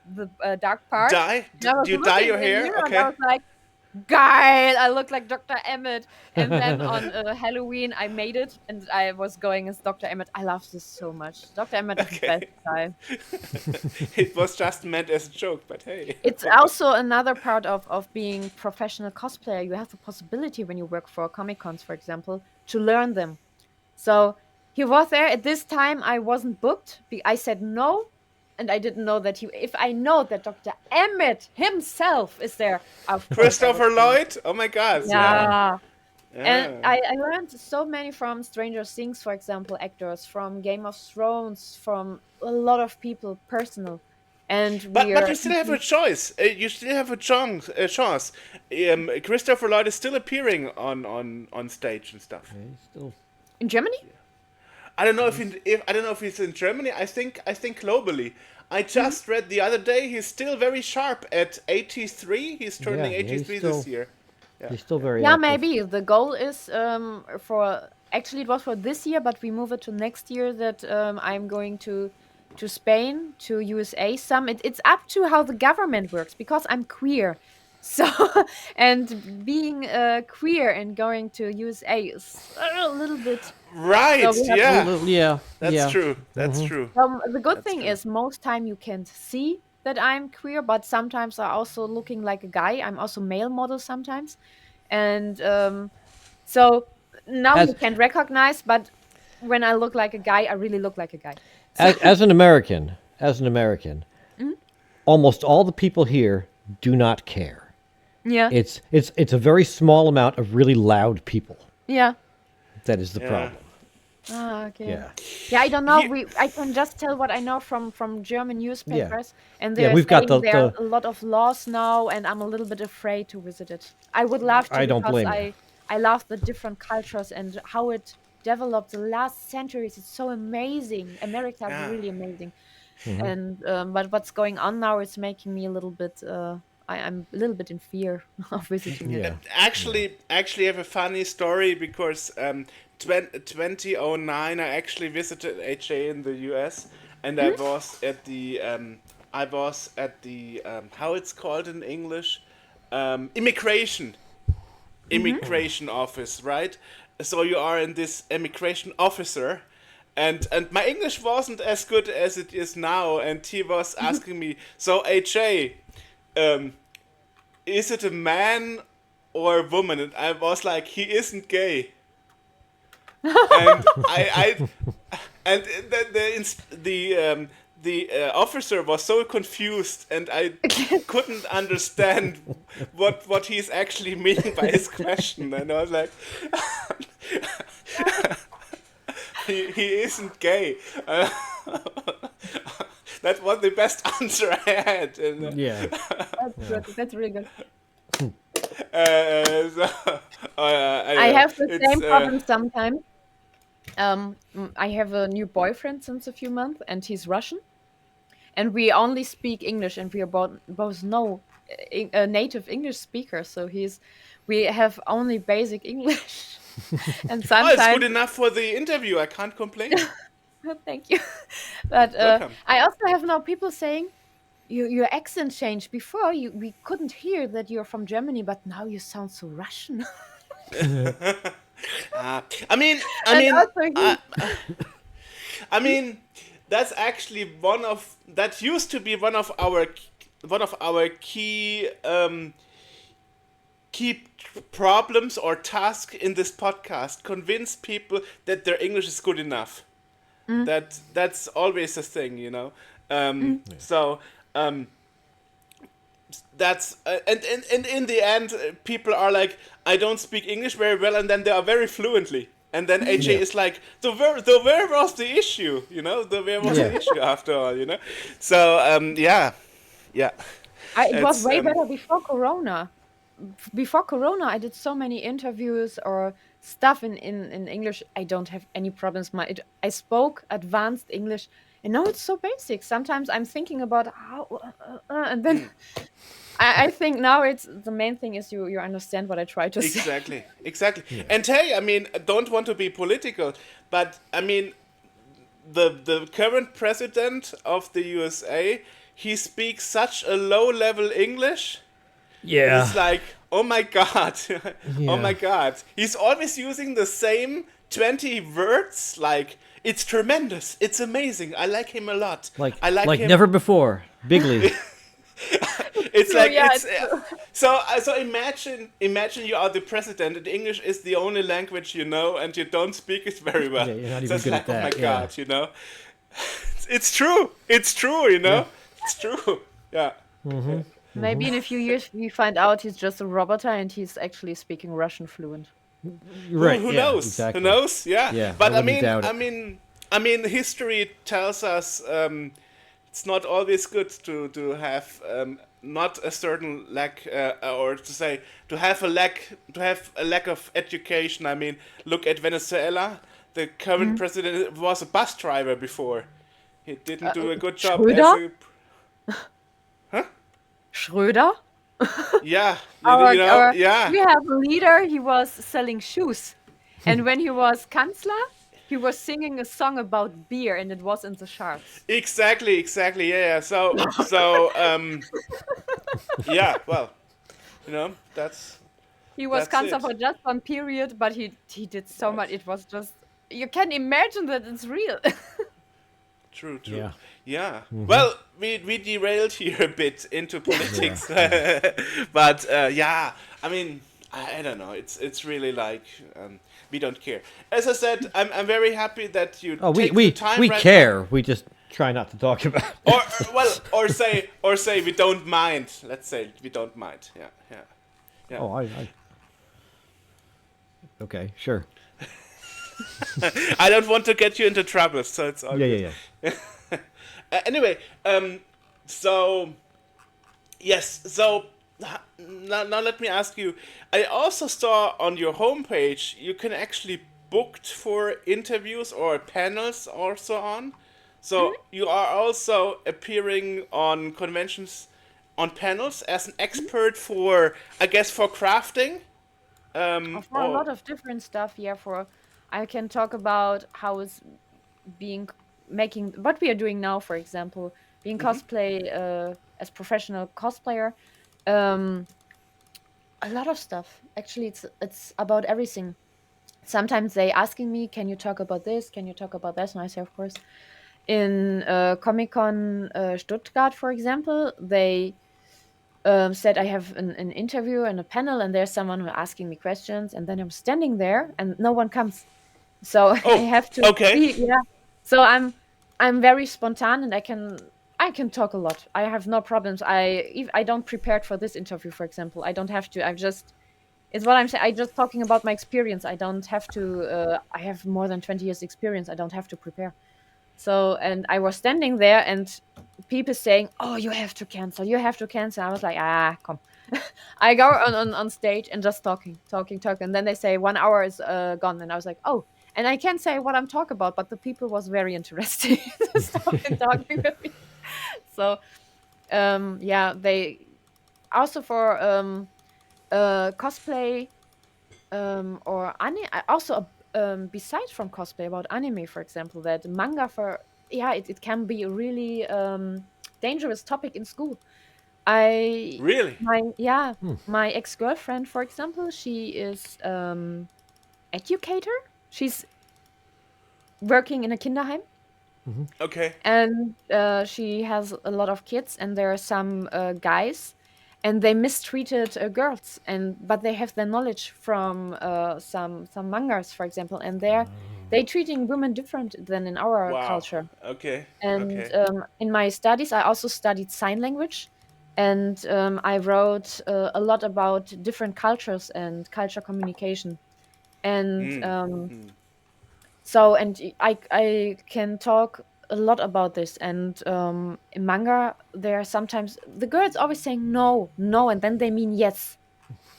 dark part. Dye? And I was Do you dye your looking in hair? mirror, and I Okay. was like, "Guy, I look like Dr. Emmett." And then on Halloween, I made it, and I was going as Dr. Emmett. I love this so much. Dr. Emmett is the best guy. It was just meant as a joke, but hey. It's also another part of being professional cosplayer. You have the possibility when you work for Comic Cons, for example, to learn them. So he was there at this time. I wasn't booked. I said no, and I didn't know that he. If I know that Dr. Emmett himself is there, of course I Christopher would go. Lloyd? Oh my god. Yeah. And Yeah. I learned so many from Stranger Things, for example, actors, from Game of Thrones, from a lot of people, personal. And we But are you still have a choice. You still have a chance. Christopher Lloyd is still appearing on stage and stuff. Okay, still. in Germany. I don't know if I don't know if he's in Germany. I think globally. I just read the other day he's still very sharp at 83. He's turning Yeah, he's 83 this still- year. He's still very Yeah, active. maybe the goal is for actually it was for this year, but we move it to next year. That I'm going to Spain, to USA. It's up to how the government works because I'm queer, so and being queer and going to USA is a little bit. Right, So we have yeah. Yeah, That's yeah. true. That's true. the good That's thing true. is most time you can see that I'm queer, but sometimes I also looking like a guy. I'm also male model sometimes, and so now you As can recognize. But when I look like a guy, I really look like a guy. So, as an American, Mhm. almost all the people here do not care. yeah, It's a very small amount of really loud people yeah. that is the Yeah. problem. Ah, okay. Yeah. Yeah, I don't know. He- I can just tell what I know from German newspapers, and Yeah, they're we've got saying there are the a lot of laws now, and I'm a little bit afraid to visit it. I would love to I don't because blame you. I love the different cultures and how it developed the last centuries. It's so amazing. America is yeah. really amazing, Mm-hmm. and but what's going on now is making me a little bit. I'm a little bit in fear of visiting it. Yeah. Actually, I have a funny story because 2009 I actually visited HA in the US, and I was at the how it's called in English, immigration office, right? So you are in this immigration officer, and my English wasn't as good as it is now, and he was asking me, so HA, is it a man or a woman? And I was like, he isn't gay. And and the officer was so confused, and I couldn't understand what he's actually meaning by his question. And I was like, he isn't gay. That was the best answer I had. And, Yeah. That's good. That's really good. so, I have the it's, same problem sometimes. I have a new boyfriend since a few months, and he's Russian, and we only speak English, and we are both no native English speakers. So we have only basic English, and it's sometimes good enough for the interview. I can't complain. thank you. But Welcome. I also have now people saying your accent changed. Before we couldn't hear that you're from Germany, but now you sound so Russian. I mean, And also I mean, that's actually that used to be one of our key problems or task in this podcast. Convince people that their English is good enough. That's always a thing, you know. So that's and in the end, people are like, I don't speak English very well, and then they are very fluently. And then AJ is like, where was the issue? You know, where was the issue after all? You know, so yeah. it was It's, way better before Corona. Before Corona, I did so many interviews or stuff in English. I don't have any problems. I spoke advanced English, and now it's so basic. Sometimes I'm thinking about how, and then I think now it's the main thing is you understand what I try to say. Exactly. And hey, I mean, I don't want to be political, but I mean, the current president of the USA, he speaks such a low level English. Yeah. It's like, oh my god, oh my god. He's always using the same 20 words. Like, it's tremendous, it's amazing, I like him a lot. I like him. Never before. Bigly. It's true, like yeah, it's so imagine you are the president and English is the only language you know and you don't speak it very well. Yeah, you're not So even it's good like, at oh my that, yeah. god, you know. It's true, you know. It's true. Yeah. Maybe in a few years we find out he's just a robot and he's actually speaking Russian fluent. Right. Who yeah, knows? Exactly. Who knows? Yeah. Yeah, But I I wouldn't doubt it. mean, history tells us it's not always good to have not a certain lack, or to say to have a lack of education. I mean, look at Venezuela. The current president was a bus driver before. He didn't do a good job as Schröder? a. Schröder? Yeah, Our yeah. we have a leader. He was selling shoes, and when he was Kanzler, he was singing a song about beer, and it was in the charts. Exactly. Yeah. Yeah. Well, that's He was that's Kanzler it. for just one period, but he did so much. Right. It was just you can imagine that it's real. True. Yeah. Yeah. Well, we derailed here a bit into politics, but yeah. I mean, I don't know. It's really like we don't care. As I said, I'm very happy that you Oh, take the time we right care. We just try not to talk about it. now. Or say we don't mind. Let's say we don't mind. Yeah. Oh, okay, sure. I don't want to get you into trouble, so it's all good. Yeah. Anyway, so yes, so now let me ask you. I also saw on your homepage you can actually booked for interviews or panels or so on. So you are also appearing on conventions on panels as an expert for, I guess, for crafting. For a lot of different stuff, yeah. For I can talk about how it's being making what we are doing now, for example, being cosplay as professional cosplayer. Um, a lot of stuff. Actually, it's about everything. Sometimes they asking me, "Can you talk about this? Can you talk about this?" And I say, "Of course." In Comic Con Stuttgart, for example, they said I have an interview and a panel, and there's someone who asking me questions, and then I'm standing there, and no one comes. So I Oh, have to okay. be, yeah. So I'm very spontaneous, and I can talk a lot. I have no problems. I don't prepared for this interview, for example. I don't have to. It's what I'm saying. I just talking about my experience. I don't have to. I have more than 20 years experience. I don't have to prepare. So, and I was standing there and people saying, "Oh, you have to cancel. You have to cancel." I was like, come. I go on stage and just talking. And then they say 1 hour is gone. And I was like, oh. And I can't say what I'm talking about, but the people was very interested to stop and talking with me. So, yeah, they also for cosplay or anime. Also, besides from cosplay, about anime, for example, that manga for it can be a really dangerous topic in school. I Really? my yeah my ex girlfriend, for example, she is educator. She's working in a kinderheim. Okay. And she has a lot of kids, and there are some guys, and they mistreated girls, and but they have the knowledge from some mangas, for example, and they treating women different than in our Wow. culture. Okay. And Okay. in my studies, I also studied sign language, and I wrote a lot about different cultures and culture communication, and so, and I can talk a lot about this. And in manga, there are sometimes the girls always saying no, no, and then they mean yes,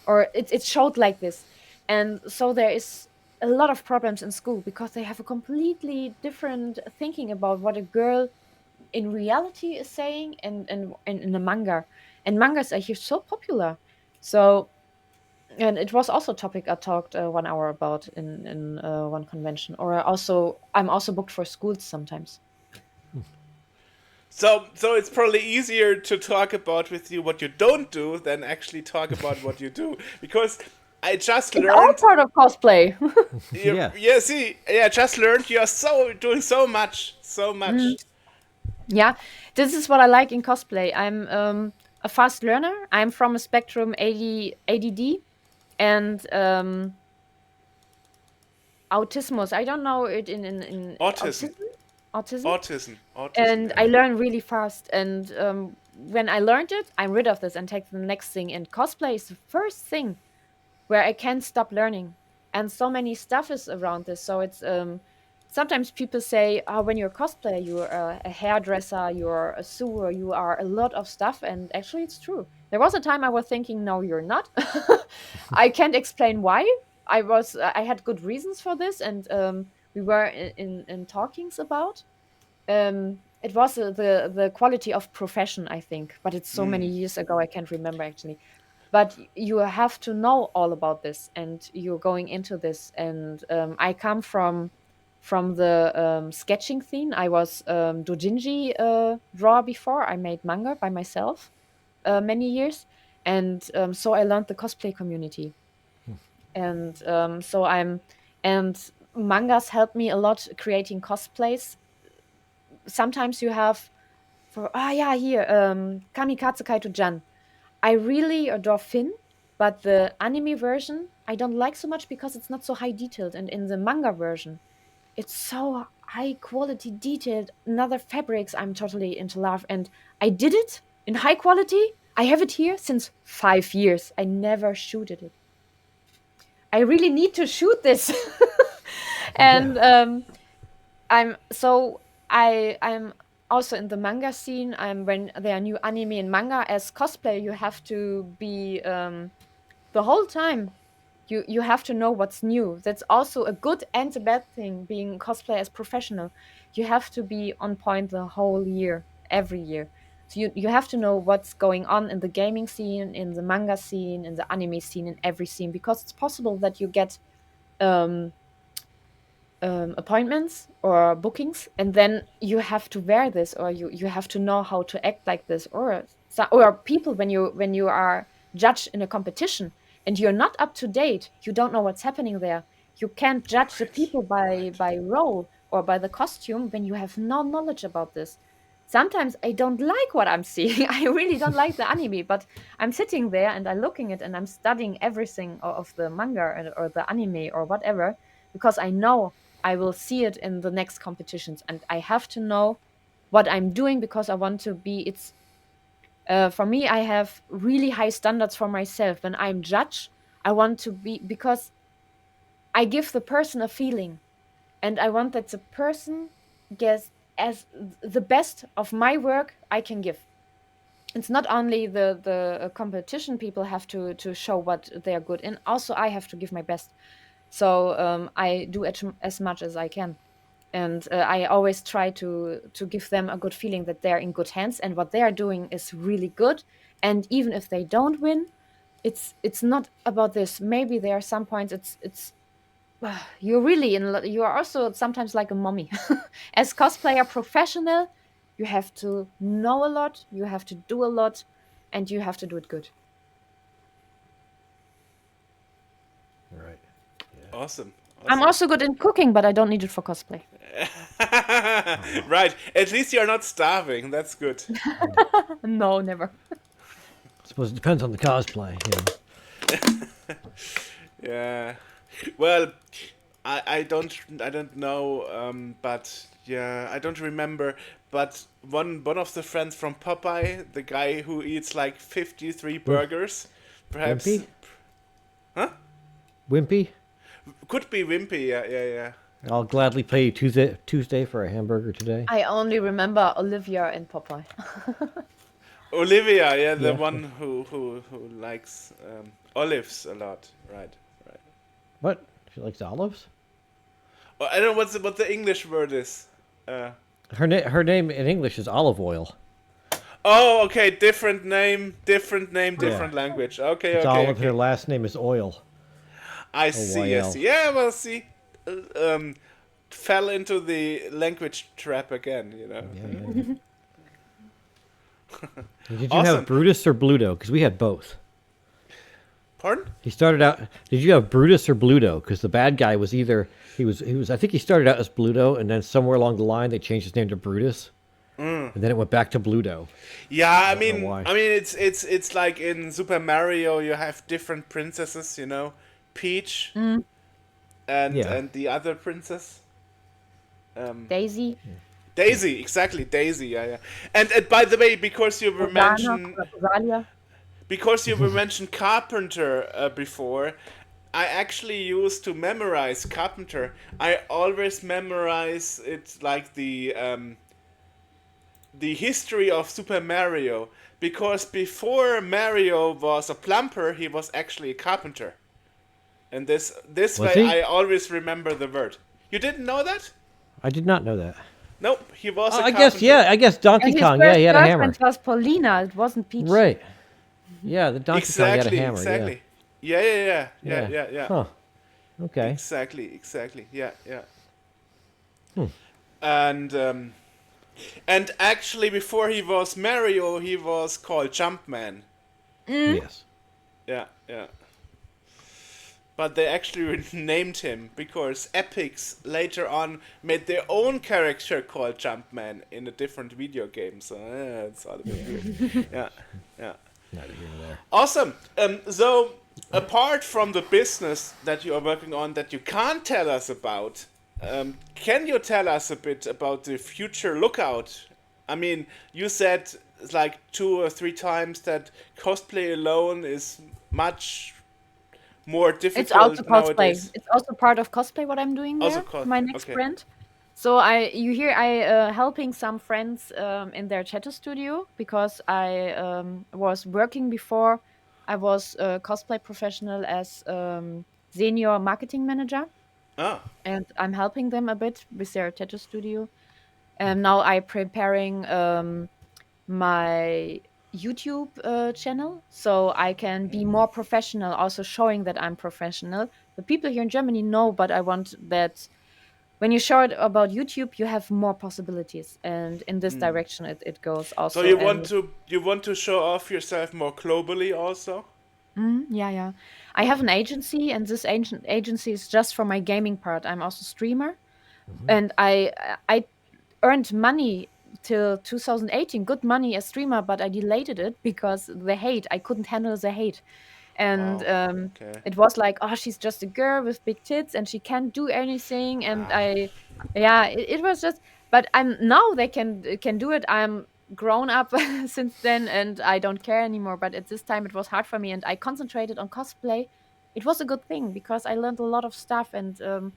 or it's showed like this. And so there is a lot of problems in school because they have a completely different thinking about what a girl in reality is saying and in the manga. And mangas are here so popular. So, and it was also a topic I talked 1 hour about in one convention. Or I'm also booked for schools sometimes. So it's probably easier to talk about with you what you don't do than actually talk about what you do, because I just It's all learned. part of cosplay. Yeah. Just learned you are doing so much, so much. Yeah, this is what I like in cosplay. I'm a fast learner. I'm from a spectrum ADD and autismus. I don't know it in Autism. autism. Autism. And Yeah. I learn really fast. And when I learned it, I'm rid of this and take the next thing. And cosplay is the first thing where I can't stop learning. And so many stuff is around this. So it's sometimes people say, oh, when you're a cosplayer, you're a hairdresser, you're a sewer, you are a lot of stuff. And actually, it's true. There was a time I was thinking, no, you're not. I can't explain why. I had good reasons for this, and we were in talkings about. it was the quality of profession, I think, but it's so many years ago I can't remember actually. But you have to know all about this, and you're going into this. And I come from the sketching scene. I was doujinshi drawer before. I made manga by myself many years, and so I learned the cosplay community. And so I'm and mangas help me a lot creating cosplays. Sometimes you have for yeah, here Kamikaze Kaito-jan. I really adore Finn, but the anime version I don't like so much because it's not so high detailed, and in the manga version it's so high quality detailed. Another fabrics, I'm totally into love, and I did it in high quality. I have it here since 5 years. I never shooted it. I really need to shoot this. And I'm also in the manga scene. When there are new anime and manga, as cosplayer you have to be the whole time. You have to know what's new. That's also a good and a bad thing, being cosplayer as professional. You have to be on point the whole year, every year. So you have to know what's going on in the gaming scene, in the manga scene, in the anime scene, in every scene, because it's possible that you get um, appointments or bookings, and then you have to wear this, or you have to know how to act like this, or people, when you are judged in a competition and you're not up to date, you don't know what's happening there. You can't judge the people by role or by the costume when you have no knowledge about this. Sometimes I don't like what I'm seeing. I really don't like the anime, but I'm sitting there and I'm looking at it and I'm studying everything of the manga or the anime or whatever, because I know I will see it in the next competitions, and I have to know what I'm doing because I want to be. It's for me. I have really high standards for myself. When I'm judged, I want to be, because I give the person a feeling, and I want that the person gets as the best of my work I can give. It's not only the competition people have to show what they are good in. Also, I have to give my best. So I do as much as I can, and I always try to give them a good feeling that they're in good hands and what they are doing is really good. And even if they don't win, it's not about this. Maybe there are some points it's you're really you are also sometimes like a mommy. As cosplayer professional, you have to know a lot, you have to do a lot, and you have to do it good. Right. Awesome. I'm also good in cooking, but I don't need it for cosplay. Right. At least you're not starving. That's good. No, never. I suppose it depends on the cosplay. Yeah. Well, I don't know, but yeah, I don't remember. But one of the friends from Popeye, the guy who eats like 53 burgers, perhaps. Wimpy? Huh? Wimpy? Could be Wimpy. Yeah. I'll gladly pay you Tuesday for a hamburger today. I only remember Olivia and Popeye. Olivia, yeah, the Yeah. one who likes olives a lot. Right. What? She likes olives? Oh, I don't know what the English word is. Her name in English is olive oil. Oh, okay. Different name, different language. Okay, It's okay. olive. Her last name is oil. I see. Yeah, well, see, fell into the language trap again. Yeah. Did you Awesome. have Brutus or Bluto? Because we had both. Pardon? He started out. Did you have Brutus or Bluto? Because the bad guy was either he was. I think he started out as Bluto, and then somewhere along the line they changed his name to Brutus, and then it went back to Bluto. Yeah, I mean, know why. it's like in Super Mario, you have different princesses. Peach and the other princess. Daisy. Daisy, exactly, Daisy. Yeah. And by the way, because you were mentioned. Rosalia. Because you were mentioned Carpenter before, I actually used to memorize Carpenter. I always memorize it like the history of Super Mario, because before Mario was a plumber, he was actually a carpenter. And this Was way, he? I always remember the word. You didn't know that? I did not know that. Nope, he was a I guess, carpenter. yeah. I guess Donkey And his Kong. Yeah, first he had a hammer. girlfriend was Paulina. It wasn't Peach. Right. Yeah, the Donkey Kong had a hammer. Exactly. Yeah. Yeah. Huh. Okay. Exactly. Yeah. And actually, before he was Mario, he was called Jumpman. Yes. Yeah. But they actually named him because Epics later on made their own character called Jumpman in a different video game. So it's all a bit weird. Yeah. Neither here nor there. Awesome. So apart from the business that you are working on that you can't tell us about, can you tell us a bit about the future lookout? I mean, you said like 2 or 3 times that cosplay alone is much more difficult It's also cosplay. nowadays. It's also part of cosplay what I'm doing Also there. My next okay. brand. So I helping some friends in their tattoo studio because I was working before. I was a cosplay professional as senior marketing manager, Ah, and I'm helping them a bit with their tattoo studio. And now I'm preparing my YouTube channel so I can be more professional, also showing that I'm professional. The people here in Germany know, but I want that when you show it about YouTube, you have more possibilities, and in this direction it goes so also. you want to show off yourself more globally also? Yeah. I have an agency, and this agency is just for my gaming part. I'm also streamer, and I earned money till 2018, good money as streamer, but I delayed it because the hate. I couldn't handle the hate, and Wow. Okay. it was like, oh, she's just a girl with big tits and she can't do anything. And it was just. But I'm now they can do it. I'm grown up since then, and I don't care anymore. But at this time, it was hard for me, and I concentrated on cosplay. It was a good thing because I learned a lot of stuff, and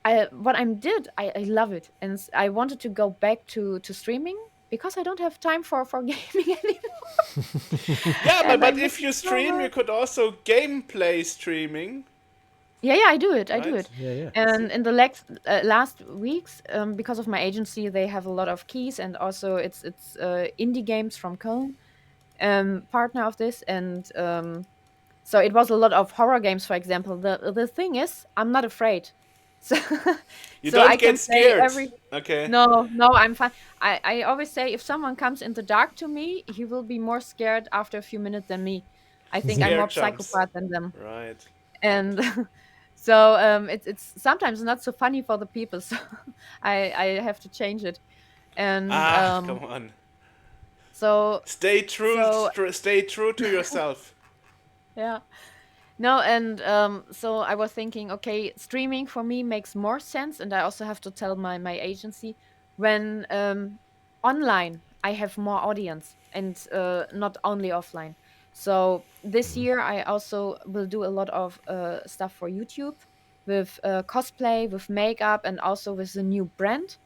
I love it, and I wanted to go back to streaming because I don't have time for gaming anymore. Yeah, And I but miss if you it so stream, you much. could also gameplay streaming, Yeah, I do it. I do right? it. Yeah. And in the last weeks, because of my agency, they have a lot of keys, and also it's indie games from Köln, partner of this, and so it was a lot of horror games, for example. The thing is, I'm not afraid, so You so I don't can get play scared. every. Okay. No, I'm fine. I always say if someone comes in the dark to me, he will be more scared after a few minutes than me. I think I'm Scare more jumps. psychopath than them, Right. and so it's sometimes not so funny for the people. So I have to change it, and Come on. so Stay true. so Stay true to yourself. yeah. No, and so I was thinking, okay, streaming for me makes more sense, and I also have to tell my agency when online I have more audience and not only offline. So this year I also will do a lot of stuff for YouTube with cosplay, with makeup, and also with the new brand.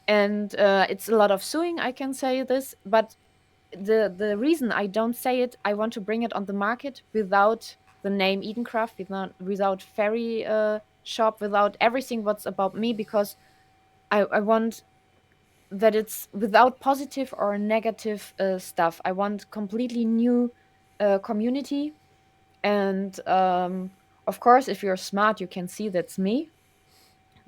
And it's a lot of suing, I can say this, but the reason I don't say it, I want to bring it on the market without the name Edencraft, without fairy shop, without everything what's about me, because I want that it's without positive or negative stuff. I want completely new community, and of course, if you're smart, you can see that's me.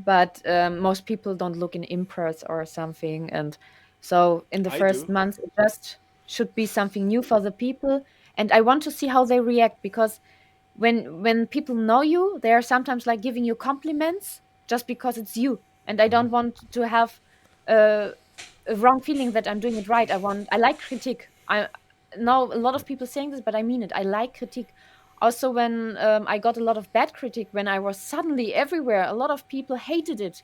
But most people don't look in imprints or something, and so in the I first do. month it just should be something new for the people, and I want to see how they react, because when people know you, they are sometimes like giving you compliments just because it's you, and I don't want to have uh, a wrong feeling that I'm doing it right. I like critique. I know a lot of people saying this, but I mean it. I like critique. Also, when I got a lot of bad critique, when I was suddenly everywhere, a lot of people hated it,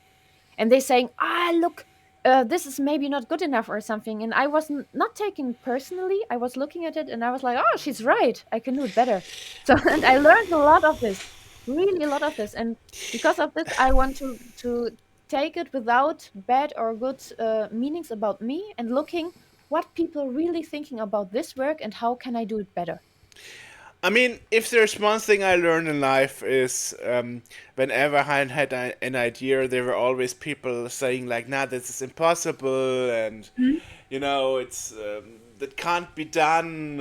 and they saying, look, this is maybe not good enough or something, and I was not taking personally. I was looking at it and I was like, oh, she's right, I can do it better. So and I learned a lot of this, really a lot of this, and because of this I want to take it without bad or good meanings about me, and looking what people really thinking about this work and how can I do it better. I mean, if there's one thing I learned in life is whenever I had an idea, there were always people saying like, "Nah, this is impossible," and it's that can't be done.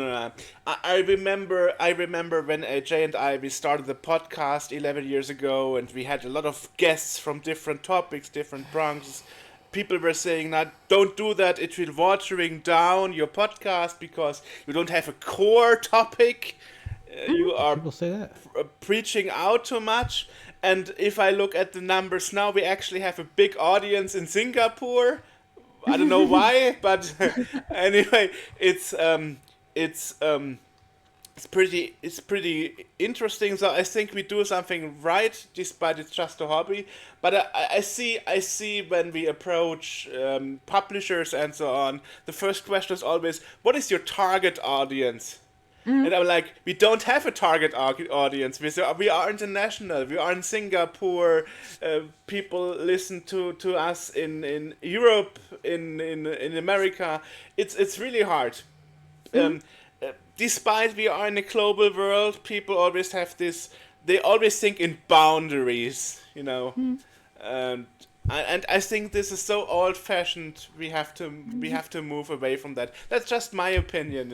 I remember when AJ and I we started the podcast 11 years ago, and we had a lot of guests from different topics, different branches. People were saying, "Now, don't do that. It will watering down your podcast because you don't have a core topic. You are People say that. preaching out too much." And if I look at the numbers now, we actually have a big audience in Singapore. I don't know why, but anyway, it's pretty interesting. So I think we do something right, despite it's just a hobby. But I see when we approach publishers and so on, the first question is always, "What is your target audience?" And I'm like, we don't have a target audience. We are international. We are in Singapore. People listen to us in Europe, in America. It's really hard. Despite we are in a global world, people always have this. They always think in boundaries, and I think this is so old-fashioned. We have to move away from that. That's just my opinion.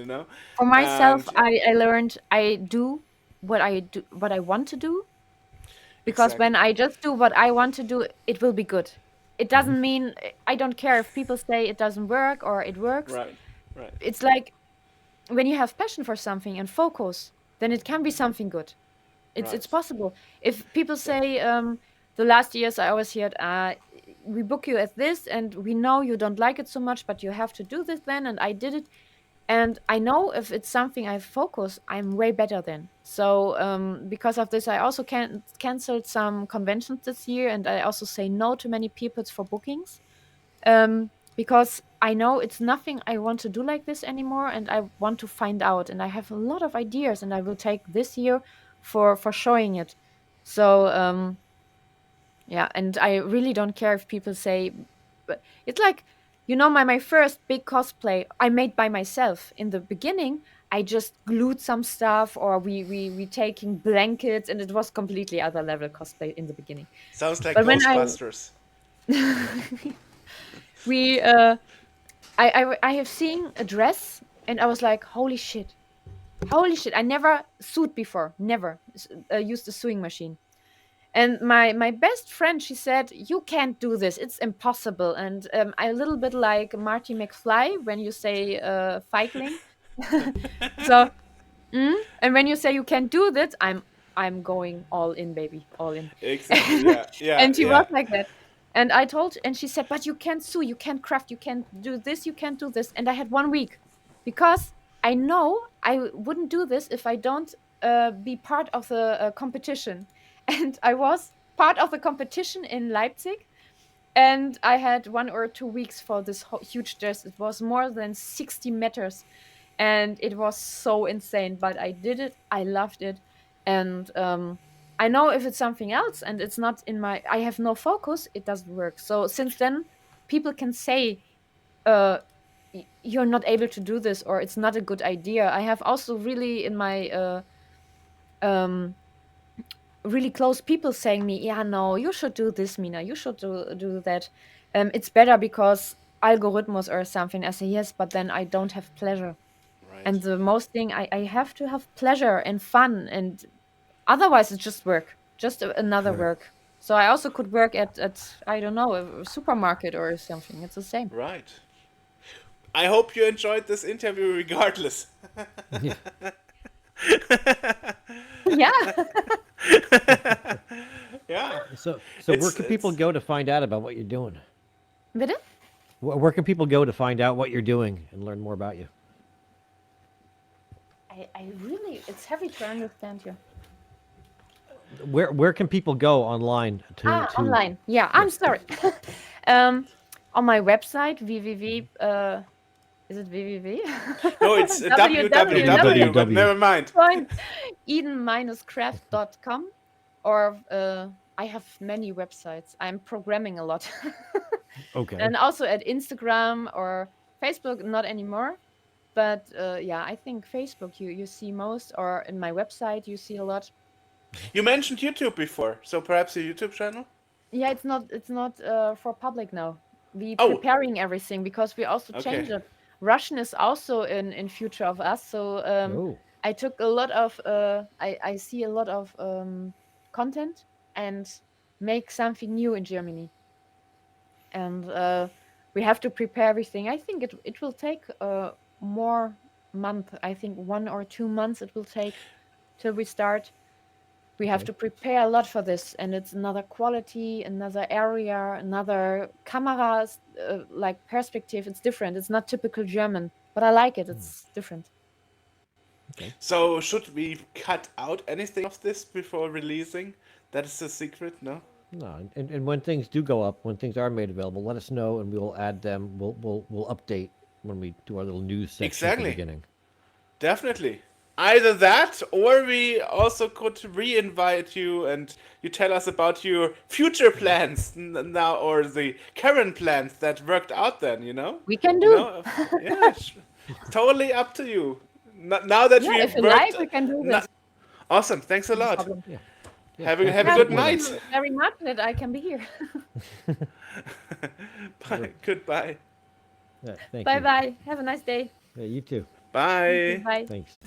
For myself, And I learned I do what I want to do, because exactly. when I just do what I want to do, it will be good. It doesn't mean I don't care if people say it doesn't work or it works. Right. Right. It's like when you have passion for something and focus, then it can be something good. It's Right. possible. If people say the last years I always heard, we book you at this and we know you don't like it so much, but you have to do this then, and I did it. And I know if it's something I focus, I'm way better then. So because of this, I also canceled some conventions this year, and I also say no to many people for bookings, because I know it's nothing I want to do like this anymore, and I want to find out. And I have a lot of ideas, and I will take this year for showing it. So yeah, and I really don't care if people say, but it's like, my first big cosplay I made by myself. In the beginning, I just glued some stuff, or we taking blankets, and it was completely other level cosplay in the beginning. Sounds like But when Ghostbusters. we I have seen a dress, and I was like, holy shit, I never sewed before, never used a sewing machine. And my best friend, she said, you can't do this, it's impossible. And I a little bit like Marty McFly when you say feigling. So and when you say you can't do this, I'm going all in, baby, all in. Exactly. Yeah. Yeah. And she was Yeah. like that. And and she said, but you can't sew, you can't craft, you can't do this, you can't do this. And I had 1 week, because I know I wouldn't do this if I don't be part of the competition. And I was part of the competition in Leipzig, and I had 1 or 2 weeks for this huge dress. It was more than 60 meters, and it was so insane. But I did it. I loved it, and I know if it's something else and it's not in I have no focus, it doesn't work. So since then, people can say, "You're not able to do this," or "It's not a good idea." I have also really in my um really close people saying me, yeah, no, you should do this, Mina, you should do that. It's better because algorithms or something. I say yes, but then I don't have pleasure. Right. And the most thing, I have to have pleasure and fun, and otherwise it's just work, just another work. So I also could work at I don't know, a supermarket or something. It's the same. Right. I hope you enjoyed this interview regardless. Yeah. Yeah. Yeah. So where It's- can people it's- go to find out about what you're doing? Bitte? Where can people go to find out what you're doing and learn more about you? I really, it's heavy to understand you. Where can people go online to Online. Yeah, I'm sorry. On my website, www. Is it www? No, it's www. but never mind. Eden-craft.com, or I have many websites. I'm programming a lot. Okay. And also at Instagram or Facebook, not anymore. But yeah, I think Facebook you see most, or in my website you see a lot. You mentioned YouTube before, so perhaps a YouTube channel? Yeah, it's not for public now. We Oh. preparing everything because we also change Okay. it. Russian is also in future of us, so Oh. I took a lot of I see a lot of content and make something new in Germany. And we have to prepare everything. I think it will take more month. I think 1 or 2 months it will take till we start. We have Okay. to prepare a lot for this, and it's another quality, another area, another cameras, like perspective. It's different. It's not typical German, but I like it. It's different. So should we cut out anything of this before releasing? That is the secret, no? No, and when things do go up, when things are made available, let us know and we will add them. We'll update when we do our little news section at Exactly. the beginning. Definitely. Either that, or we also could re-invite you and you tell us about your future plans now, or the current plans that worked out then, you know? We can You do. know? Yeah, it's totally up to you. Now that Yeah, we've if you worked... like, we can do No- this. Awesome, thanks a No lot. problem. Yeah. Have a thank you good for night. joining us. Thank you very much that I can be here. Bye. Goodbye. Yeah, thank Bye you. bye. Have a nice day. Yeah, you too. Bye. Bye. Thanks.